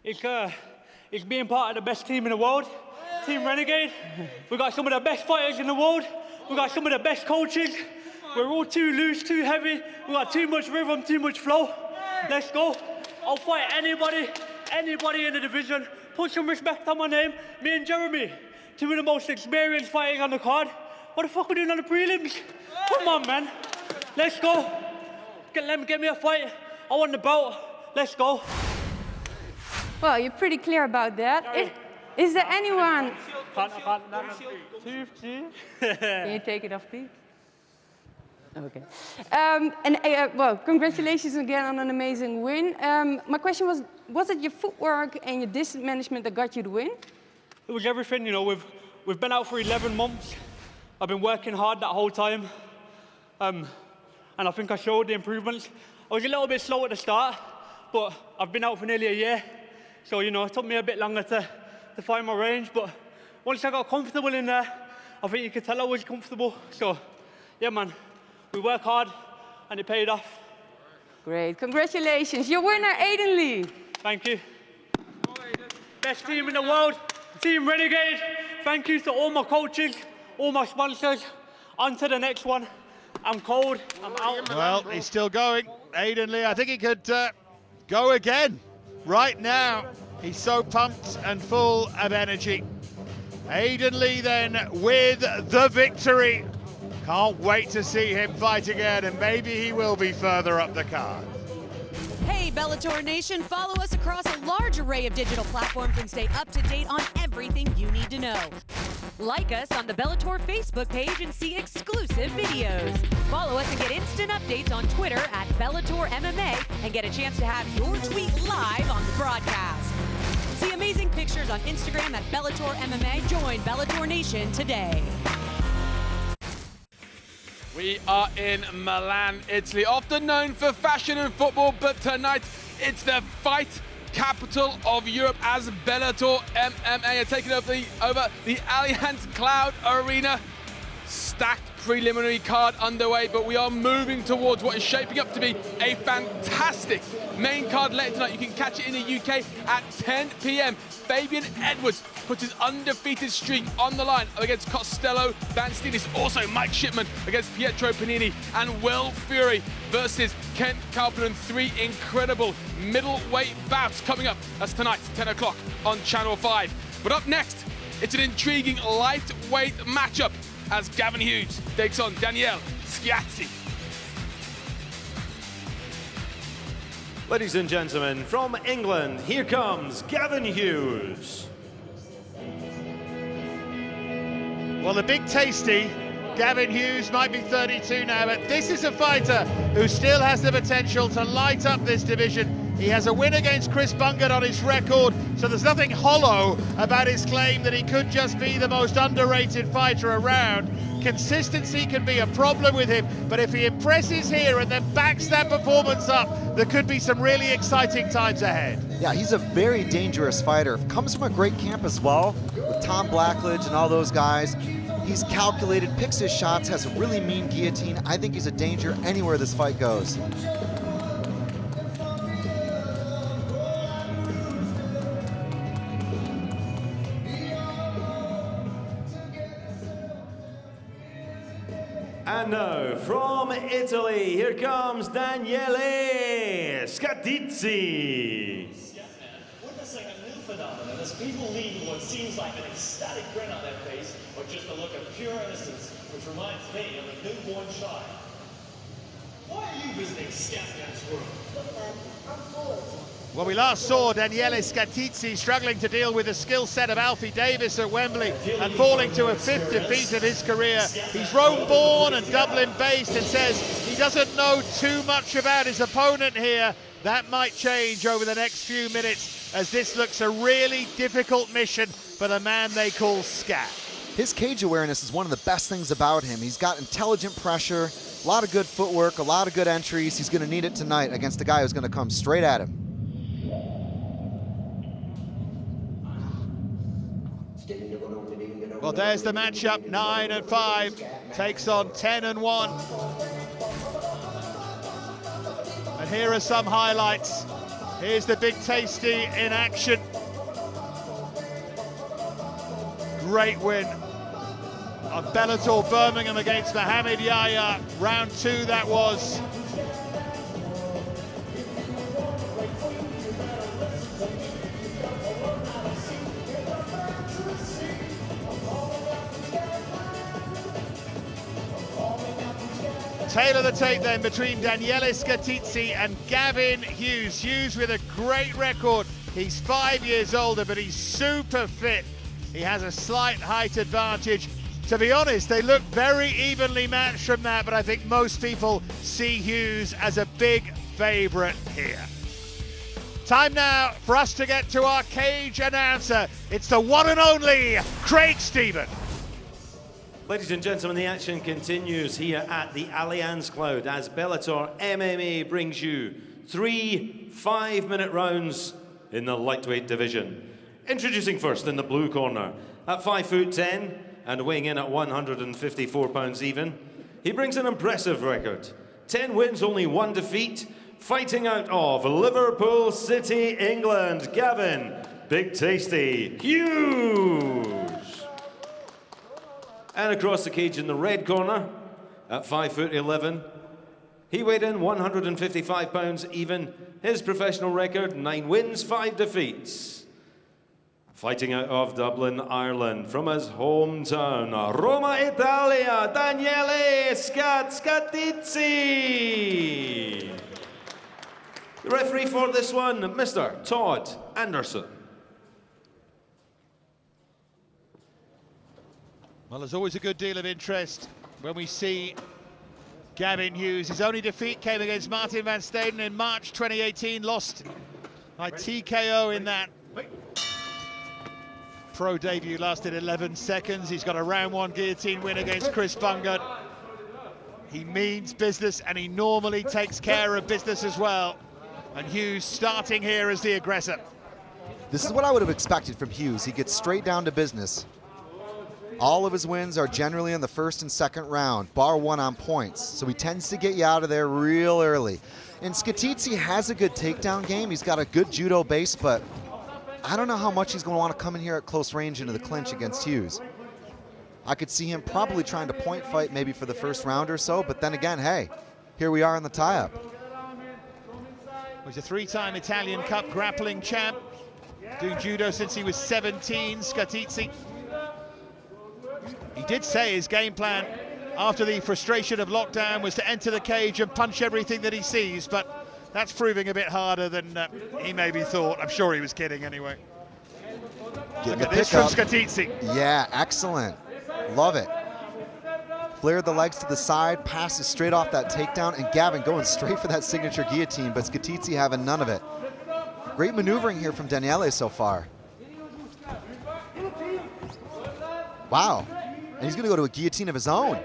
It's being part of the best team in the world, Team Renegade. We've got some of the best fighters in the world. We've got some of the best coaches. We're all too loose, too heavy. We've got too much rhythm, too much flow. Let's go. I'll fight anybody in the division. Put some respect on my name. Me and Jeremy, two of the most experienced fighters on the card. What the fuck are we doing on the prelims? Come on, man. Let's go. Get me a fight. I want the belt. Let's go. Well, you're pretty clear about that. Is there anyone? Can you take it off, please? Okay. Well, congratulations again on an amazing win. My question was it your footwork and your distance management that got you the win? It was everything, you know. We've been out for 11 months. I've been working hard that whole time. And I think I showed the improvements. I was a little bit slow at the start, but I've been out for nearly a year. So, you know, it took me a bit longer to find my range, but once I got comfortable in there, I think you could tell I was comfortable. So, yeah, man, we work hard and it paid off. Great, congratulations. Your winner, Aiden Lee. Thank you. Best team in the world, Team Renegade. Thank you to all my coaches, all my sponsors. On to the next one. I'm cold, I'm out. Well, he's still going. Aiden Lee, I think he could go again. Right now, he's so pumped and full of energy. Aiden Lee then with the victory. Can't wait to see him fight again, and maybe he will be further up the card. Hey, Bellator Nation, follow us across a large array of digital platforms and stay up to date on everything you need to know. Like us on the Bellator Facebook page and see exclusive videos. Follow us and get instant updates on Twitter at Bellator MMA and get a chance to have your tweet live on the broadcast. See amazing pictures on Instagram at Bellator MMA. Join Bellator Nation today. We are in Milan, Italy, often known for fashion and football, but tonight it's the fight capital of Europe as Bellator MMA are taking over the Allianz Cloud Arena. Stacked preliminary card underway, but we are moving towards what is shaping up to be a fantastic main card later tonight. You can catch it in the UK at 10 p.m. Fabian Edwards puts his undefeated streak on the line against Costello van Steenis. Also Mike Shipman against Pietro Penini, and Will Fury versus Kent Carpenter. 3 incredible middleweight bouts coming up. That's tonight, 10 o'clock on Channel 5. But up next, it's an intriguing lightweight matchup as Gavin Hughes takes on Daniele Schiazzi. Ladies and gentlemen, from England, here comes Gavin Hughes. Well, the big tasty, Gavin Hughes, might be 32 now, but this is a fighter who still has the potential to light up this division. He has a win against Chris Bungard on his record, so there's nothing hollow about his claim that he could just be the most underrated fighter around. Consistency can be a problem with him, but if he impresses here and then backs that performance up, there could be some really exciting times ahead. Yeah, he's a very dangerous fighter. Comes from a great camp as well, with Tom Blackledge and all those guys. He's calculated, picks his shots, has a really mean guillotine. I think he's a danger anywhere this fight goes. And now, from Italy, here comes Daniele Schiazzi. Witnessing a new phenomenon as people leave what seems like an ecstatic grin on their face or just a look of pure innocence, which reminds me of a newborn child. Why are you visiting Schiazzi's world? Look, man, I'm full. Well, we last saw Daniele Schiazzi struggling to deal with the skill set of Alfie Davis at Wembley and falling to a 5th defeat of his career. He's Rome-born and Dublin-based and says he doesn't know too much about his opponent here. That might change over the next few minutes, as this looks a really difficult mission for the man they call Scat. His cage awareness is one of the best things about him. He's got intelligent pressure, a lot of good footwork, a lot of good entries. He's going to need it tonight against a guy who's going to come straight at him. Well, there's the matchup, 9-5, takes on 10-1. And here are some highlights. Here's the big Tasty in action. Great win of Bellator Birmingham against Mohamed Yahya. Round 2 that was. Tailor the tape then between Daniele Scatizzi and Gavin Hughes. Hughes with a great record. He's 5 years older, but he's super fit. He has a slight height advantage. To be honest, they look very evenly matched from that, but I think most people see Hughes as a big favourite here. Time now for us to get to our cage announcer. It's the one and only Craig Stephen. Ladies and gentlemen, the action continues here at the Allianz Cloud as Bellator MMA brings you 3 5-minute rounds in the lightweight division. Introducing first in the blue corner, at 5'10" and weighing in at 154 pounds even, he brings an impressive record. 10 wins, only 1 defeat, fighting out of Liverpool City, England, Gavin Big Tasty Hughes. And across the cage in the red corner, at 5'11", he weighed in 155 pounds even. His professional record, 9 wins, 5 defeats. Fighting out of Dublin, Ireland, from his hometown, Roma, Italia, Daniele Scatizzi. The referee for this one, Mr. Todd Anderson. Well, there's always a good deal of interest when we see Gavin Hughes. His only defeat came against Martin van Staden in March 2018, lost by TKO in that. Pro debut lasted 11 seconds. He's got a round 1 guillotine win against Chris Bungard. He means business and he normally takes care of business as well. And Hughes starting here as the aggressor. This is what I would have expected from Hughes. He gets straight down to business. All of his wins are generally in the first and second round, bar 1 on points. So he tends to get you out of there real early. And Scatizzi has a good takedown game. He's got a good judo base, but I don't know how much he's going to want to come in here at close range into the clinch against Hughes. I could see him probably trying to point fight maybe for the first round or so, but then again, hey, here we are in the tie-up. He's a 3-time Italian Cup grappling champ, doing judo since he was 17, Scatizzi. He did say his game plan after the frustration of lockdown was to enter the cage and punch everything that he sees, but that's proving a bit harder than he maybe thought. I'm sure he was kidding anyway. Look at this from Scatizzi. Yeah, excellent. Love it. Flared the legs to the side, passes straight off that takedown, and Gavin going straight for that signature guillotine, but Scatizzi having none of it. Great maneuvering here from Daniele so far. Wow. And he's going to go to a guillotine of his own.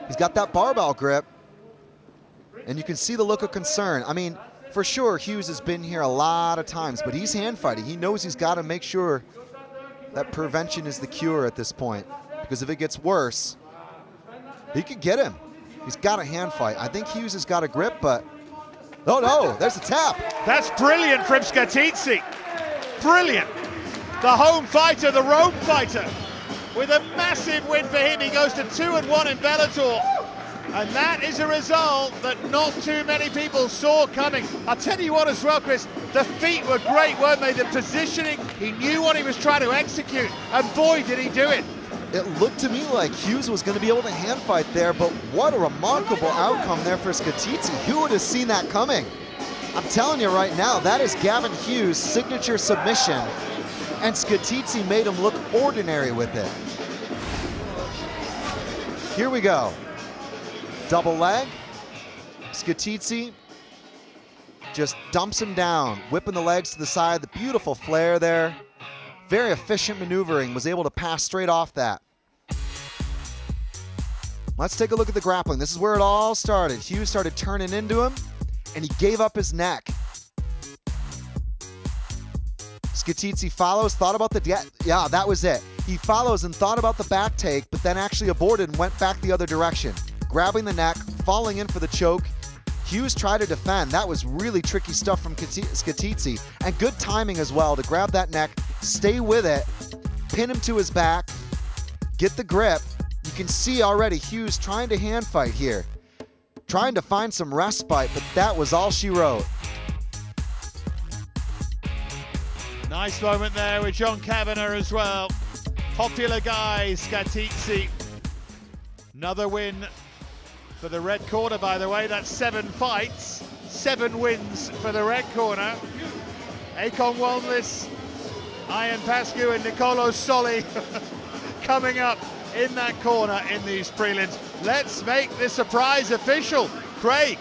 He's got that barbell grip. And you can see the look of concern. I mean, for sure, Hughes has been here a lot of times, but he's hand fighting. He knows he's got to make sure that prevention is the cure at this point. Because if it gets worse, he could get him. He's got a hand fight. I think Hughes has got a grip, but oh no, there's a tap. That's brilliant from Scatizzi. Brilliant. The home fighter, the road fighter. With a massive win for him, he goes to 2-1 in Bellator. And that is a result that not too many people saw coming. I'll tell you what as well, Chris, the feet were great, weren't they? The positioning, he knew what he was trying to execute, and boy, did he do it. It looked to me like Hughes was going to be able to hand fight there, but what a remarkable outcome there for Scatizzi. Who would have seen that coming? I'm telling you right now, that is Gavin Hughes' signature submission, and Scatizzi made him look ordinary with it. Here we go. Double leg. Scatizzi just dumps him down, whipping the legs to the side. The beautiful flare there. Very efficient maneuvering, was able to pass straight off that. Let's take a look at the grappling. This is where it all started. Hughes started turning into him, and he gave up his neck. Scatizzi follows, thought about the yeah, that was it. He follows and thought about the back take, but then actually aborted and went back the other direction, grabbing the neck, falling in for the choke. Hughes tried to defend. That was really tricky stuff from Skatidze, and good timing as well to grab that neck, stay with it, pin him to his back, get the grip. You can see already Hughes trying to hand fight here, trying to find some respite, but that was all she wrote. Nice moment there with John Kavanagh as well. Popular guy, Skatidze. Another win for the red corner, by the way. That's 7 fights, 7 wins for the red corner. Akon Wanless, Ian Pascu and Nicolo Soli coming up in that corner in these prelims. Let's make this surprise official. Craig.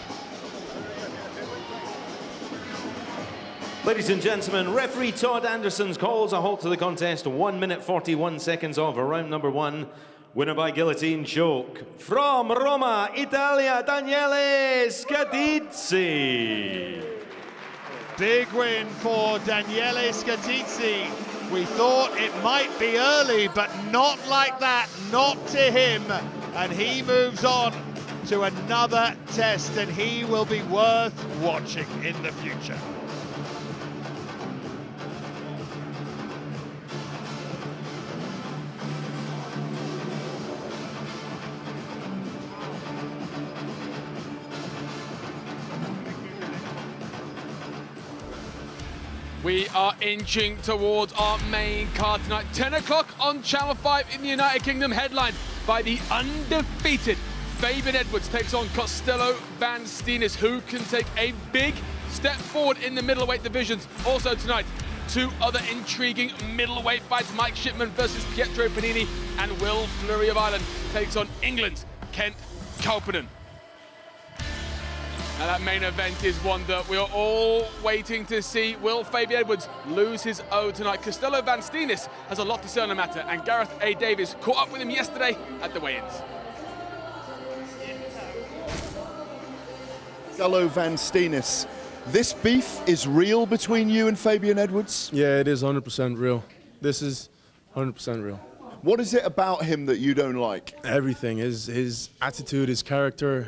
Ladies and gentlemen, referee Todd Anderson calls a halt to the contest. 1 minute 41 seconds of round number 1. Winner by guillotine choke. From Roma, Italia, Daniele Skatidze. Big win for Daniele Skatidze. We thought it might be early, but not like that, not to him. And he moves on to another test, and he will be worth watching in the future. We are inching towards our main card tonight. 10 o'clock on Channel 5 in the United Kingdom, headlined by the undefeated Fabian Edwards takes on Costello van Steenis, who can take a big step forward in the middleweight divisions. Also tonight, 2 other intriguing middleweight fights. Mike Shipman versus Pietro Penini, and Will Fleury of Ireland takes on England's Kent Kauppinen. And that main event is one that we are all waiting to see. Will Fabian Edwards lose his O tonight? Costello van Steenis has a lot to say on the matter, and Gareth A. Davies caught up with him yesterday at the weigh-ins. Costello van Steenis, this beef is real between you and Fabian Edwards? Yeah, it is 100% real. This is 100% real. What is it about him that you don't like? Everything. His attitude, his character,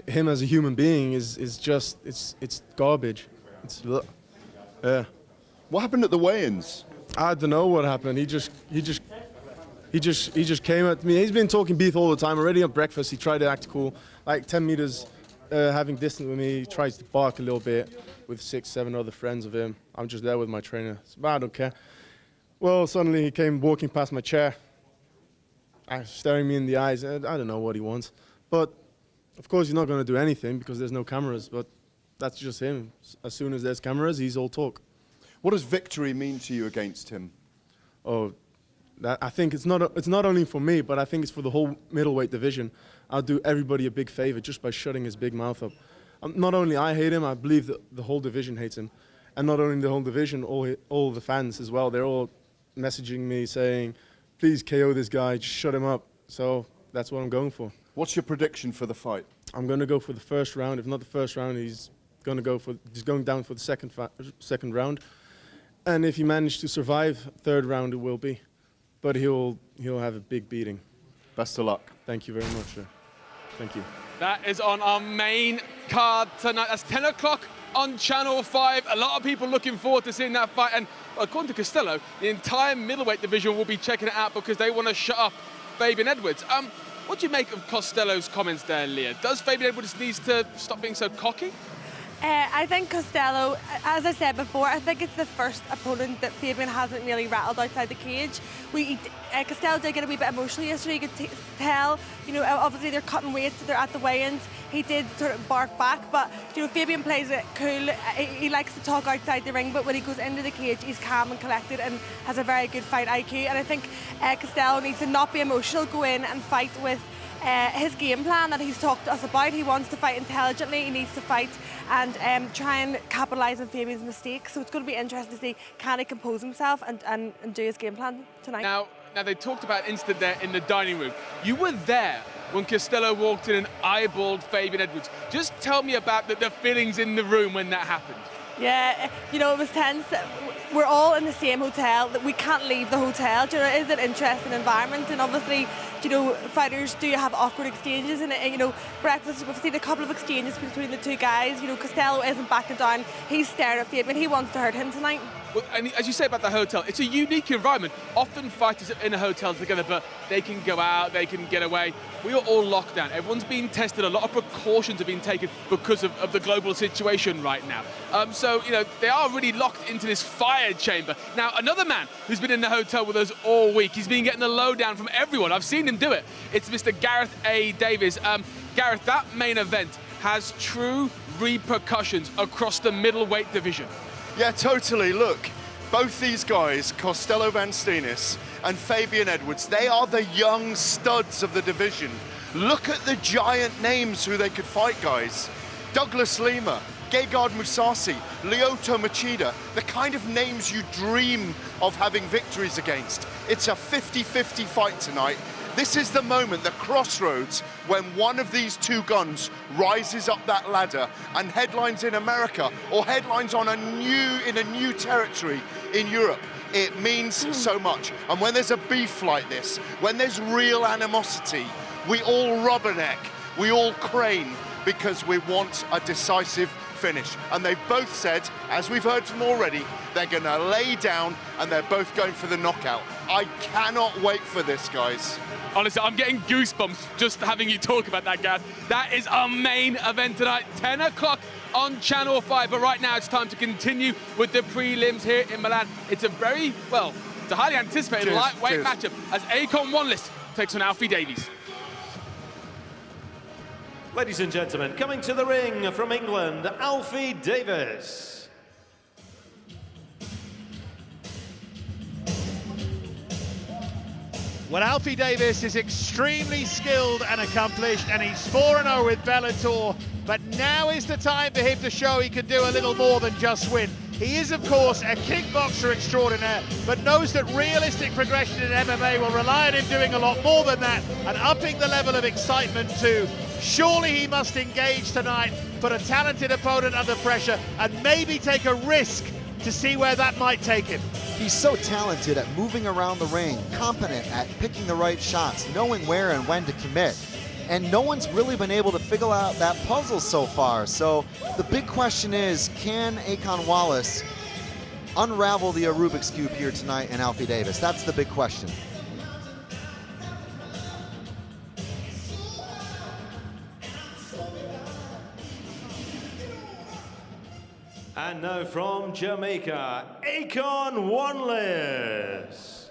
him as a human being is just it's garbage. Yeah. What happened at the weigh-ins? I don't know what happened. He just came at me. He's been talking beef all the time. Already at breakfast, he tried to act cool. Like 10 meters, having distance with me, he tries to bark a little bit with 6, 7 other friends of him. I'm just there with my trainer. So, I don't care. Well, suddenly he came walking past my chair, staring me in the eyes. I don't know what he wants, but. Of course, he's not going to do anything because there's no cameras, but that's just him. As soon as there's cameras, he's all talk. What does victory mean to you against him? Oh, I think it's not only for me, but I think it's for the whole middleweight division. I'll do everybody a big favor just by shutting his big mouth up. Not only I hate him, I believe that the whole division hates him. And not only the whole division, all the fans as well. They're all messaging me saying, please KO this guy, just shut him up. So that's what I'm going for. What's your prediction for the fight? I'm going to go for the first round. If not the first round, he's going down for the second round. And if he managed to survive, third round it will be. But he'll have a big beating. Best of luck. Thank you very much, sir. Thank you. That is on our main card tonight. That's 10 o'clock on Channel 5. A lot of people looking forward to seeing that fight. And according to Costello, the entire middleweight division will be checking it out because they want to shut up Fabian Edwards. What do you make of Costello's comments there, Leah? Does Fabian Edwards need to stop being so cocky? I think Costello, as I said before, I think it's the first opponent that Fabian hasn't really rattled outside the cage. Costello did get a wee bit emotional yesterday. You could tell, obviously they're cutting weight, they're at the weigh-ins. He did sort of bark back, but Fabian plays it cool. He likes to talk outside the ring, but when he goes into the cage, he's calm and collected and has a very good fight IQ. And I think Costello needs to not be emotional, go in and fight with his game plan that he's talked to us about. He wants to fight intelligently, he needs to fight and try and capitalise on Fabian's mistakes. So it's going to be interesting to see, can he compose himself and do his game plan tonight. Now they talked about an incident there in the dining room. You were there when Costello walked in and eyeballed Fabian Edwards. Just tell me about the feelings in the room when that happened. Yeah, it was tense. we're all in the same hotel, that we can't leave the hotel. You know, it is an interesting environment, and obviously, you know, fighters do have awkward exchanges, and you know, breakfast, we've seen a couple of exchanges between the two guys. You know, Costello isn't backing down, he's staring at Fabian, he wants to hurt him tonight. Well, and as you say about the hotel, it's a unique environment. Often fighters are in a hotel together, but they can go out, they can get away. We are all locked down. Everyone's being tested. A lot of precautions are being taken because of the global situation right now. So, you know, they are really locked into this fire chamber. Now, another man who's been in the hotel with us all week, he's been getting the lowdown from everyone. I've seen him do it. It's Mr. Gareth A. Davies. Gareth, that main event has true repercussions across the middleweight division. Yeah, totally. Look, both these guys, Costello Van Steenis and Fabian Edwards, they are the young studs of the division. Look at the giant names who they could fight, guys. Douglas Lima, Gegard Mousasi, Lyoto Machida, the kind of names you dream of having victories against. It's a 50-50 fight tonight. This is the moment, the crossroads, when one of these two guns rises up that ladder and headlines in America or headlines on in a new territory in Europe. It means so much. And when there's a beef like this, when there's real animosity, we all rubberneck, we all crane, because we want a decisive finish. And they've both said, as we've heard from already, they're going to lay down and they're both going for the knockout. I cannot wait for this, guys. Honestly, I'm getting goosebumps just having you talk about that, Gareth. That is our main event tonight, 10 o'clock on Channel 5. But right now, it's time to continue with the prelims here in Milan. It's a very, well, it's a highly anticipated lightweight matchup as Akon Wanless takes on Alfie Davies. Ladies and gentlemen, coming to the ring from England, Alfie Davies. Well, Alfie Davies is extremely skilled and accomplished, and he's 4-0 with Bellator, but now is the time for him to show he can do a little more than just win. He is, of course, a kickboxer extraordinaire, but knows that realistic progression in MMA will rely on him doing a lot more than that and upping the level of excitement too. Surely he must engage tonight, put a talented opponent under pressure, and maybe take a risk to see where that might take him. He's so talented at moving around the ring, competent at picking the right shots, knowing where and when to commit. And no one's really been able to figure out that puzzle so far. So the big question is, can Akon Wanless unravel the Rubik's Cube here tonight in Alfie Davies? That's the big question. And now from Jamaica, Akon Wanless.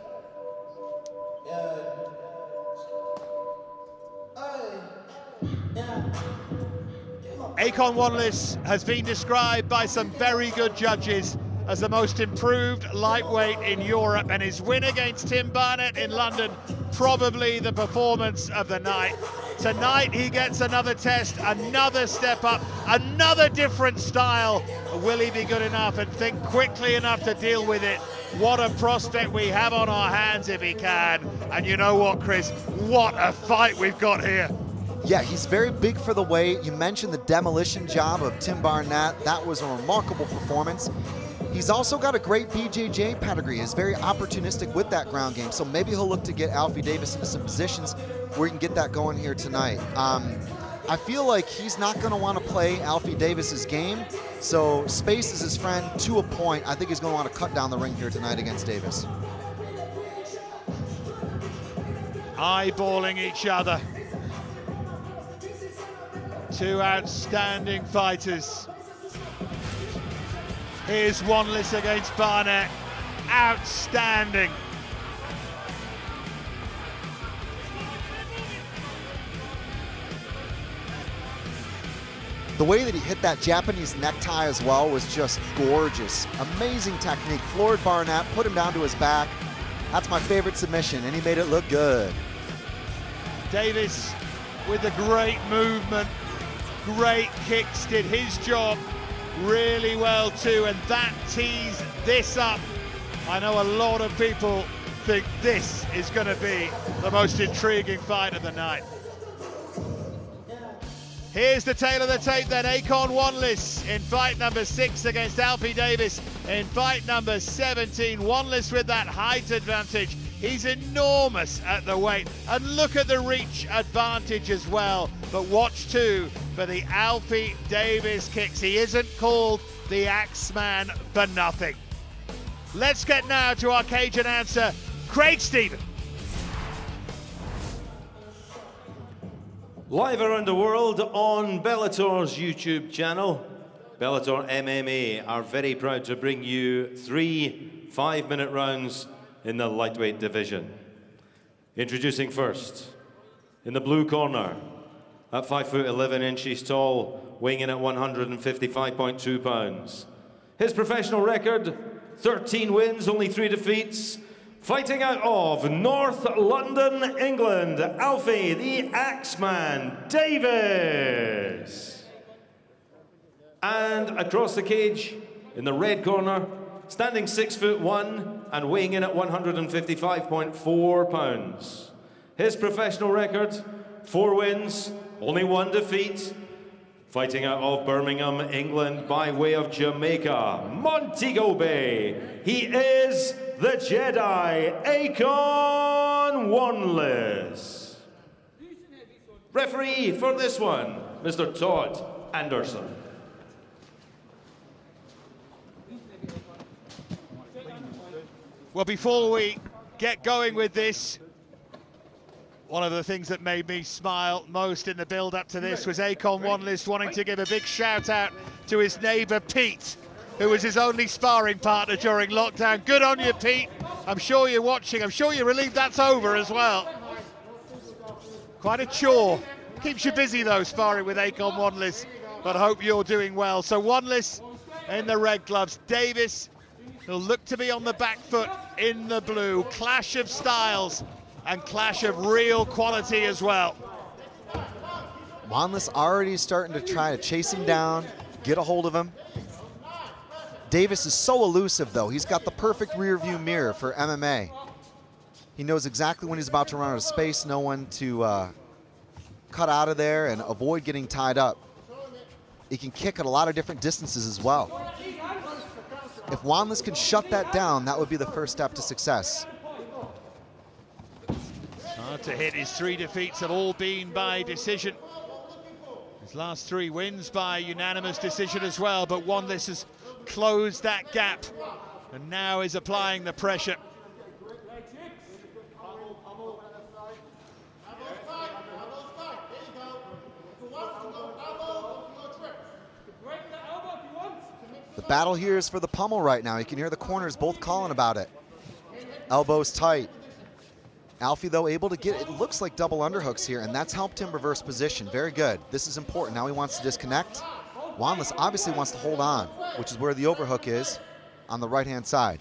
Akon Wanless has been described by some very good judges as the most improved lightweight in Europe, and his win against Tim Barnett in London, probably the performance of the night. Tonight he gets another test, another step up, another different style. Will he be good enough and think quickly enough to deal with it? What a prospect we have on our hands if he can. And you know what, Chris? What a fight we've got here. Yeah, he's very big for the weight. You mentioned the demolition job of Tim Barnett. That was a remarkable performance. He's also got a great BJJ pedigree. He's very opportunistic with that ground game. So maybe he'll look to get Alfie Davies into some positions where he can get that going here tonight. I feel like he's not going to want to play Alfie Davis's game. So space is his friend to a point. I think he's going to want to cut down the ring here tonight against Davies. Eyeballing each other. Two outstanding fighters. Here's Wanless against Barnett. Outstanding. The way that he hit that Japanese necktie as well was just gorgeous. Amazing technique. Floored Barnett, put him down to his back. That's my favorite submission, and he made it look good. Davies with a great movement, great kicks, did his job really well too, and that tees this up. I know a lot of people think this is going to be the most intriguing fight of the night. Here's the tail of the tape then. Wanless in fight number 6 against Alfie Davis in fight number 17. Wanless with that height advantage. He's enormous at the weight. And look at the reach advantage as well. But watch too for the Alfie Davis kicks. He isn't called the Axeman for nothing. Let's get now to our cage announcer, Craig Stephen. Live around the world on Bellator's YouTube channel, Bellator MMA are very proud to bring you 3 5-minute rounds in the lightweight division. Introducing first, in the blue corner, at 5 foot 11 inches tall, weighing in at 155.2 pounds. His professional record, 13 wins, only 3 defeats. Fighting out of North London, England, Alfie the Axeman Davis. And across the cage, in the red corner, standing 6 foot 1 and weighing in at 155.4 pounds. His professional record, 4 wins, only 1 defeat. Fighting out of Birmingham, England, by way of Jamaica, Montego Bay. He is the Jedi, Wanless. Referee for this one, Mr. Todd Anderson. Well, before we get going with this, one of the things that made me smile most in the build-up to this was Wanless wanting to give a big shout-out to his neighbour Pete, who was his only sparring partner during lockdown. Good on you, Pete. I'm sure you're watching. I'm sure you're relieved that's over as well. Quite a chore. Keeps you busy, though, sparring with Wanless, but I hope you're doing well. So Wanless in the red gloves. Davis, who'll look to be on the back foot in the blue. Clash of styles and clash of real quality as well. Wanless already starting to try to chase him down, get a hold of him. Davis is so elusive, though. He's got the perfect rear view mirror for MMA. He knows exactly when he's about to run out of space, know when to cut out of there and avoid getting tied up. He can kick at a lot of different distances as well. If Wanless can shut that down, that would be the first step to success. Hard to hit. His 3 defeats have all been by decision. His last 3 wins by unanimous decision as well, but Wanless has closed that gap and now is applying the pressure. The battle here is for the pummel right now. You can hear the corners both calling about it. Elbows tight. Alfie, though, able to get, it looks like double underhooks here, and that's helped him reverse position. Very good. This is important. Now he wants to disconnect. Wanless obviously wants to hold on, which is where the overhook is on the right-hand side.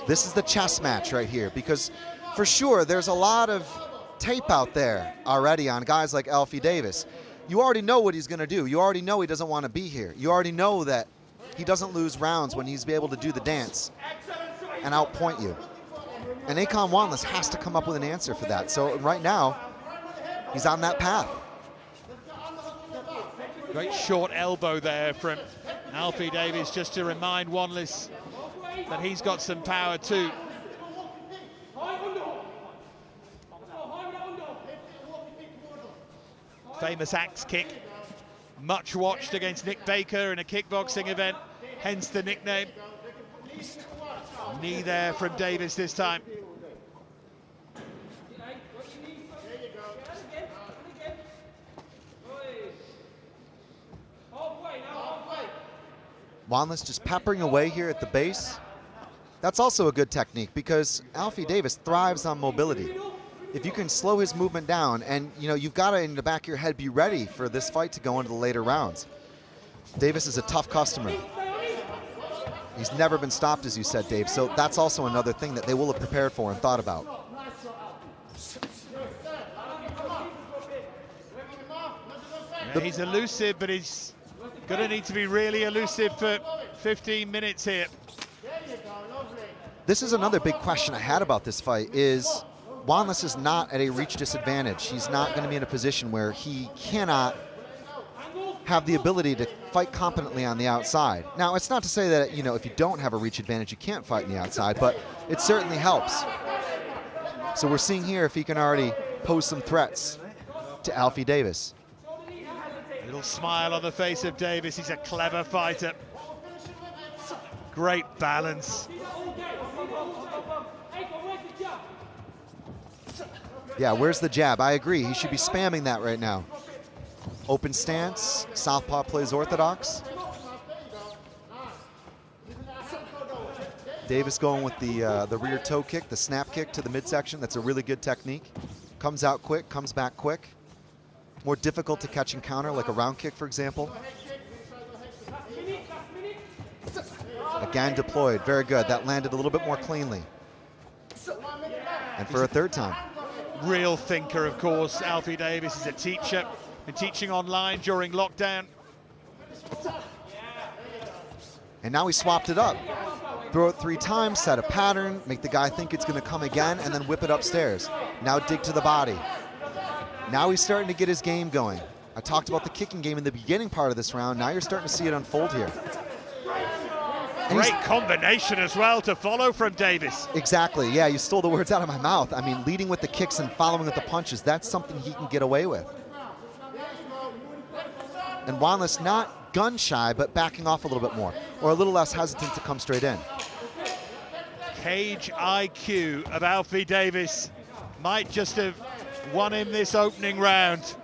This is the chess match right here, because for sure there's a lot of tape out there already on guys like Alfie Davis. You already know what he's going to do. You already know he doesn't want to be here. You already know that he doesn't lose rounds when he's able to do the dance and outpoint you. And Wanless has to come up with an answer for that. So right now, he's on that path. Great short elbow there from Alfie Davis, just to remind Wanless that he's got some power too. Famous axe kick, much watched against Nick Baker in a kickboxing event, hence the nickname. Knee there from Davis this time. Wanless just peppering away here at the base. That's also a good technique because Alfie Davis thrives on mobility. If you can slow his movement down, and you've got to, in the back of your head, be ready for this fight to go into the later rounds. Davis is a tough customer. He's never been stopped, as you said, Dave, so that's also another thing that they will have prepared for and thought about. Yeah, he's elusive, but he's going to need to be really elusive for 15 minutes here. This is another big question I had about this fight is, Wanless is not at a reach disadvantage. He's not going to be in a position where he cannot have the ability to fight competently on the outside. Now, it's not to say that, you know, if you don't have a reach advantage, you can't fight on the outside, but it certainly helps. So we're seeing here if he can already pose some threats to Alfie Davis. Little smile on the face of Davis. He's a clever fighter. Great balance. Yeah, where's the jab? I agree. He should be spamming that right now. Open stance. Southpaw plays orthodox. Davis going with the rear toe kick, the snap kick to the midsection. That's a really good technique. Comes out quick, comes back quick. More difficult to catch and counter, like a round kick, for example. Again, deployed. Very good. That landed a little bit more cleanly. And for a third time. Real thinker, of course. Alfie Davis is a teacher. Been teaching online during lockdown. And now he swapped it up. Throw it 3 times, set a pattern, make the guy think it's going to come again, and then whip it upstairs. Now dig to the body. Now he's starting to get his game going. I talked about the kicking game in the beginning part of this round. Now you're starting to see it unfold here. Great combination as well to follow from Davis. Exactly, yeah, you stole the words out of my mouth. I mean, leading with the kicks and following with the punches, that's something he can get away with. And Wanless not gun shy, but backing off a little bit more, or a little less hesitant to come straight in. Cage IQ of Alfie Davis might just have won him this opening round.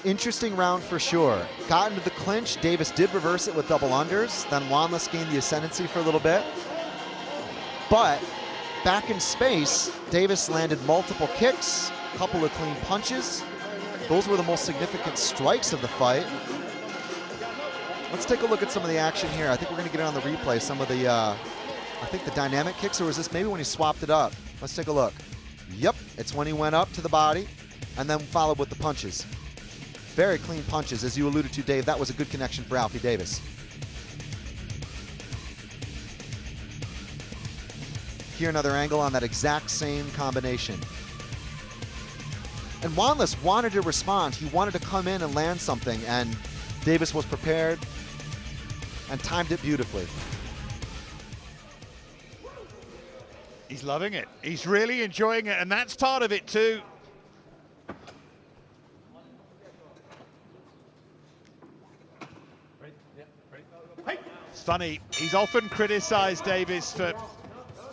Interesting round for sure. Got into the clinch. Davis did reverse it with double unders. Then Wanless gained the ascendancy for a little bit. But back in space, Davis landed multiple kicks, a couple of clean punches. Those were the most significant strikes of the fight. Let's take a look at some of the action here. I think we're going to get it on the replay. Some of the, I think the dynamic kicks, or was this maybe when he swapped it up? Let's take a look. Yep, it's when he went up to the body and then followed with the punches. Very clean punches, as you alluded to, Dave. That was a good connection for Alfie Davis. Here another angle on that exact same combination. And Wanless wanted to respond. He wanted to come in and land something, and Davis was prepared and timed it beautifully. He's loving it. He's really enjoying it, and that's part of it too. It's funny, he's often criticized Davis for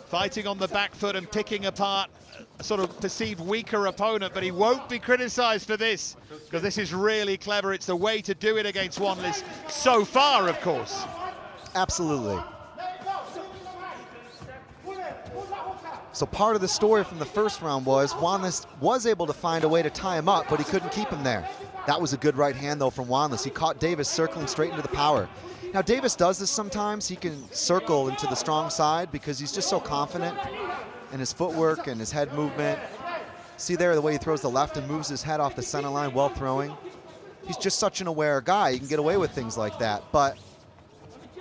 fighting on the back foot and picking apart a sort of perceived weaker opponent, but he won't be criticized for this, because this is really clever. It's the way to do it against Wanless so far, of course. Absolutely. So part of the story from the first round was Wanless was able to find a way to tie him up, but he couldn't keep him there. That was a good right hand, though, from Wanless. He caught Davis circling straight into the power. Now, Davis does this sometimes. He can circle into the strong side because he's just so confident in his footwork and his head movement. See there the way he throws the left and moves his head off the center line while throwing. He's just such an aware guy. He can get away with things like that. But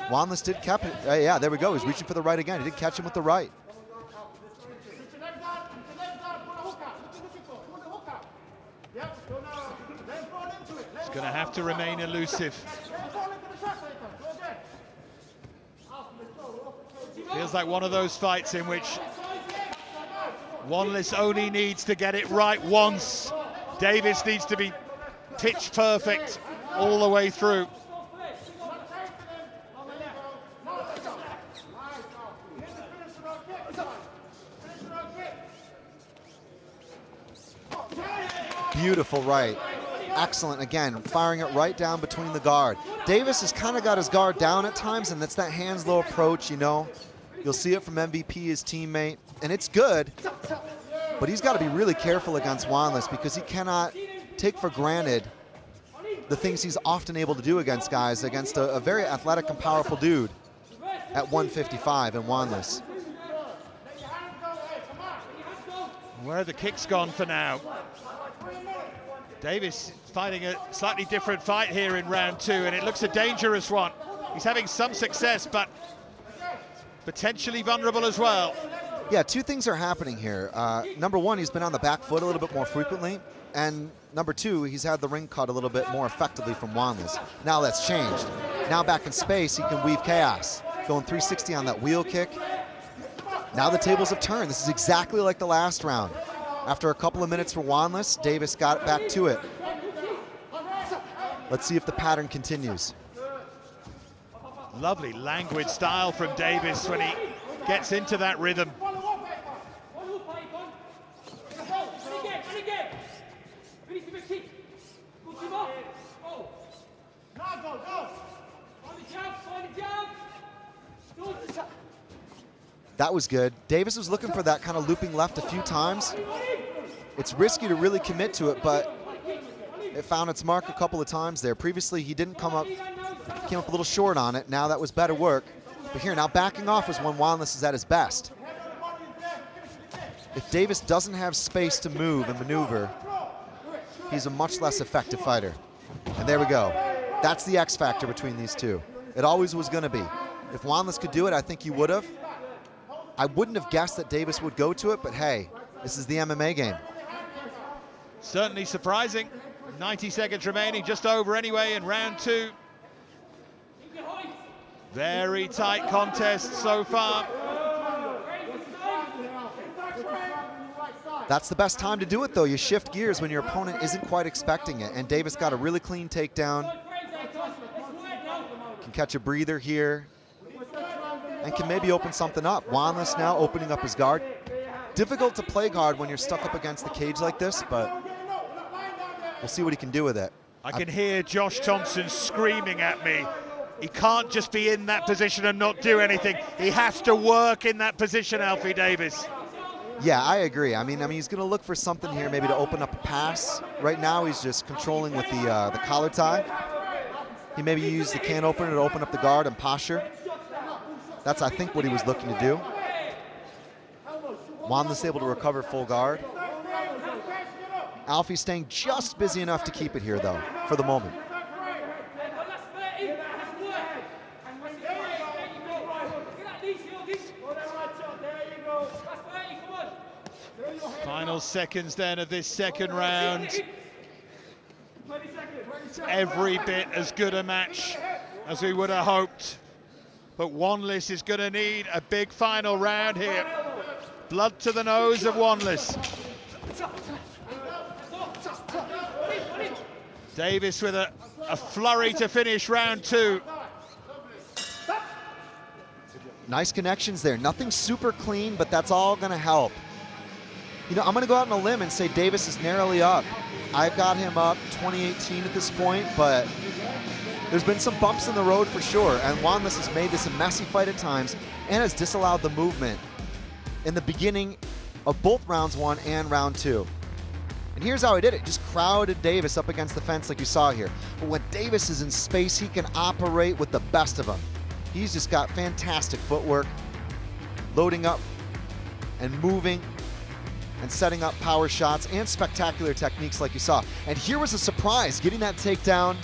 Wanless did catch it. Yeah, there we go. He's reaching for the right again. He did catch him with the right. He's going to have to remain elusive. Feels like one of those fights in which Wanless only needs to get it right once. Davis needs to be pitch perfect all the way through. Beautiful right. Excellent, again, firing it right down between the guard. Davis has kind of got his guard down at times, and that's that hands low approach, you know. You'll see it from MVP, his teammate, and it's good, but he's got to be really careful against Wanless because he cannot take for granted the things he's often able to do against guys, against a very athletic and powerful dude at 155 in Wanless. Where are the kicks gone for now? Davis fighting a slightly different fight here in round 2, and it looks a dangerous one. He's having some success, but potentially vulnerable as well. Yeah, two things are happening here. Number one, he's been on the back foot a little bit more frequently. And number two, he's had the ring cut a little bit more effectively from Wanless. Now that's changed. Now back in space, he can weave chaos. Going 360 on that wheel kick. Now the tables have turned. This is exactly like the last round. After a couple of minutes for Wanless, Davis got back to it. Let's see if the pattern continues. Lovely languid style from Davis when he gets into that rhythm. That was good. Davis was looking for that kind of looping left a few times. It's risky to really commit to it, but it found its mark a couple of times there. Previously, he didn't came up a little short on it. Now that was better work. But here, now backing off is when Wanless is at his best. If Davis doesn't have space to move and maneuver, he's a much less effective fighter. And there we go. That's the X factor between these two. It always was going to be. If Wanless could do it, I think he would have. I wouldn't have guessed that Davis would go to it, but hey, this is the MMA game. Certainly surprising. 90 seconds remaining, just over anyway in round two. Very tight contest so far. That's the best time to do it, though. You shift gears when your opponent isn't quite expecting it, and Davis got a really clean takedown. Can catch a breather here, and can maybe open something up. Wanless now opening up his guard. Difficult to play guard when you're stuck up against the cage like this, but we'll see what he can do with it. I can hear Josh Thompson screaming at me. He can't just be in that position and not do anything. He has to work in that position, Alfie Davis. Yeah, I agree. I mean, he's going to look for something here, maybe to open up a pass. Right now, he's just controlling with the collar tie. He maybe used the can opener to open up the guard and posture. That's, I think, what he was looking to do. Wanless able to recover full guard. Alfie staying just busy enough to keep it here, though, for the moment. Final seconds then of this second round. It's every bit as good a match as we would have hoped. But Wanless is going to need a big final round here. Blood to the nose of Wanless. Davis with a flurry to finish round two. Nice connections there. Nothing super clean, but that's all going to help. You know, I'm going to go out on a limb and say Davis is narrowly up. I've got him up 2018 at this point, but there's been some bumps in the road for sure, and Wanless has made this a messy fight at times and has disallowed the movement in the beginning of both rounds one and round two. And here's how he did it. Just crowded Davis up against the fence like you saw here. But when Davis is in space, he can operate with the best of them. He's just got fantastic footwork, loading up and moving and setting up power shots and spectacular techniques like you saw. And here was a surprise, getting that takedown,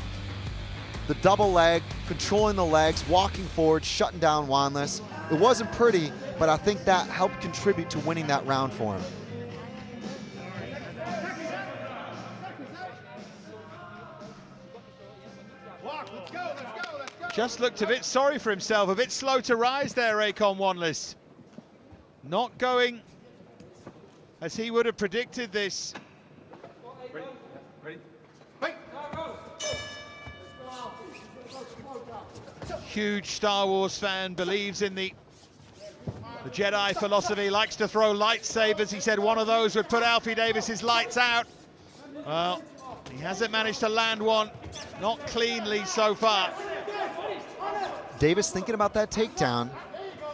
the double leg, controlling the legs, walking forward, shutting down Wanless. It wasn't pretty, but I think that helped contribute to winning that round for him. Just looked a bit sorry for himself, a bit slow to rise there, Akon Wanless. Not going as he would have predicted this. Huge Star Wars fan, believes in the Jedi philosophy, likes to throw lightsabers. He said one of those would put Alfie Davis's lights out. Well, he hasn't managed to land one, not cleanly so far. Davis thinking about that takedown,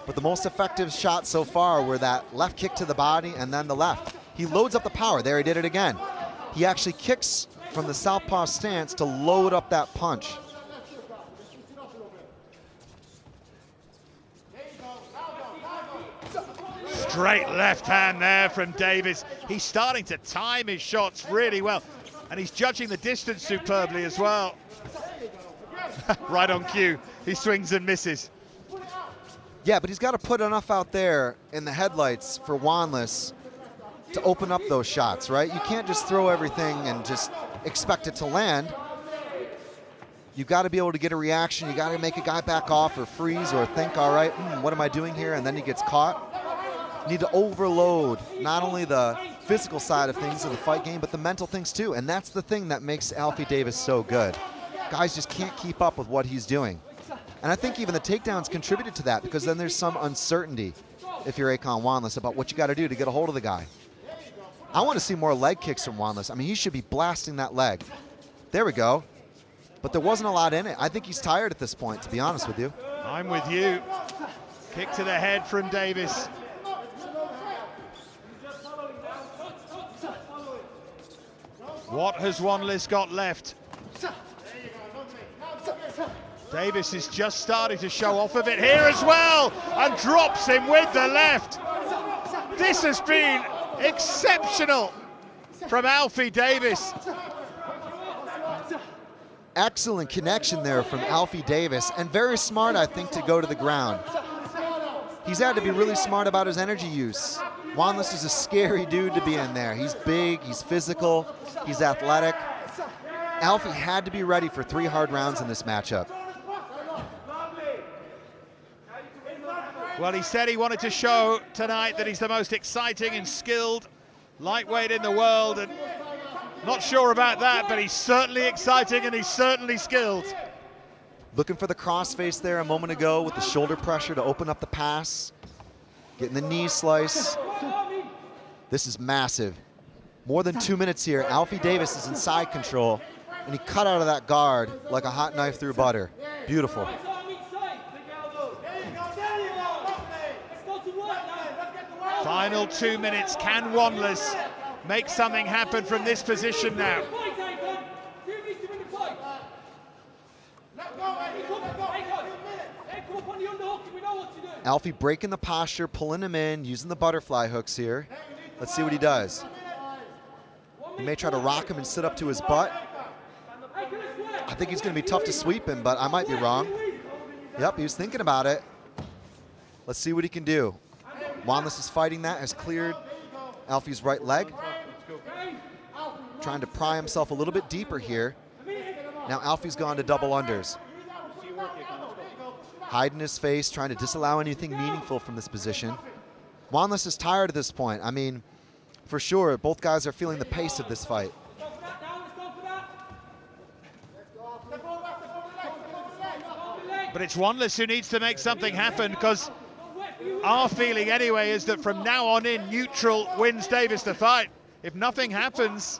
but the most effective shots so far were that left kick to the body and then the left. He loads up the power. There, he did it again. He actually kicks from the southpaw stance to load up that punch. Straight left hand there from Davis. He's starting to time his shots really well, and he's judging the distance superbly as well. Right on cue, he swings and misses. Yeah, but he's got to put enough out there in the headlights for Wanless to open up those shots, right? You can't just throw everything and just expect it to land. You've got to be able to get a reaction. You got to make a guy back off or freeze or think, all right, what am I doing here? And then he gets caught. You need to overload not only the physical side of things of the fight game, but the mental things too. And that's the thing that makes Alfie Davis so good. Guys just can't keep up with what he's doing. And I think even the takedowns contributed to that, because then there's some uncertainty if you're Akon Wanless about what you got to do to get a hold of the guy. I want to see more leg kicks from Wanless. I mean, he should be blasting that leg. There we go. But there wasn't a lot in it. I think he's tired at this point, to be honest with you. I'm with you. Kick to the head from Davis. What has Wanless got left? Davis is just starting to show off a bit here as well, and drops him with the left. This has been exceptional from Alfie Davis. Excellent connection there from Alfie Davis, and very smart, I think, to go to the ground. He's had to be really smart about his energy use. Wanless is a scary dude to be in there. He's big, he's physical, he's athletic. Alfie had to be ready for 3 hard rounds in this matchup. Well, he said he wanted to show tonight that he's the most exciting and skilled lightweight in the world, and not sure about that, but he's certainly exciting and he's certainly skilled. Looking for the crossface there a moment ago with the shoulder pressure to open up the pass. Getting the knee slice. This is massive. More than 2 minutes here. Alfie Davis is in side control, and he cut out of that guard like a hot knife through butter. Beautiful. Final 2 minutes. Can Wanless make something happen from this position now? Alfie breaking the posture, pulling him in, using the butterfly hooks here. Let's see what he does. He may try to rock him and sit up to his butt. I think he's going to be tough to sweep him, but I might be wrong. Yep, he was thinking about it. Let's see what he can do. Wanless is fighting that, has cleared Alfie's right leg. Trying to pry himself a little bit deeper here. Now Alfie's gone to double unders. Hiding his face, trying to disallow anything meaningful from this position. Wanless is tired at this point. I mean, for sure, both guys are feeling the pace of this fight. But it's Wanless who needs to make something happen, because our feeling anyway is that from now on in, neutral wins Davis the fight. If nothing happens,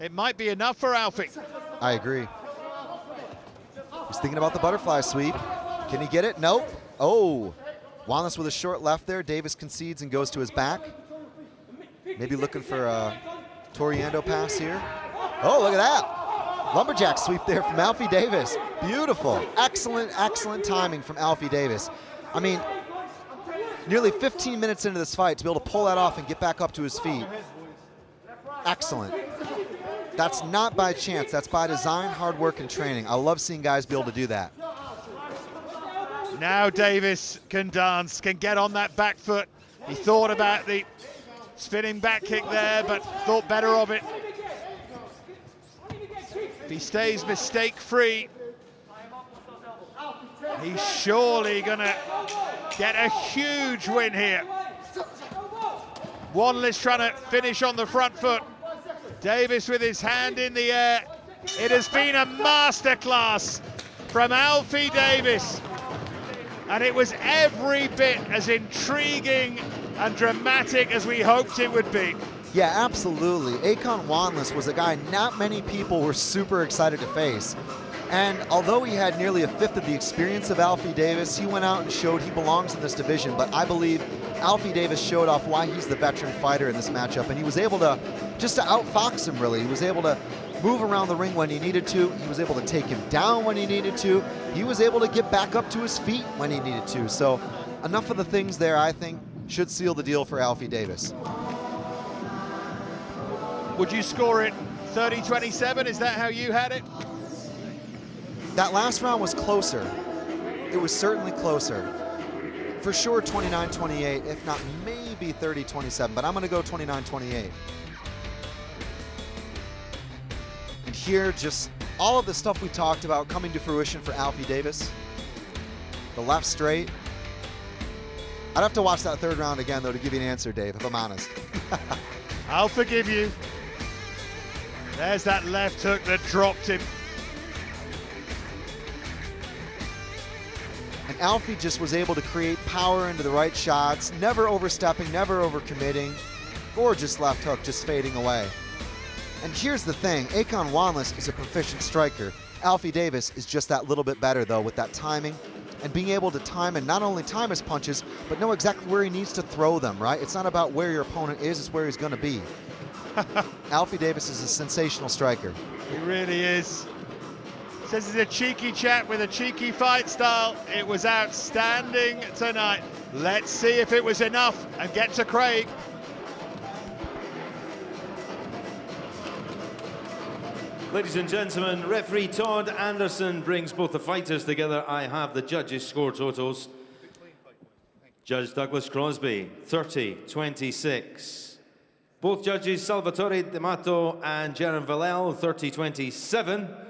it might be enough for Alfie. I agree. He's thinking about the butterfly sweep. Can he get it? Nope. Oh, Wanless with a short left there. Davis concedes and goes to his back. Maybe looking for a Toriando pass here. Oh, look at that. Lumberjack sweep there from Alfie Davis. Beautiful. Excellent, excellent timing from Alfie Davis. I mean, nearly 15 minutes into this fight to be able to pull that off and get back up to his feet. Excellent. That's not by chance. That's by design, hard work, and training. I love seeing guys be able to do that. Now Davis can dance, can get on that back foot. He thought about the spinning back kick there, but thought better of it. If he stays mistake-free, he's surely gonna get a huge win here. Wanless trying to finish on the front foot. Davis with his hand in the air. It has been a masterclass from Alfie Davis. And it was every bit as intriguing and dramatic as we hoped it would be. Yeah, absolutely. Akon Wanless was a guy not many people were super excited to face. And although he had nearly a fifth of the experience of Alfie Davis, he went out and showed he belongs in this division. But I believe Alfie Davis showed off why he's the veteran fighter in this matchup. And he was able to, just to outfox him really. He was able to move around the ring when he needed to. He was able to take him down when he needed to. He was able to get back up to his feet when he needed to. So enough of the things there, I think, should seal the deal for Alfie Davis. Would you score it 30-27? Is that how you had it? That last round was closer. It was certainly closer. For sure 29-28, if not maybe 30-27, but I'm gonna go 29-28. And here, just all of the stuff we talked about coming to fruition for Alfie Davis. The left straight. I'd have to watch that third round again, though, to give you an answer, Dave, if I'm honest. I'll forgive you. There's that left hook that dropped him. And Alfie just was able to create power into the right shots, never overstepping, never overcommitting. Gorgeous left hook just fading away. And here's the thing, Akon Wanless is a proficient striker. Alfie Davis is just that little bit better, though, with that timing and being able to time and not only time his punches, but know exactly where he needs to throw them, right? It's not about where your opponent is, it's where he's gonna be. Alfie Davis is a sensational striker. He really is. Says it's a cheeky chat with a cheeky fight style. It was outstanding tonight. Let's see if it was enough and get to Craig. Ladies and gentlemen, referee Todd Anderson brings both the fighters together. I have the judges' score totals. Judge Douglas Crosby, 30-26. Both judges, Salvatore D'Amato and Jaron Vallel, 30-27.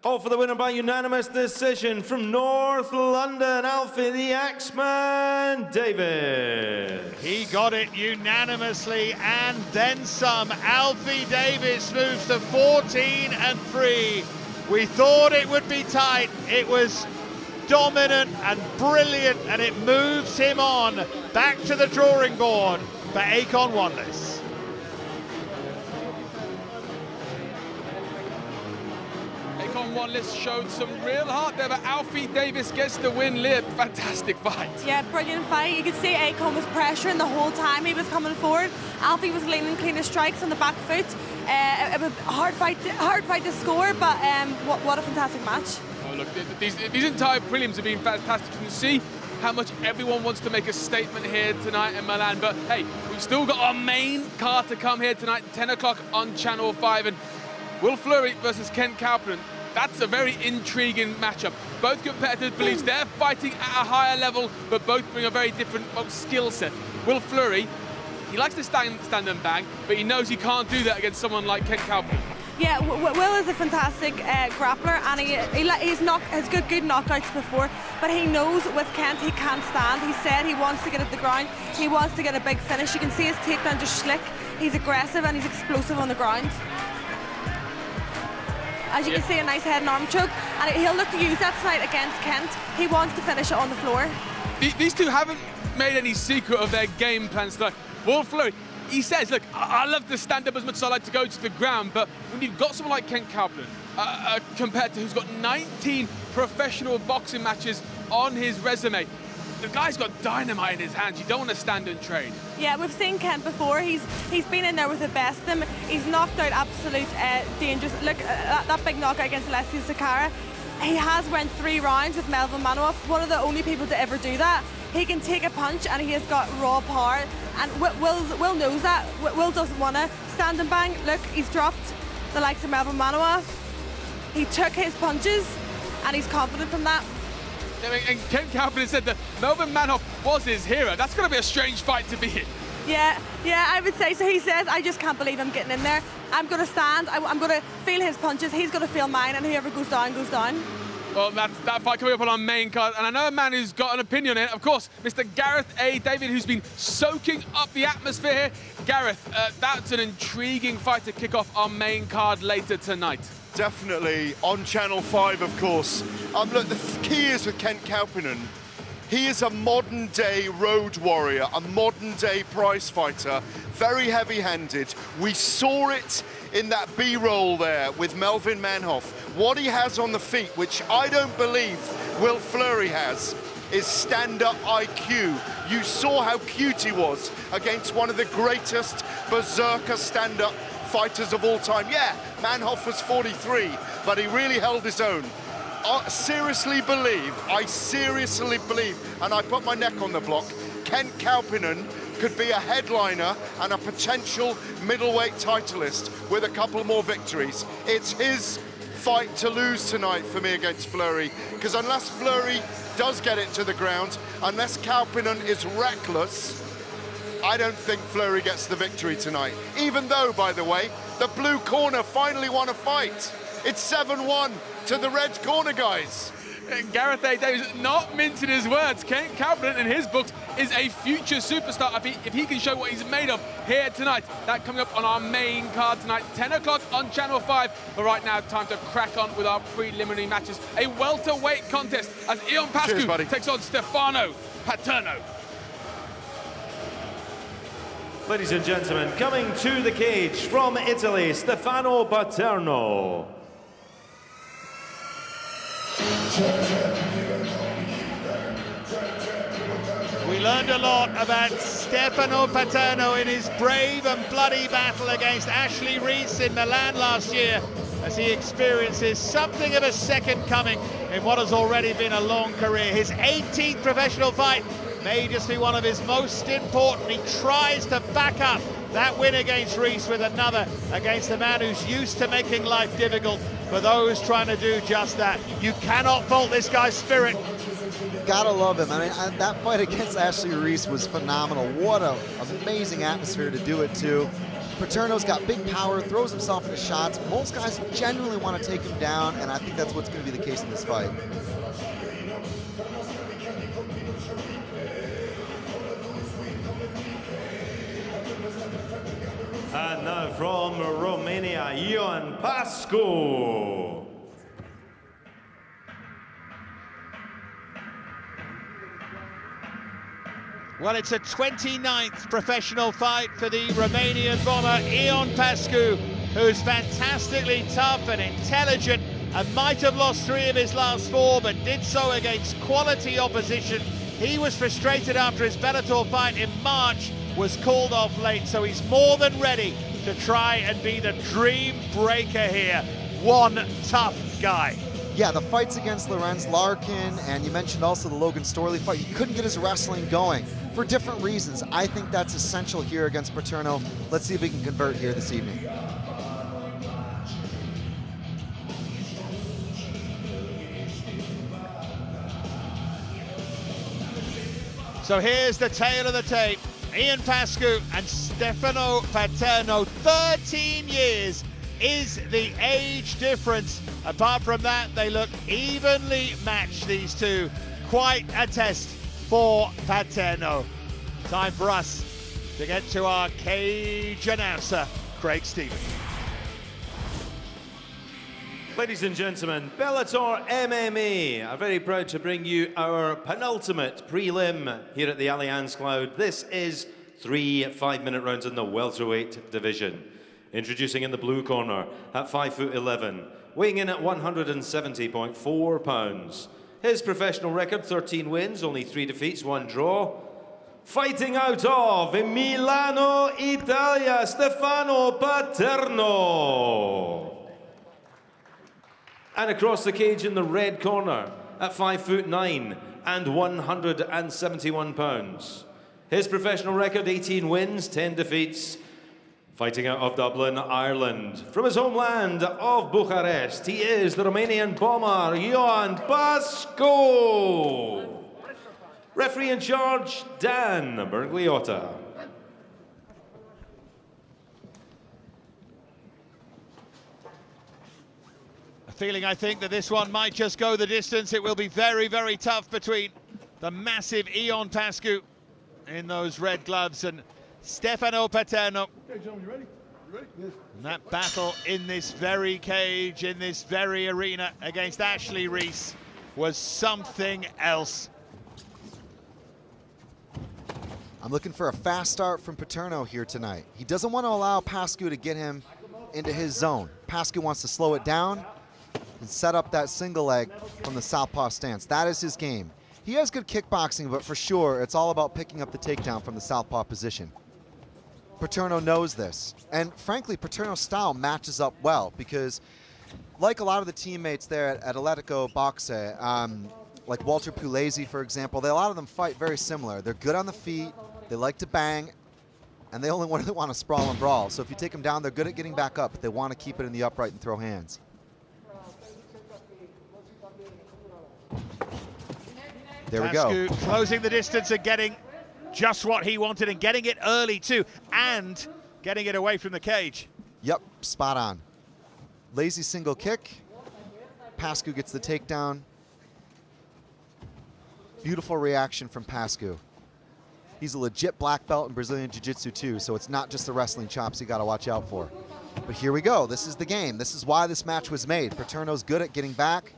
All for the winner by unanimous decision from North London, Alfie the Axeman Davis. He got it unanimously and then some. Alfie Davis moves to 14-3. We thought it would be tight. It was dominant and brilliant, and it moves him on back to the drawing board for Akon Wanless. Wanless showed some real heart there, but Alfie Davis gets the win. Lib, fantastic fight. Yeah, brilliant fight. You could see Akon was pressuring the whole time he was coming forward. Alfie was leaning clean strikes on the back foot. It was a hard fight to score, but what a fantastic match. Oh, look, these entire prelims have been fantastic. You can see how much everyone wants to make a statement here tonight in Milan. But hey, we've still got our main card to come here tonight, 10 o'clock on Channel 5. And Will Fleury versus Kent Kaupinen. That's a very intriguing matchup. Both competitors believe they're fighting at a higher level, but both bring a very different skill set. Will Fleury, he likes to stand and bang, but he knows he can't do that against someone like Kent Kaupinen. Yeah, Will is a fantastic grappler, and he's got good knockouts before, but he knows with Kent he can't stand. He said he wants to get at the ground, he wants to get a big finish. You can see his takedown just slick. He's aggressive and he's explosive on the ground. As you can see, a nice head and arm choke, and he'll look to use that tonight against Kent. He wants to finish it on the floor. These two haven't made any secret of their game plans tonight. Will Fleury, he says, look, I love to stand up as much as I like to go to the ground, but when you've got someone like Kent Kaupinen, a competitor who's got 19 professional boxing matches on his resume, the guy's got dynamite in his hands. You don't want to stand and trade. Yeah, we've seen Kent before. He's been in there with the best of them. He's knocked out absolute dangerous. Look, that big knockout against Alessio Sakara. He has went 3 rounds with Melvin Manoff, one of the only people to ever do that. He can take a punch and he has got raw power. And Will knows that. Will doesn't want to stand and bang. Look, he's dropped the likes of Melvin Manoff. He took his punches and he's confident from that. And Kent Kaupinen said that Melvin Manoff was his hero. That's going to be a strange fight to be in. Yeah, I would say so. He says, I just can't believe I'm getting in there. I'm going to stand, I'm going to feel his punches, he's going to feel mine, and whoever goes down, goes down. Well, that fight coming up on our main card, and I know a man who's got an opinion on it. Of course, Mr. Gareth A. David, who's been soaking up the atmosphere here. Gareth, that's an intriguing fight to kick off our main card later tonight. Definitely on Channel 5, of course. Look, the key is with Kent Kaupinen. He is a modern-day road warrior, a modern-day prize fighter, very heavy-handed. We saw it in that B-roll there with Melvin Manoff. What he has on the feet, which I don't believe Will Fleury has, is stand-up IQ. You saw how cute he was against one of the greatest berserker stand-up fighters of all time. Yeah, Manoff was 43, but he really held his own. I seriously believe, and I put my neck on the block, Kent Kaupinen could be a headliner and a potential middleweight titleist with a couple more victories. It's his fight to lose tonight for me against Fleury, because unless Fleury does get it to the ground, unless Kaupinen is reckless, I don't think Fleury gets the victory tonight. Even though, by the way, the blue corner finally won a fight. It's 7-1 to the red corner, guys. Gareth A. Davis not mincing his words. Ken Kaupinen in his books is a future superstar if he can show what he's made of here tonight. That coming up on our main card tonight, 10 o'clock on Channel 5. But right now, time to crack on with our preliminary matches. A welterweight contest as Ion Pascu takes on Stefano Paterno. Ladies and gentlemen, coming to the cage from Italy, Stefano Paterno. We learned a lot about Stefano Paterno in his brave and bloody battle against Ashley Reese in Milan last year, as he experiences something of a second coming in what has already been a long career. His 18th professional fight may just be one of his most important. He tries to back up that win against Reese with another against the man who's used to making life difficult for those trying to do just that. You cannot fault this guy's spirit. Gotta love him. I mean, that fight against Ashley Reese was phenomenal. What an amazing atmosphere to do it to. Paterno's got big power, throws himself into shots. Most guys genuinely want to take him down, and I think that's what's going to be the case in this fight. And now from Romania, Ion Pascu. Well, it's a 29th professional fight for the Romanian bomber, Ion Pascu, who's fantastically tough and intelligent and might have lost 3 of his last 4, but did so against quality opposition. He was frustrated after his Bellator fight in March, was called off late, so he's more than ready to try and be the dream breaker here. One tough guy. Yeah, the fights against Lorenz Larkin, and you mentioned also the Logan Storley fight, he couldn't get his wrestling going for different reasons. I think that's essential here against Paterno. Let's see if we can convert here this evening. So here's the tale of the tape. Ion Pascu and Stefano Paterno, 13 years is the age difference. Apart from that, they look evenly matched, these two. Quite a test for Paterno. Time for us to get to our cage announcer, Craig Stevens. Ladies and gentlemen, Bellator MMA are very proud to bring you our penultimate prelim here at the Allianz Cloud. This is 3 5-minute rounds in the welterweight division. Introducing in the blue corner at 5'11", weighing in at 170.4 pounds. His professional record, 13 wins, only 3 defeats, 1 draw. Fighting out of Milano, Italia, Stefano Paterno. And across the cage in the red corner at 5'9" and 171 pounds. His professional record, 18 wins, 10 defeats. Fighting out of Dublin, Ireland. From his homeland of Bucharest, he is the Romanian bomber, Ion Pascu. Referee in charge, Dan Bergliotta. Feeling, I think, that this one might just go the distance. It will be very, very tough between the massive Ion Pascu in those red gloves and Stefano Paterno. Okay, gentlemen, you ready? You ready? Yes. And that battle in this very cage, in this very arena against Ashley Reese was something else. I'm looking for a fast start from Paterno here tonight. He doesn't want to allow Pascu to get him into his zone. Pascu wants to slow it down and set up that single leg from the southpaw stance. That is his game. He has good kickboxing, but for sure, it's all about picking up the takedown from the southpaw position. Paterno knows this. And frankly, Paterno's style matches up well because like a lot of the teammates there at Atletico Boxe, like Walter Pulesi, for example, a lot of them fight very similar. They're good on the feet, they like to bang, and they only want to sprawl and brawl. So if you take them down, they're good at getting back up, but they want to keep it in the upright and throw hands. There we go. Pascu closing the distance and getting just what he wanted and getting it early too, and getting it away from the cage. Yep, spot on. Lazy single kick. Pascu gets the takedown. Beautiful reaction from Pascu. He's a legit black belt in Brazilian Jiu-Jitsu too, so it's not just the wrestling chops you gotta watch out for. But here we go, this is the game. This is why this match was made. Paterno's good at getting back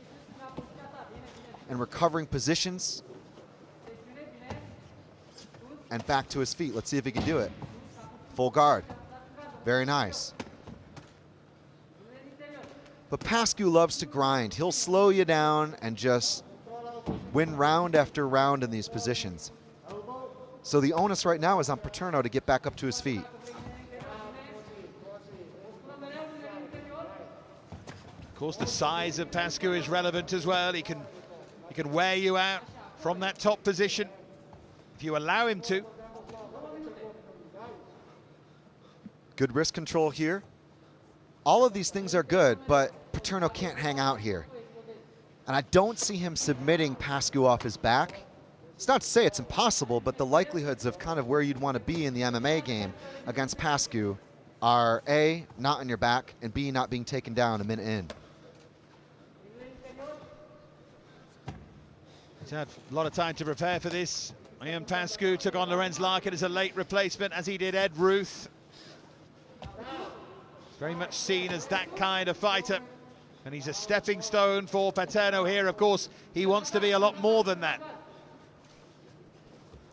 and recovering positions. And back to his feet. Let's see if he can do it. Full guard. Very nice. But Pascu loves to grind. He'll slow you down and just win round after round in these positions. So the onus right now is on Paterno to get back up to his feet. Of course, the size of Pascu is relevant as well. He can wear you out from that top position if you allow him to. Good wrist control here. All of these things are good, but Paterno can't hang out here. And I don't see him submitting Pascu off his back. It's not to say it's impossible, but the likelihoods of kind of where you'd want to be in the MMA game against Pascu are A, not on your back, and B, not being taken down a minute in. He's had a lot of time to prepare for this. Ian Pascu took on Lorenz Larkin as a late replacement, as he did Ed Ruth. He's very much seen as that kind of fighter, and he's a stepping stone for Paterno here. Of course, he wants to be a lot more than that.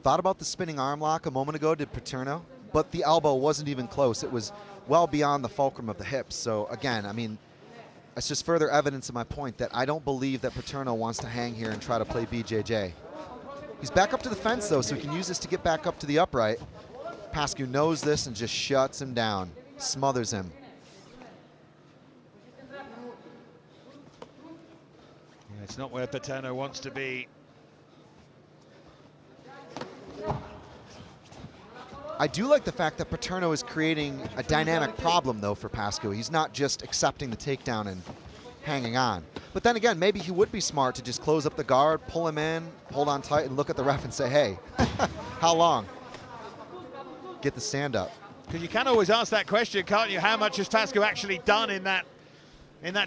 Thought about the spinning arm lock a moment ago, did Paterno, but the elbow wasn't even close. It was well beyond the fulcrum of the hips. So again, I mean, it's just further evidence of my point that I don't believe that Paterno wants to hang here and try to play BJJ. He's back up to the fence though, so he can use this to get back up to the upright. Pascu knows this and just shuts him down, smothers him. Yeah, it's not where Paterno wants to be. I do like the fact that Paterno is creating a dynamic problem, though, for Pascu. He's not just accepting the takedown and hanging on. But then again, maybe he would be smart to just close up the guard, pull him in, hold on tight, and look at the ref and say, hey, how long? Get the stand up. Because you can always ask that question, can't you? How much has Pascu actually done in that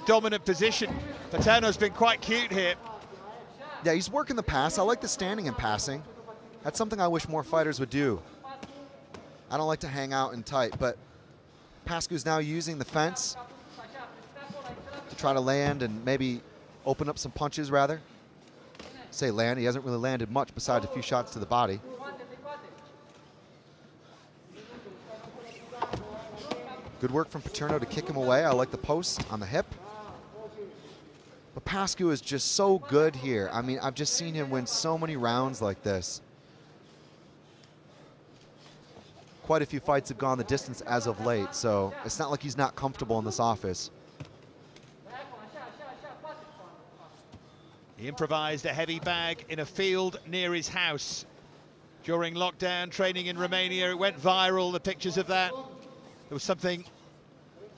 dominant position? Paterno's been quite cute here. Yeah, he's working the pass. I like the standing and passing. That's something I wish more fighters would do. I don't like to hang out and tight, but Pascu's now using the fence to try to land and maybe open up some punches, rather. Say land, he hasn't really landed much besides a few shots to the body. Good work from Paterno to kick him away. I like the post on the hip. But Pascu is just so good here. I mean, I've just seen him win so many rounds like this. Quite a few fights have gone the distance as of late, so it's not like he's not comfortable in this office. He improvised a heavy bag in a field near his house during lockdown, training in Romania. It went viral, the pictures of that. There was something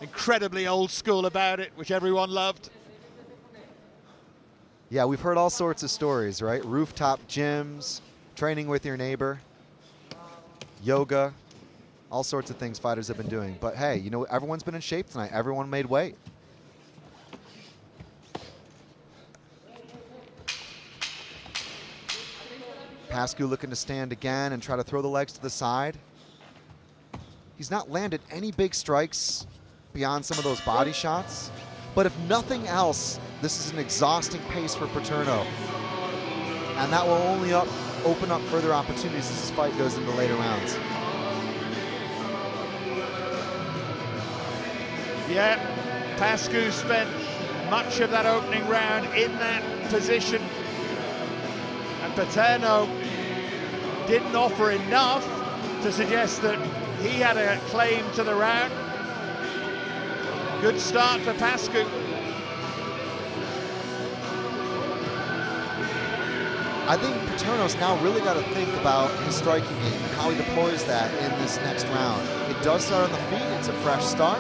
incredibly old school about it, which everyone loved. Yeah, we've heard all sorts of stories, right? Rooftop gyms, training with your neighbor, yoga, all sorts of things fighters have been doing. But hey, you know, everyone's been in shape tonight. Everyone made weight. Pascu looking to stand again and try to throw the legs to the side. He's not landed any big strikes beyond some of those body shots. But if nothing else, this is an exhausting pace for Paterno. And that will only open up further opportunities as this fight goes into later rounds. Yeah, Pascu spent much of that opening round in that position. And Paterno didn't offer enough to suggest that he had a claim to the round. Good start for Pascu. I think Paterno's now really got to think about his striking game and how he deploys that in this next round. It does start on the feet, it's a fresh start.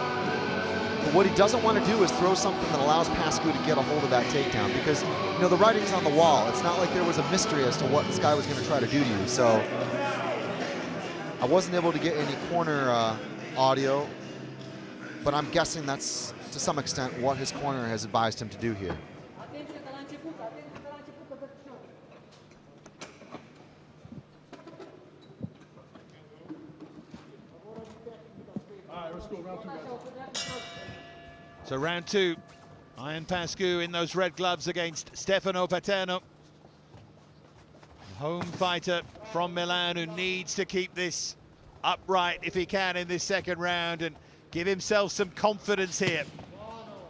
But what he doesn't want to do is throw something that allows Pascu to get a hold of that takedown, because, you know, the writing's on the wall. It's not like there was a mystery as to what this guy was going to try to do to you. So I wasn't able to get any corner audio, but I'm guessing that's to some extent what his corner has advised him to do here. So round two, Iron Pascu in those red gloves against Stefano Paterno. Home fighter from Milan who needs to keep this upright if he can in this second round and give himself some confidence here.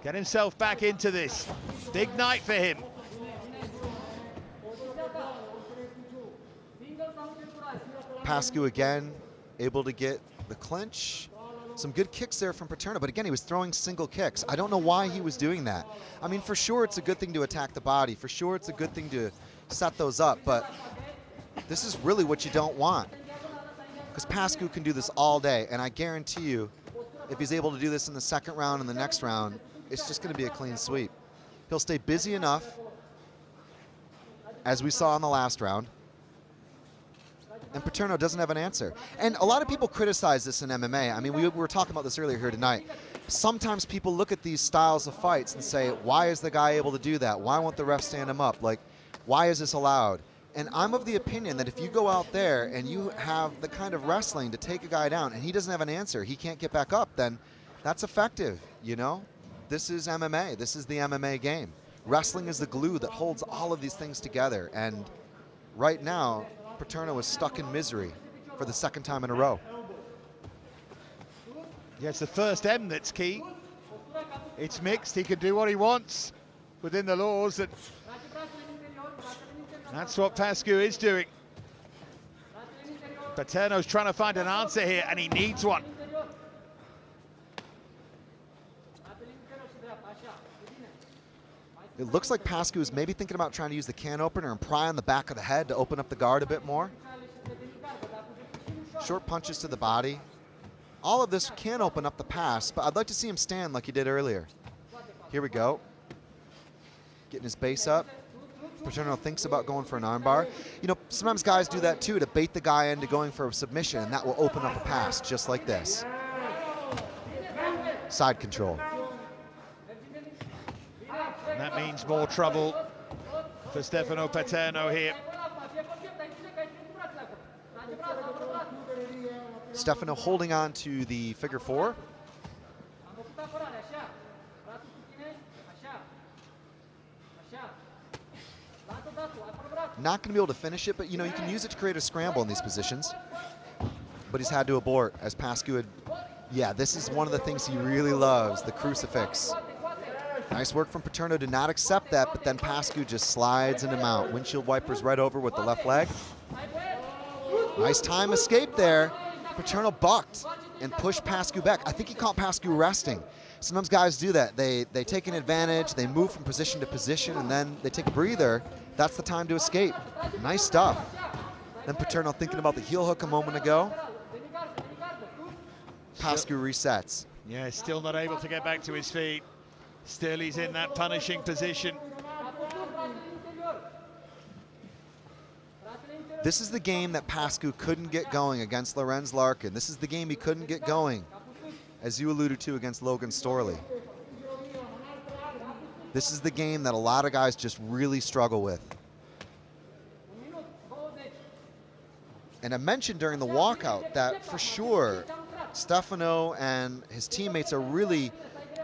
Get himself back into this. Big night for him. Pascu again, able to get the clinch. Some good kicks there from Paterno, but again, he was throwing single kicks. I don't know why he was doing that. I mean, for sure it's a good thing to attack the body. For sure it's a good thing to set those up, but this is really what you don't want. Because Pascu can do this all day, and I guarantee you, if he's able to do this in the second round and the next round, it's just gonna be a clean sweep. He'll stay busy enough, as we saw in the last round, and Paterno doesn't have an answer. And a lot of people criticize this in MMA. I mean, we were talking about this earlier here tonight. Sometimes people look at these styles of fights and say, why is the guy able to do that? Why won't the ref stand him up? Like, why is this allowed? And I'm of the opinion that if you go out there and you have the kind of wrestling to take a guy down and he doesn't have an answer, he can't get back up, then that's effective, you know? This is MMA. This is the MMA game. Wrestling is the glue that holds all of these things together. And right now, Paterno is stuck in misery for the second time in a row. Yeah, it's the first M that's key. It's mixed. He can do what he wants within the laws. That's what Pascu is doing. Paterno's trying to find an answer here, and he needs one. It looks like Pascu is maybe thinking about trying to use the can opener and pry on the back of the head to open up the guard a bit more. Short punches to the body. All of this can open up the pass, but I'd like to see him stand like he did earlier. Here we go. Getting his base up. Paterno thinks about going for an armbar. You know, sometimes guys do that too, to bait the guy into going for a submission, and that will open up a pass just like this. Side control. And that means more trouble for Stefano Paterno here. Stefano holding on to the figure four. Not going to be able to finish it, but you know, you can use it to create a scramble in these positions. But he's had to abort as Pascu had, yeah, this is one of the things he really loves, the crucifix. Nice work from Paterno to not accept that, but then Pascu just slides into mount. Windshield wipers right over with the left leg. Nice time escape there. Paterno bucked and pushed Pascu back. I think he caught Pascu resting. Sometimes guys do that. They take an advantage, they move from position to position, and then they take a breather. That's the time to escape. Nice stuff. Then Paterno thinking about the heel hook a moment ago. Pascu resets. Yeah, still not able to get back to his feet. Still he's in that punishing position. This is the game that Pascu couldn't get going against Lorenz Larkin. This is the game he couldn't get going, as you alluded to, against Logan Storley. This is the game that a lot of guys just really struggle with. And I mentioned during the walkout that for sure Stefano and his teammates are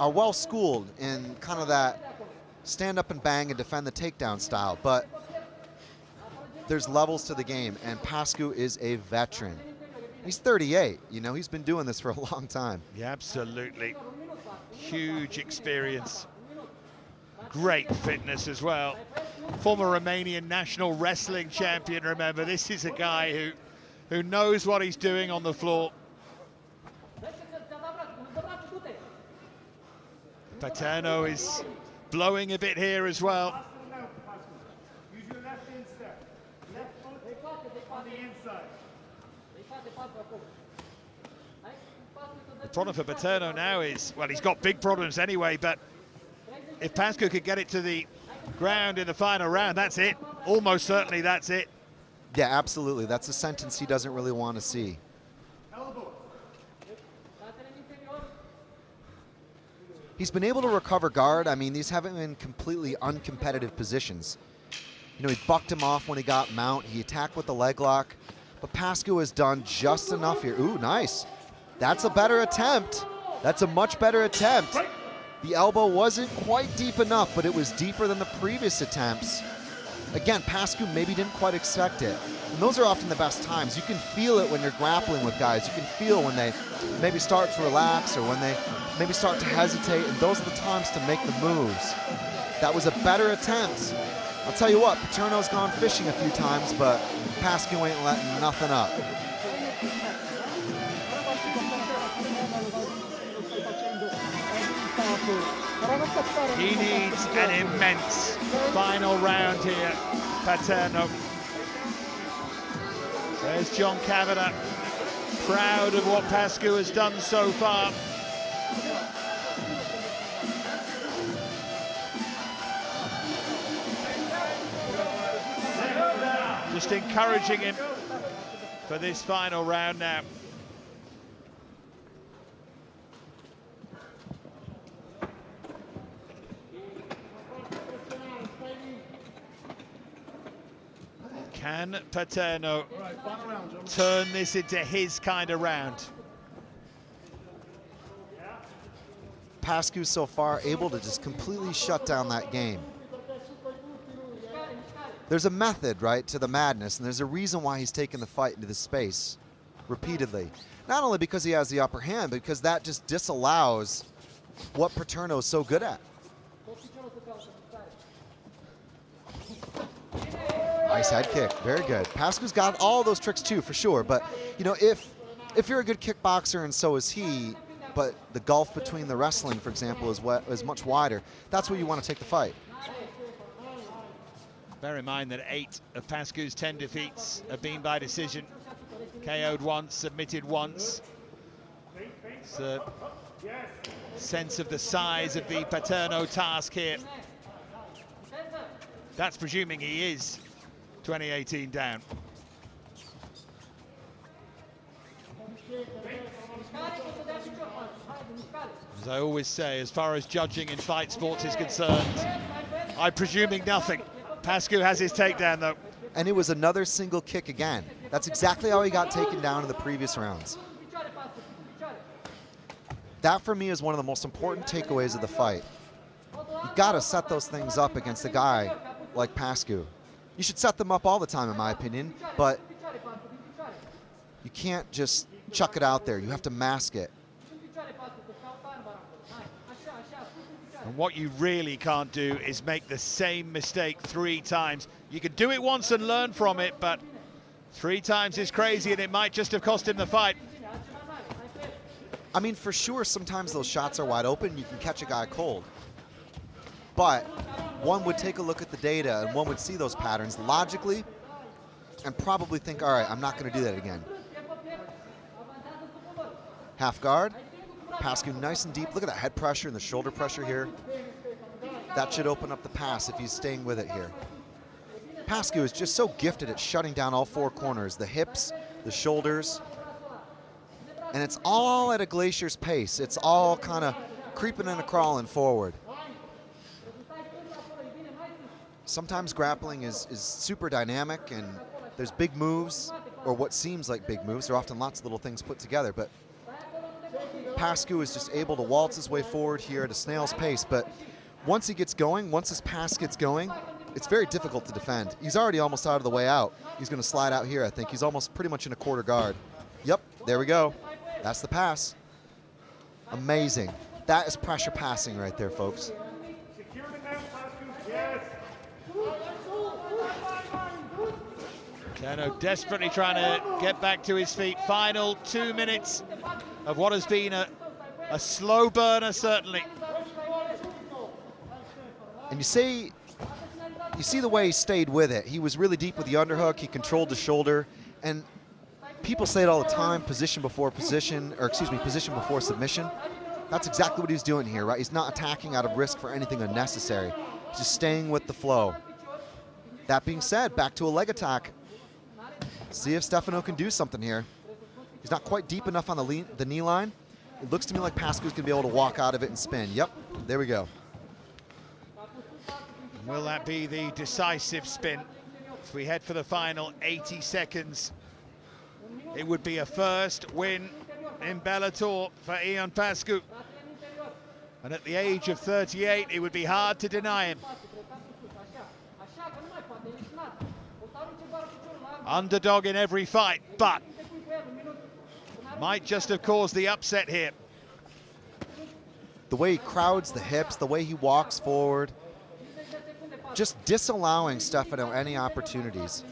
well schooled in kind of that stand up and bang and defend the takedown style, but there's levels to the game, and Pascu is a veteran. He's 38, you know, he's been doing this for a long time. Yeah, absolutely. Huge experience. Great fitness as well. Former Romanian national wrestling champion, remember. This is a guy who knows what he's doing on the floor. Paterno is blowing a bit here as well. Use your left instep. Left foot on the inside. The problem for Paterno now is, well, he's got big problems anyway, but if Pascu could get it to the ground in the final round, that's it. Almost certainly that's it. Yeah, absolutely. That's a sentence he doesn't really want to see. He's been able to recover guard. I mean, these haven't been completely uncompetitive positions. You know, he bucked him off when he got mount. He attacked with the leg lock. But Pascu has done just enough here. Ooh, nice. That's a better attempt. That's a much better attempt. The elbow wasn't quite deep enough, but it was deeper than the previous attempts. Again, Pascu maybe didn't quite expect it. And those are often the best times. You can feel it when you're grappling with guys. You can feel when they maybe start to relax or when they maybe start to hesitate, and those are the times to make the moves. That was a better attempt. I'll tell you what, Paterno's gone fishing a few times, but Pascu ain't letting nothing up. He needs an immense final round here, Paterno. There's John Kavanagh, proud of what Pascu has done so far. Just encouraging him for this final round now. Can Paterno turn this into his kind of round? Pascu so far able to just completely shut down that game. There's a method, right, to the madness, and there's a reason why he's taken the fight into this space repeatedly. Not only because he has the upper hand, but because that just disallows what Paterno's so good at. Nice head kick, very good. Pascu's got all those tricks too, for sure, but you know, if you're a good kickboxer and so is he, but the gulf between the wrestling, for example, is much wider, that's where you want to take the fight. Bear in mind that 8 of Pascu's 10 defeats have been by decision. KO'd once, submitted once. It's a sense of the size of the Paterno task here. That's presuming he is 2018 down. As I always say, as far as judging in fight sports is concerned, I'm presuming nothing. Pascu has his takedown though. And it was another single kick again. That's exactly how he got taken down in the previous rounds. That for me is one of the most important takeaways of the fight. You gotta set those things up against a guy like Pascu. You should set them up all the time, in my opinion, but you can't just chuck it out there. You have to mask it. And what you really can't do is make the same mistake 3 times. You can do it once and learn from it, but 3 times is crazy, and it might just have cost him the fight. I mean, for sure, sometimes those shots are wide open. You can catch a guy cold. But one would take a look at the data, and one would see those patterns logically and probably think, all right, I'm not going to do that again. Half guard. Pascu nice and deep. Look at that head pressure and the shoulder pressure here. That should open up the pass if he's staying with it here. Pascu is just so gifted at shutting down all 4 corners, the hips, the shoulders. And it's all at a glacier's pace. It's all kind of creeping and crawling forward. Sometimes grappling is super dynamic and there's big moves, or what seems like big moves. There are often lots of little things put together, but Pascu is just able to waltz his way forward here at a snail's pace. But once he gets going, once his pass gets going, it's very difficult to defend. He's already almost out of the way out. He's going to slide out here, I think. He's almost pretty much in a quarter guard. Yep, there we go. That's the pass. Amazing. That is pressure passing right there, folks. Paterno desperately trying to get back to his feet. Final 2 minutes of what has been a slow burner, certainly. And you see the way he stayed with it. He was really deep with the underhook. He controlled the shoulder. And people say it all the time, position before position, or excuse me, position before submission. That's exactly what he's doing here, right? He's not attacking out of risk for anything unnecessary. He's just staying with the flow. That being said, back to a leg attack. See if Stefano can do something here. He's not quite deep enough on the knee line. It looks to me like Pascu's going to be able to walk out of it and spin. Yep, there we go. Will that be the decisive spin? As we head for the final 80 seconds. It would be a first win in Bellator for Ion Pascu. And at the age of 38, it would be hard to deny him. Underdog in every fight, but might just have caused the upset here. The way he crowds the hips, the way he walks forward, just disallowing Stefano any opportunities.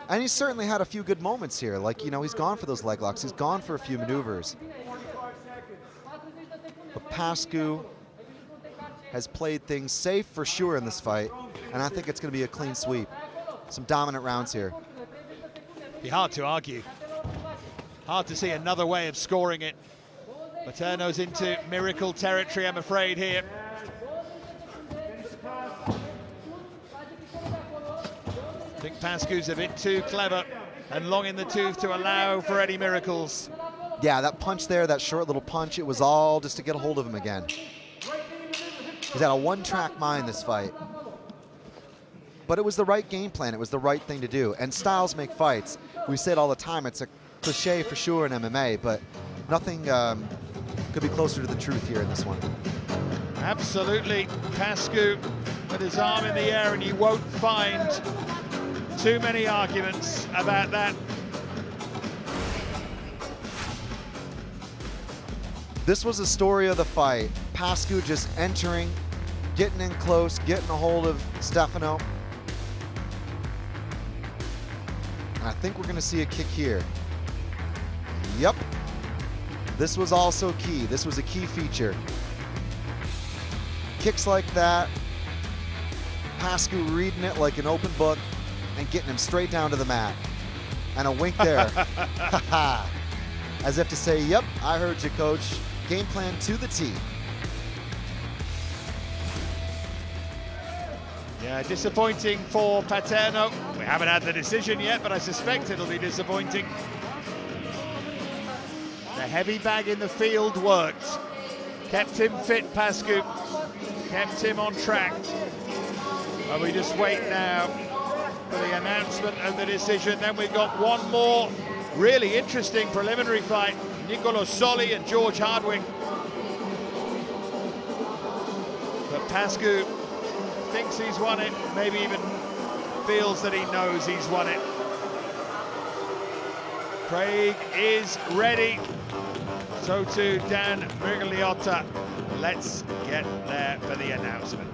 And he's certainly had a few good moments here. Like, you know, he's gone for those leg locks. He's gone for a few maneuvers. But Pascu has played things safe for sure in this fight. And I think it's going to be a clean sweep. Some dominant rounds here. Be hard to argue. Hard to see another way of scoring it. Paterno's into miracle territory, I'm afraid, here. I think Pascu's a bit too clever and long in the tooth to allow for any miracles. Yeah, that punch there, that short little punch, it was all just to get a hold of him again. He's had a one-track mind this fight. But it was the right game plan. It was the right thing to do. And styles make fights. We say it all the time. It's a cliche for sure in MMA, but nothing could be closer to the truth here in this one. Absolutely. Pascu with his arm in the air, and you won't find too many arguments about that. This was the story of the fight. Pascu just entering, getting in close, getting a hold of Stefano. And I think we're going to see a kick here. Yep. This was also key. This was a key feature. Kicks like that. Pascu reading it like an open book and getting him straight down to the mat. And a wink there. As if to say, yep, I heard you, coach. Game plan to the T. Yeah, disappointing for Paterno. We haven't had the decision yet, but I suspect it'll be disappointing. The heavy bag in the field worked. Kept him fit, Pascu. Kept him on track. And we just wait now for the announcement of the decision. Then we've got one more really interesting preliminary fight. Nicolo Soli and George Hardwick. But Pascu thinks he's won it, maybe even feels that he knows he's won it. Craig is ready. So too Dan Mergliotta. Let's get there for the announcement.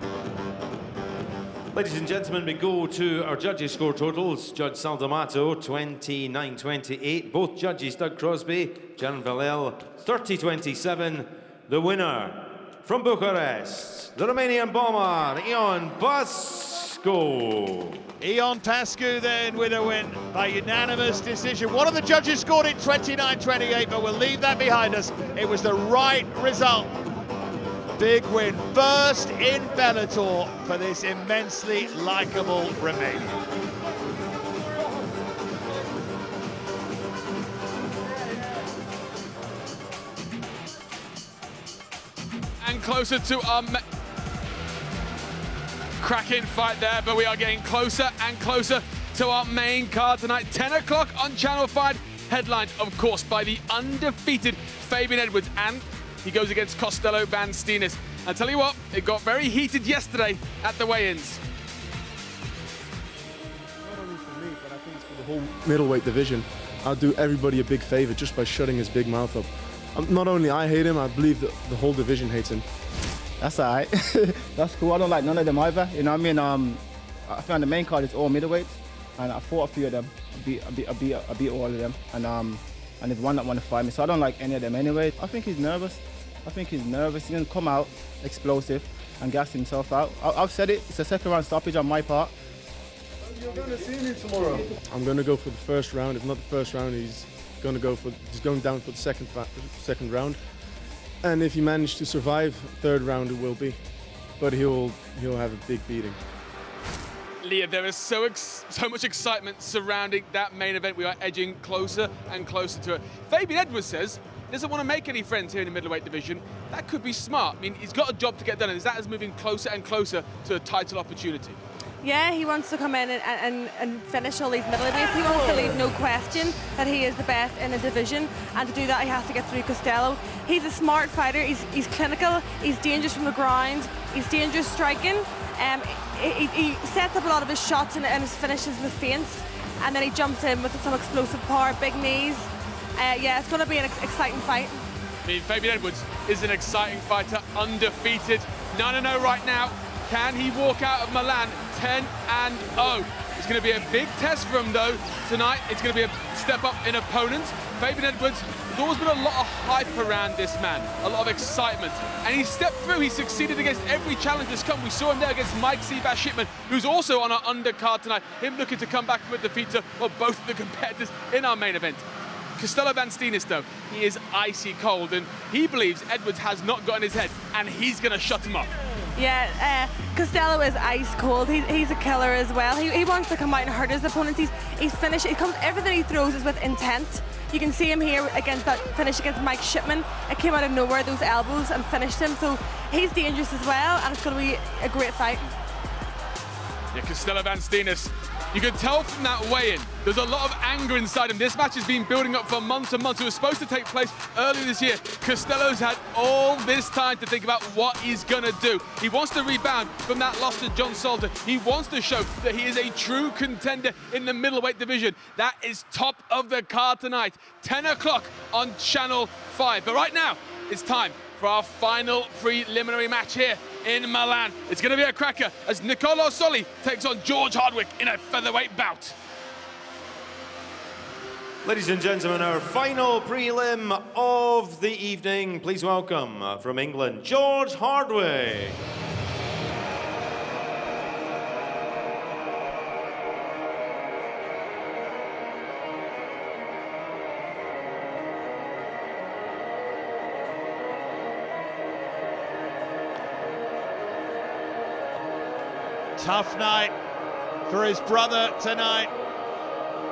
Ladies and gentlemen, we go to our judges' score totals. Judge Saldamato, 29-28. Both judges, Doug Crosby, Jan Valel, 30-27. The winner from Bucharest, the Romanian bomber, Ion Pascu. Ion Pascu then with a win by unanimous decision. One of the judges scored it 29-28, but we'll leave that behind us. It was the right result. Big win, first in Bellator for this immensely likable Romanian. And closer to our cracking fight there, but we are getting closer and closer to our main card tonight. 10 o'clock on Channel 5, headlined, of course, by the undefeated Fabian Edwards, and he goes against Costello van Steenis. I'll tell you what, it got very heated yesterday at the weigh-ins. Not only for me, but I think it's for the whole middleweight division. I'll do everybody a big favor just by shutting his big mouth up. Not only I hate him, I believe that the whole division hates him. That's all right. That's cool. I don't like none of them either. You know what I mean? I found the main card is all middleweights, and I fought a few of them. I beat all of them, and there's one that want to fight me, so I don't like any of them anyway. I think he's nervous. He's going to come out explosive and gas himself out. I've said it. It's a second round stoppage on my part. You're going to see me tomorrow. I'm going to go for the first round. If not the first round, he's he's going down for the second round. And if he managed to survive third round, it will be. But he'll have a big beating. Leah, there is so much excitement surrounding that main event. We are edging closer and closer to it. Fabian Edwards says he doesn't want to make any friends here in the middleweight division. That could be smart. I mean, he's got a job to get done, and that is moving closer and closer to a title opportunity. Yeah, he wants to come in and finish all these middleweights. He wants to leave no question that he is the best in the division, and to do that he has to get through Costello. He's a smart fighter, he's clinical, he's dangerous from the ground, he's dangerous striking. He sets up a lot of his shots and his finishes with feints, and then he jumps in with some explosive power, big knees. Yeah, it's going to be an exciting fight. I mean, Fabian Edwards is an exciting fighter, undefeated, 9-0 right now. Can he walk out of Milan 10-0? It's going to be a big test for him, though, tonight. It's going to be a step up in opponents. Fabian Edwards, there's always been a lot of hype around this man, a lot of excitement. And he stepped through, he succeeded against every challenge that's come. We saw him there against Mike Shipman, who's also on our undercard tonight. Him looking to come back with a defeat to both of the competitors in our main event. Costello van Steenis, though, he is icy cold, and he believes Edwards has not got in his head, and he's going to shut him up. Yeah, Costello is ice cold. He's a killer as well. He wants to come out and hurt his opponents. He's finished. Everything he throws is with intent. You can see him here against that finish against Mike Shipman. It came out of nowhere, those elbows, and finished him. So he's dangerous as well, and it's going to be a great fight. Yeah, Costello van Steenis. You can tell from that weigh-in, there's a lot of anger inside him. This match has been building up for months and months. It was supposed to take place earlier this year. Costello's had all this time to think about what he's going to do. He wants to rebound from that loss to John Salter. He wants to show that he is a true contender in the middleweight division. That is top of the card tonight, 10 o'clock on Channel 5. But right now, it's time for our final preliminary match here in Milan. It's going to be a cracker as Soli takes on George Hardwick in a featherweight bout. Ladies and gentlemen, our final prelim of the evening. Please welcome from England, George Hardwick. Tough night for his brother tonight.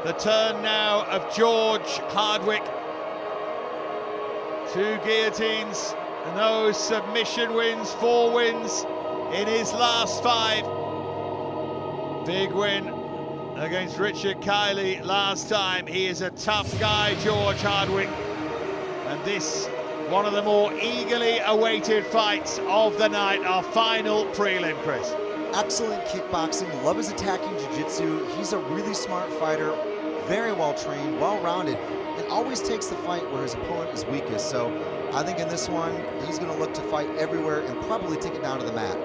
The turn now of George Hardwick. 2 guillotines and those submission wins, 4 wins in his last 5. Big win against Richard Kiley last time. He is a tough guy, George Hardwick. And this, one of the more eagerly awaited fights of the night, our final prelim, Chris. Excellent kickboxing, love his attacking jiu-jitsu. He's a really smart fighter, very well trained, well rounded, and always takes the fight where his opponent is weakest. So I think in this one, he's going to look to fight everywhere and probably take it down to the mat.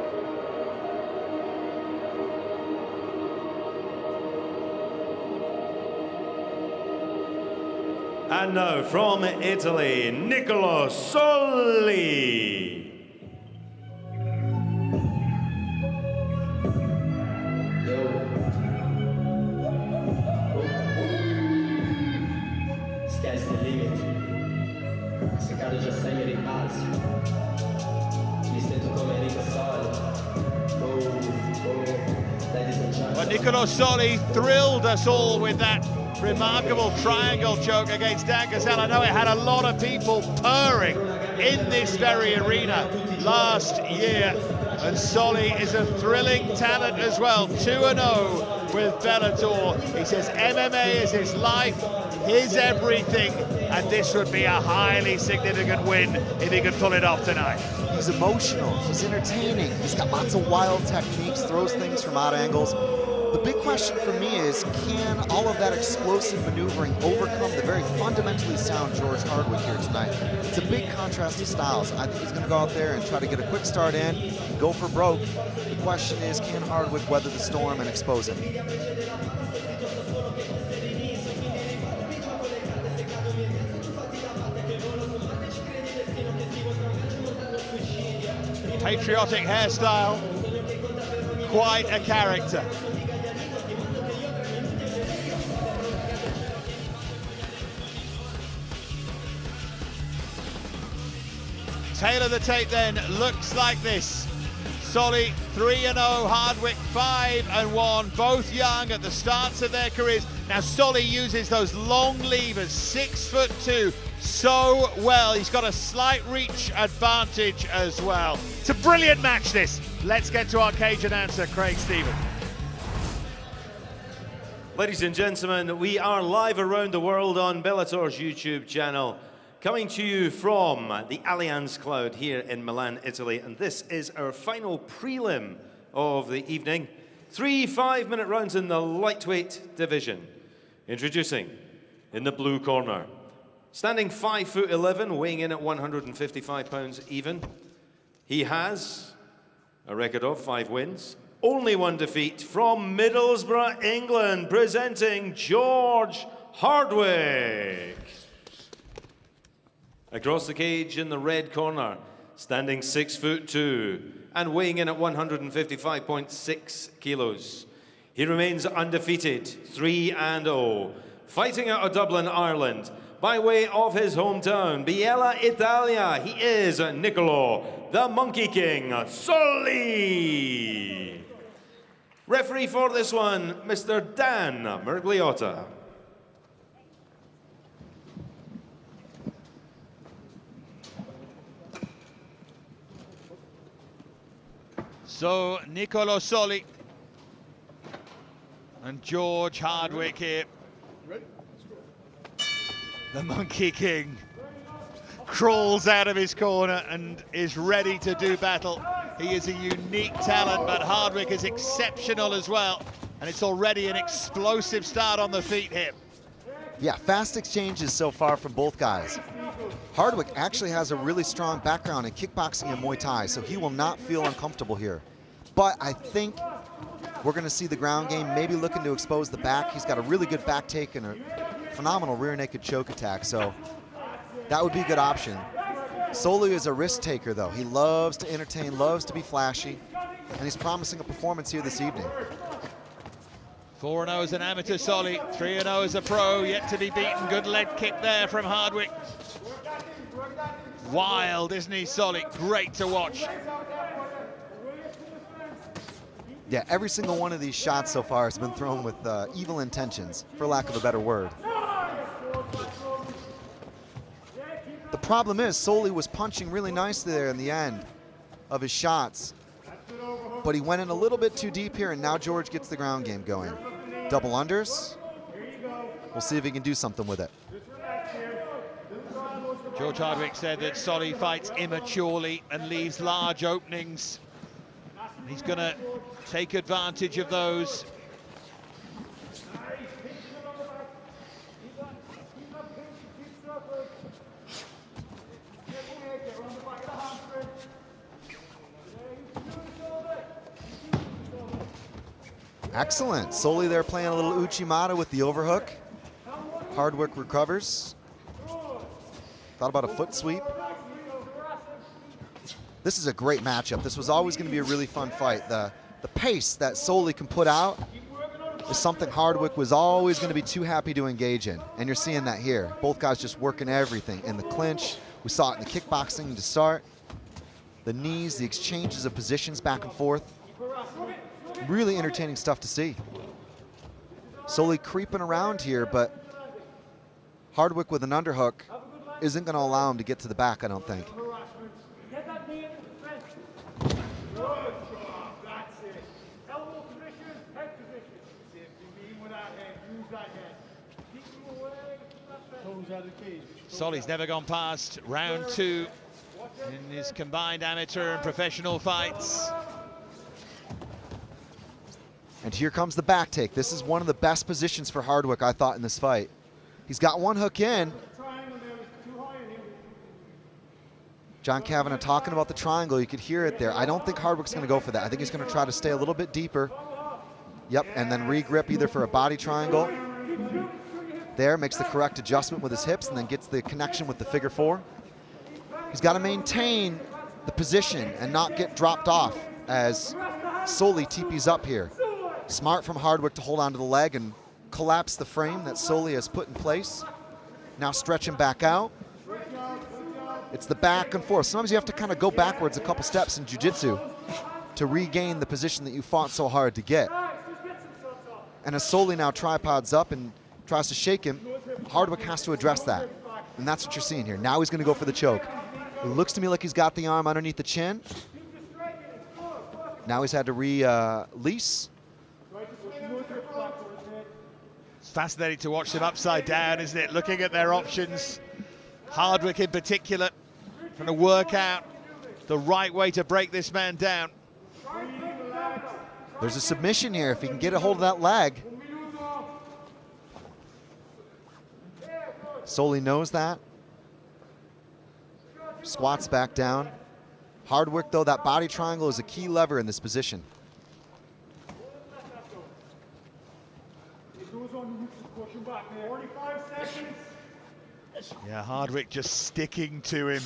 And now from Italy, Soli. Sky's the limit. Se cade già sei ribalzi. Mi sento come Enrico Soli. Well, Nicola Soli thrilled us all with that remarkable triangle choke against Dan Gazelle. I know it had a lot of people purring in this very arena last year. And Soli is a thrilling talent as well, 2-0 with Bellator. He says MMA is his life, his everything, and this would be a highly significant win if he could pull it off tonight. He's emotional, he's entertaining, he's got lots of wild techniques, throws things from odd angles. The big question for me is, can all of that explosive maneuvering overcome the very fundamentally sound George Hardwick here tonight? It's a big contrast to styles. I think he's going to go out there and try to get a quick start in, go for broke. The question is, can Hardwick weather the storm and expose him? Patriotic hairstyle, quite a character. Tail of the tape then looks like this. Soli 3-0, Hardwick 5-1, both young at the starts of their careers. Now Soli uses those long levers, 6'2", so well. He's got a slight reach advantage as well. It's a brilliant match this. Let's get to our cage announcer, Craig Stevens. Ladies and gentlemen, we are live around the world on Bellator's YouTube channel, coming to you from the Allianz Cloud here in Milan, Italy, and this is our final prelim of the evening. 3 5-minute rounds in the lightweight division. Introducing, in the blue corner, standing 5'11", weighing in at 155 pounds even. He has a record of 5 wins, only 1 defeat, from Middlesbrough, England, presenting George Hardwick. Across the cage in the red corner, standing 6'2" and weighing in at 155.6 kilos. He remains undefeated, 3-0, fighting out of Dublin, Ireland, by way of his hometown, Biella, Italia. He is Niccolo, the Monkey King, Soli. Referee for this one, Mr. Dan Mergliotta. So Niccolo Soli and George Hardwick here. The Monkey King crawls out of his corner and is ready to do battle. He is a unique talent, but Hardwick is exceptional as well. And it's already an explosive start on the feet here. Yeah, fast exchanges so far from both guys. Hardwick actually has a really strong background in kickboxing and Muay Thai, so he will not feel uncomfortable here. But I think we're going to see the ground game, maybe looking to expose the back. He's got a really good back take and a phenomenal rear naked choke attack, so that would be a good option. Soli is a risk taker, though. He loves to entertain, loves to be flashy, and he's promising a performance here this evening. 4-0 as an amateur Soli, 3-0 as a pro, yet to be beaten. Good leg kick there from Hardwick. Wild, isn't he, Soli? Great to watch. Yeah, every single one of these shots so far has been thrown with evil intentions, for lack of a better word. The problem is, Soli was punching really nicely there in the end of his shots, but he went in a little bit too deep here, and now George gets the ground game going. Double unders. We'll see if he can do something with it. George Hardwick said that Soli fights immaturely and leaves large openings. He's going to take advantage of those. Excellent. Soli there playing a little Uchimata with the overhook. Hardwick recovers. Thought about a foot sweep. This is a great matchup. This was always going to be a really fun fight. The pace that Soli can put out is something Hardwick was always going to be too happy to engage in. And you're seeing that here. Both guys just working everything. In the clinch, we saw it in the kickboxing to start. The knees, the exchanges of positions back and forth. Really entertaining stuff to see. Soli creeping around here, but Hardwick with an underhook isn't going to allow him to get to the back, I don't think. Soli's never gone past round 2 in his combined amateur and professional fights. And here comes the back take. This is one of the best positions for Hardwick, I thought, in this fight. He's got one hook in. John Kavanagh talking about the triangle. You could hear it there. I don't think Hardwick's going to go for that. I think he's going to try to stay a little bit deeper. Yep, and then re-grip either for a body triangle. There, makes the correct adjustment with his hips and then gets the connection with the figure 4. He's got to maintain the position and not get dropped off as Soli teepees up here. Smart from Hardwick to hold onto the leg and collapse the frame that Soli has put in place. Now stretch him back out. It's the back and forth. Sometimes you have to kind of go backwards a couple steps in jiu-jitsu to regain the position that you fought so hard to get. And as Soli now tripods up and tries to shake him, Hardwick has to address that. And that's what you're seeing here. Now he's going to go for the choke. It looks to me like he's got the arm underneath the chin. Now he's had to release. It's fascinating to watch them upside down, isn't it? Looking at their options. Hardwick in particular, trying to work out the right way to break this man down. There's a submission here if he can get a hold of that leg. Soli knows that. Squats back down. Hardwick, though, that body triangle is a key lever in this position. Yeah, Hardwick just sticking to him.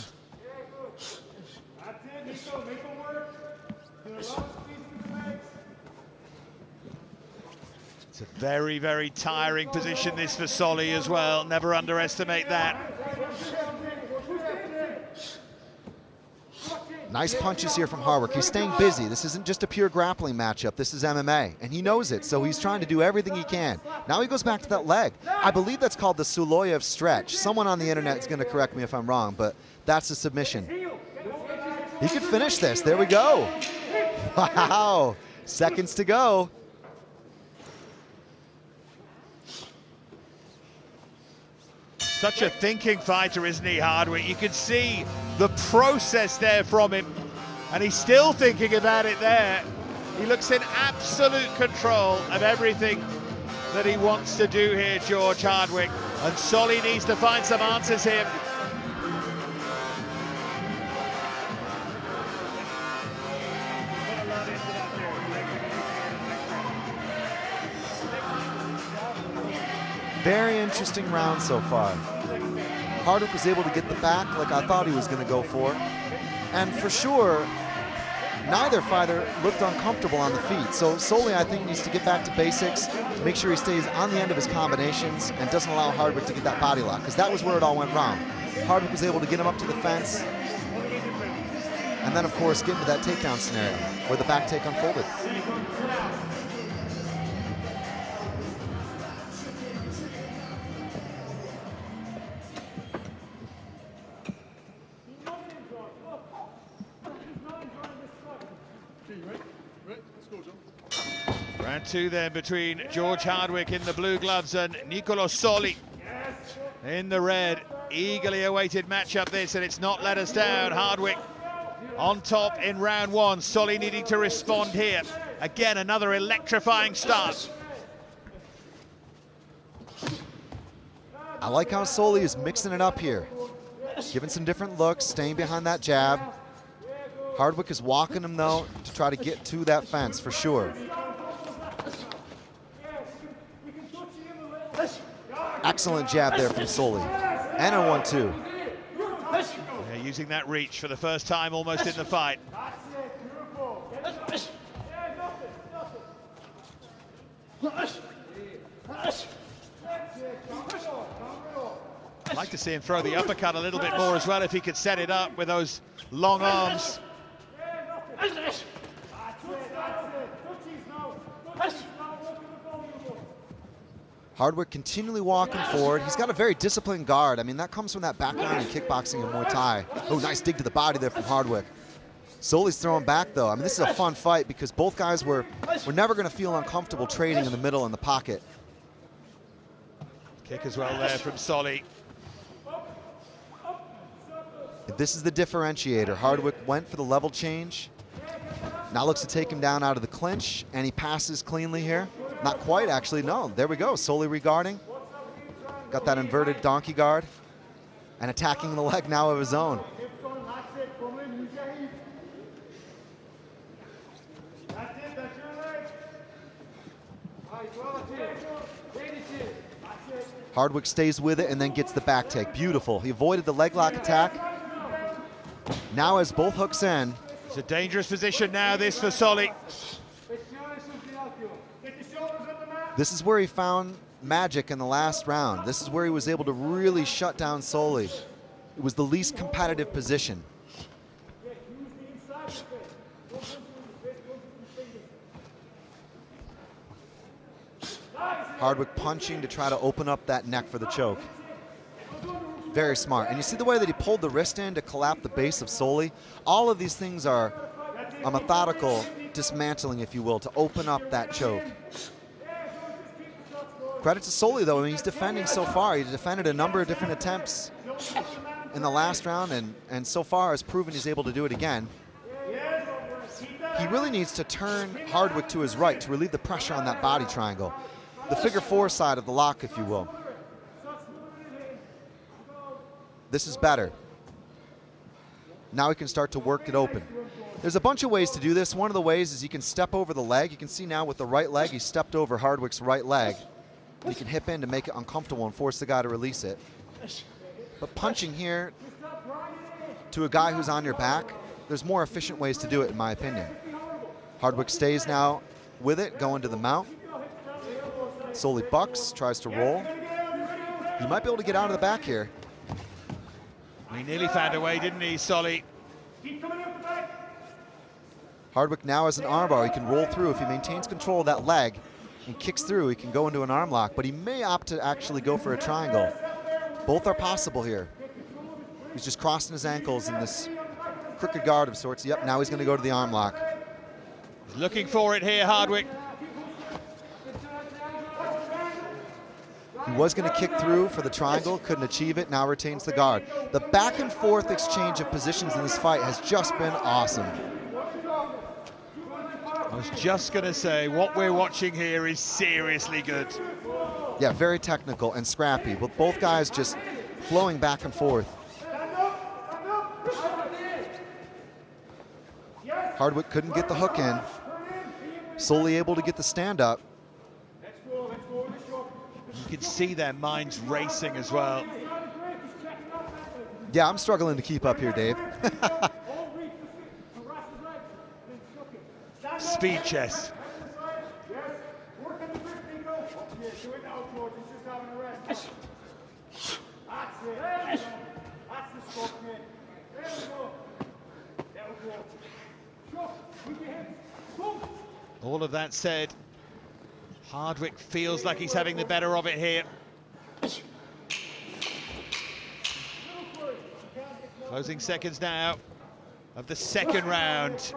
It's a very, very tiring position, this, for Soli as well. Never underestimate that. Nice punches here from Hardwick. He's staying busy. This isn't just a pure grappling matchup. This is MMA, and he knows it, so he's trying to do everything he can. Now he goes back to that leg. I believe that's called the Suloyev stretch. Someone on the internet is going to correct me if I'm wrong, but that's a submission. He could finish this. There we go. Wow. Seconds to go. Such a thinking fighter, isn't he, Hardwick? You can see the process there from him, and he's still thinking about it there. He looks in absolute control of everything that he wants to do here, George Hardwick, and Soli needs to find some answers here. Very interesting round so far. Hardwick was able to get the back like I thought he was going to go for. And for sure, neither fighter looked uncomfortable on the feet. So Soli, I think, needs to get back to basics, make sure he stays on the end of his combinations and doesn't allow Hardwick to get that body lock, because that was where it all went wrong. Hardwick was able to get him up to the fence, and then, of course, get into that takedown scenario where the back take unfolded. Round two then between George Hardwick in the blue gloves and Nicolo Soli in the red. Eagerly awaited matchup this, and it's not let us down. Hardwick on top in round one. Soli needing to respond here. Again, another electrifying start. I like how Soli is mixing it up here. Giving some different looks, staying behind that jab. Hardwick is walking him, though, to try to get to that fence for sure. Excellent jab there from Soli. And a 1-2. Yeah, using that reach for the first time almost in the fight. I'd like to see him throw the uppercut a little bit more as well if he could set it up with those long arms. Hardwick continually walking forward. He's got a very disciplined guard. I mean, that comes from that background in kickboxing and Muay Thai. Oh, nice dig to the body there from Hardwick. Soli's throwing back, though. I mean, this is a fun fight because both guys were never going to feel uncomfortable trading in the middle in the pocket. Kick as well there from Soli. This is the differentiator. Hardwick went for the level change. Now looks to take him down out of the clinch, and he passes cleanly here. Not quite, actually, no. There we go, Soli regarding. Got that inverted donkey guard, and attacking the leg now of his own. Hardwick stays with it and then gets the back take. Beautiful. He avoided the leg lock attack. Now has both hooks in. It's a dangerous position now, this for Soli. This is where he found magic in the last round. This is where he was able to really shut down Soli. It was the least competitive position. Hardwick punching to try to open up that neck for the choke. Very smart. And you see the way that he pulled the wrist in to collapse the base of Soli? All of these things are a methodical dismantling, if you will, to open up that choke. Credit to Soli, though. I mean, he's defending so far. He defended a number of different attempts in the last round, and so far has proven he's able to do it again. He really needs to turn Hardwick to his right to relieve the pressure on that body triangle. The figure four side of the lock, if you will. This is better. Now he can start to work it open. There's a bunch of ways to do this. One of the ways is you can step over the leg. You can see now with the right leg, he stepped over Hardwick's right leg. You can hip in to make it uncomfortable and force the guy to release it. But punching here to a guy who's on your back, there's more efficient ways to do it, in my opinion. Hardwick stays now with it, going to the mount. Soli bucks, tries to roll. He might be able to get out of the back here. He nearly found a way, didn't he, Soli? Hardwick now has an armbar. He can roll through. If he maintains control of that leg and kicks through, he can go into an arm lock, but he may opt to actually go for a triangle. Both are possible here. He's just crossing his ankles in this crooked guard of sorts. Yep, now he's going to go to the arm lock. He's looking for it here, Hardwick. He was going to kick through for the triangle, couldn't achieve it, now retains the guard. The back and forth exchange of positions in this fight has just been awesome. I was just going to say, what we're watching here is seriously good. Yeah, very technical and scrappy, with both guys just flowing back and forth. Hardwick couldn't get the hook in. Soli able to get the stand up. You can see their minds racing as well. Yeah, I'm struggling to keep up here, Dave. Speed chess. All of that said, Hardwick feels like he's having the better of it here. Closing seconds now of the second round.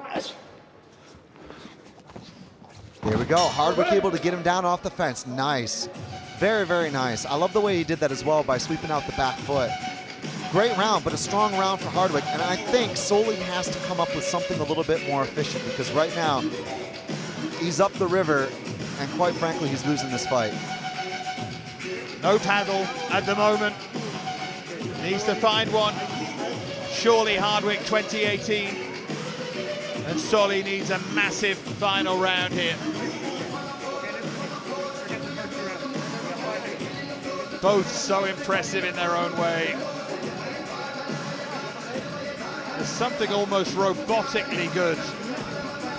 There we go. Hardwick able to get him down off the fence. Nice. Very, very nice. I love the way he did that as well by sweeping out the back foot. Great round, but a strong round for Hardwick. And I think Soli has to come up with something a little bit more efficient, because right now he's up the river, and quite frankly, he's losing this fight. No paddle at the moment. Needs to find one. Surely Hardwick 2018. And Soli needs a massive final round here. Both so impressive in their own way. There's something almost robotically good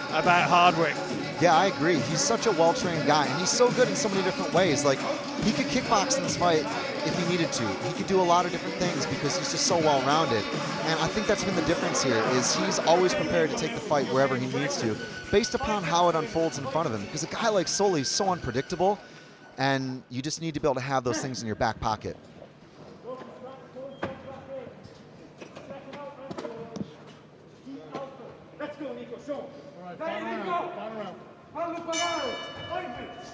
about Hardwick. Yeah, I agree. He's such a well-trained guy, and he's so good in so many different ways. Like, he could kickbox in this fight if he needed to. He could do a lot of different things because he's just so well-rounded. And I think that's been the difference here, is he's always prepared to take the fight wherever he needs to, based upon how it unfolds in front of him. Because a guy like Soli is so unpredictable, and you just need to be able to have those things in your back pocket.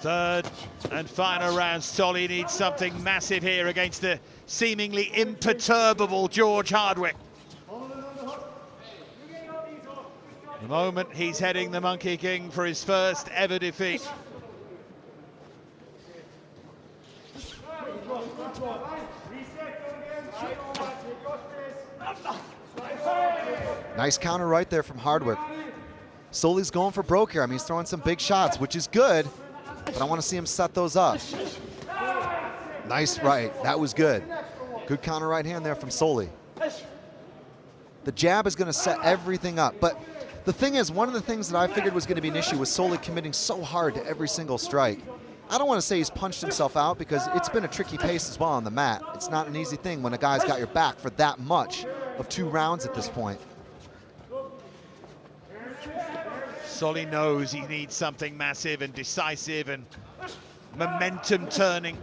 Third and final round. Soli needs something massive here against the seemingly imperturbable George Hardwick. The moment he's heading the Monkey King for his first ever defeat. Nice counter right there from Hardwick. Soli's going for broke here. I mean, he's throwing some big shots, which is good, but I want to see him set those up. Nice right. That was good. Good counter right hand there from Soli. The jab is going to set everything up, but the thing is, one of the things that I figured was going to be an issue was Soli committing so hard to every single strike. I don't want to say he's punched himself out because it's been a tricky pace as well on the mat. It's not an easy thing when a guy's got your back for that much of 2 rounds at this point. Soli knows he needs something massive and decisive and momentum turning.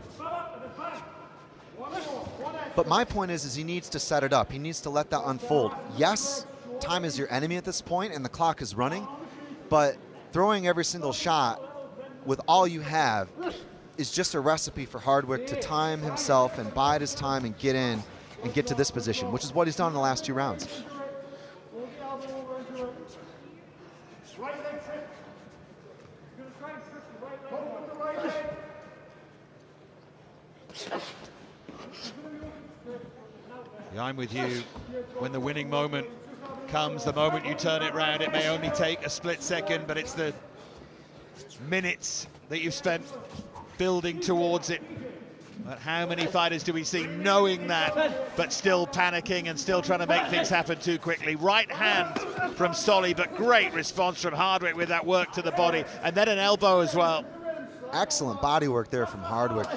But my point is he needs to set it up. He needs to let that unfold. Yes, time is your enemy at this point and the clock is running, but throwing every single shot with all you have is just a recipe for Hardwick to time himself and bide his time and get in and get to this position, which is what he's done in the last 2 rounds. Yeah, I'm with you. When the winning moment comes, the moment you turn it round, it may only take a split second, but it's the minutes that you've spent building towards it. But how many fighters do we see knowing that, but still panicking and still trying to make things happen too quickly? Right hand from Soli, but great response from Hardwick with that work to the body, and then an elbow as well. Excellent body work there from Hardwick.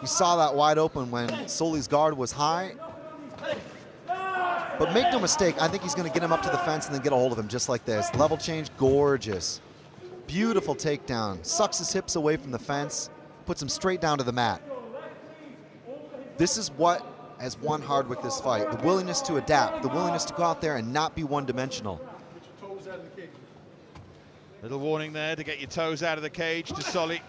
You saw that wide open when Soli's guard was high. But make no mistake, I think he's going to get him up to the fence and then get a hold of him just like this. Level change, gorgeous. Beautiful takedown. Sucks his hips away from the fence, puts him straight down to the mat. This is what has won Hardwick this fight. The willingness to adapt, the willingness to go out there and not be one-dimensional. Little warning there to get your toes out of the cage to Soli.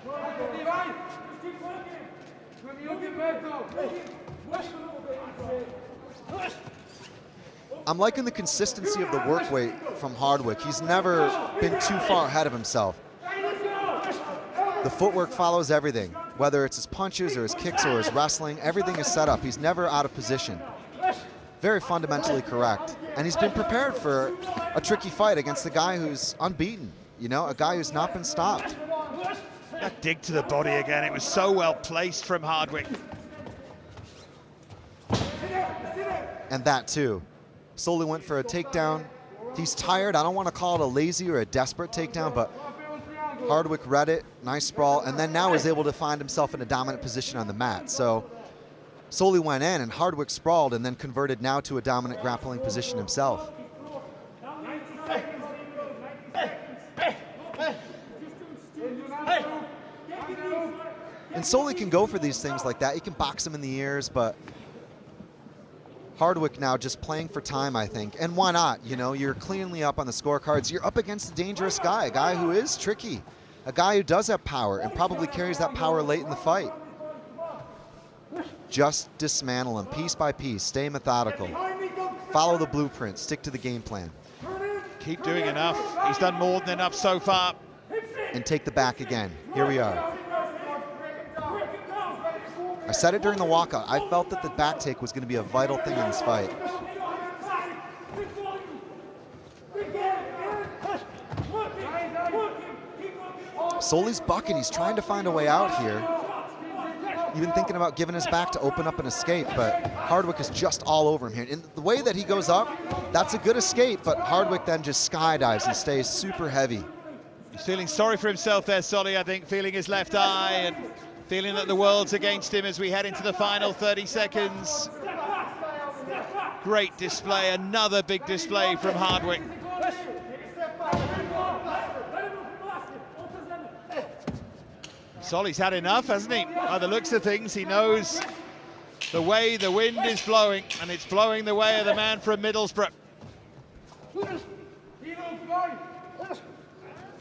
I'm liking the consistency of the work rate from Hardwick. He's never been too far ahead of himself. The footwork follows everything, whether it's his punches or his kicks or his wrestling, everything is set up. He's never out of position. Very fundamentally correct. And he's been prepared for a tricky fight against a guy who's unbeaten, you know, a guy who's not been stopped. That dig to the body again, it was so well placed from Hardwick. And that too. Soli went for a takedown. He's tired. I don't want to call it a lazy or a desperate takedown, but Hardwick read it, nice sprawl, and then now is able to find himself in a dominant position on the mat. So Soli went in and Hardwick sprawled and then converted now to a dominant grappling position himself. And Soli can go for these things like that. He can box him in the ears, but Hardwick now just playing for time, I think. And why not? You know, you're cleanly up on the scorecards. You're up against a dangerous guy, a guy who is tricky, a guy who does have power and probably carries that power late in the fight. Just dismantle him piece by piece. Stay methodical. Follow the blueprint. Stick to the game plan. Keep doing enough. He's done more than enough so far. And take the back again. Here we are. I said it during the walkout. I felt that the back take was going to be a vital thing in this fight. Soli's bucking. He's trying to find a way out here. Even thinking about giving his back to open up an escape, but Hardwick is just all over him here. And the way that he goes up, that's a good escape, but Hardwick then just skydives and stays super heavy. He's feeling sorry for himself there, Soli, I think, feeling his left eye and feeling that the world's against him as we head into the final 30 seconds. Great display, another big display from Hardwick. Soli's had enough, hasn't he? By the looks of things, he knows the way the wind is blowing, and it's blowing the way of the man from Middlesbrough.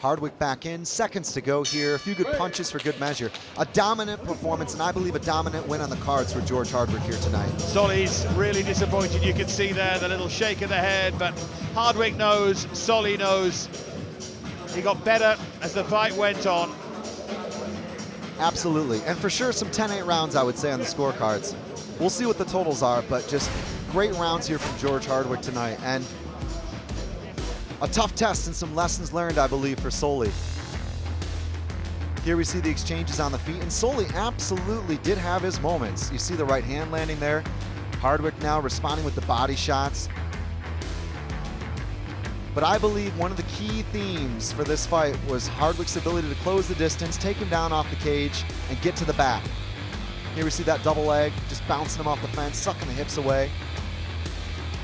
Hardwick back in, seconds to go here. A few good punches for good measure. A dominant performance, and I believe a dominant win on the cards for George Hardwick here tonight. Soli's really disappointed. You can see there the little shake of the head, but Hardwick knows, Soli knows. He got better as the fight went on. Absolutely, and for sure some 10-8 rounds, I would say, on the scorecards. We'll see what the totals are, but just great rounds here from George Hardwick tonight, and a tough test and some lessons learned, I believe, for Soli. Here we see the exchanges on the feet, and Soli absolutely did have his moments. You see the right hand landing there. Hardwick now responding with the body shots. But I believe one of the key themes for this fight was Hardwick's ability to close the distance, take him down off the cage, and get to the back. Here we see that double leg, just bouncing him off the fence, sucking the hips away.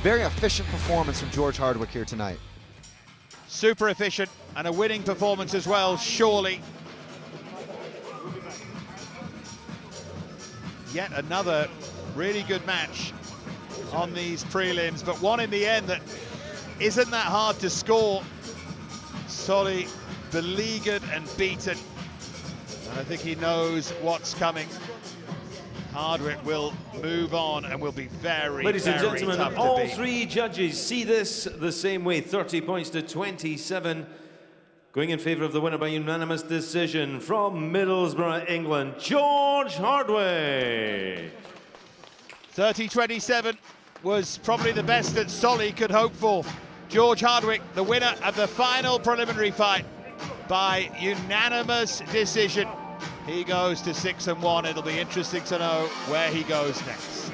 Very efficient performance from George Hardwick here tonight. Super efficient, and a winning performance as well, surely. Yet another really good match on these prelims, but one in the end that isn't that hard to score. Soli beleaguered and beaten, and I think he knows what's coming. Hardwick will move on and will be very, Ladies and very gentlemen, tough to all beat. three judges see this the same way. 30 points to 27. Going in favour of the winner by unanimous decision from Middlesbrough, England, George Hardwick. 30-27 was probably the best that Soli could hope for. George Hardwick, the winner of the final preliminary fight by unanimous decision. He goes to 6-1. It'll be interesting to know where he goes next.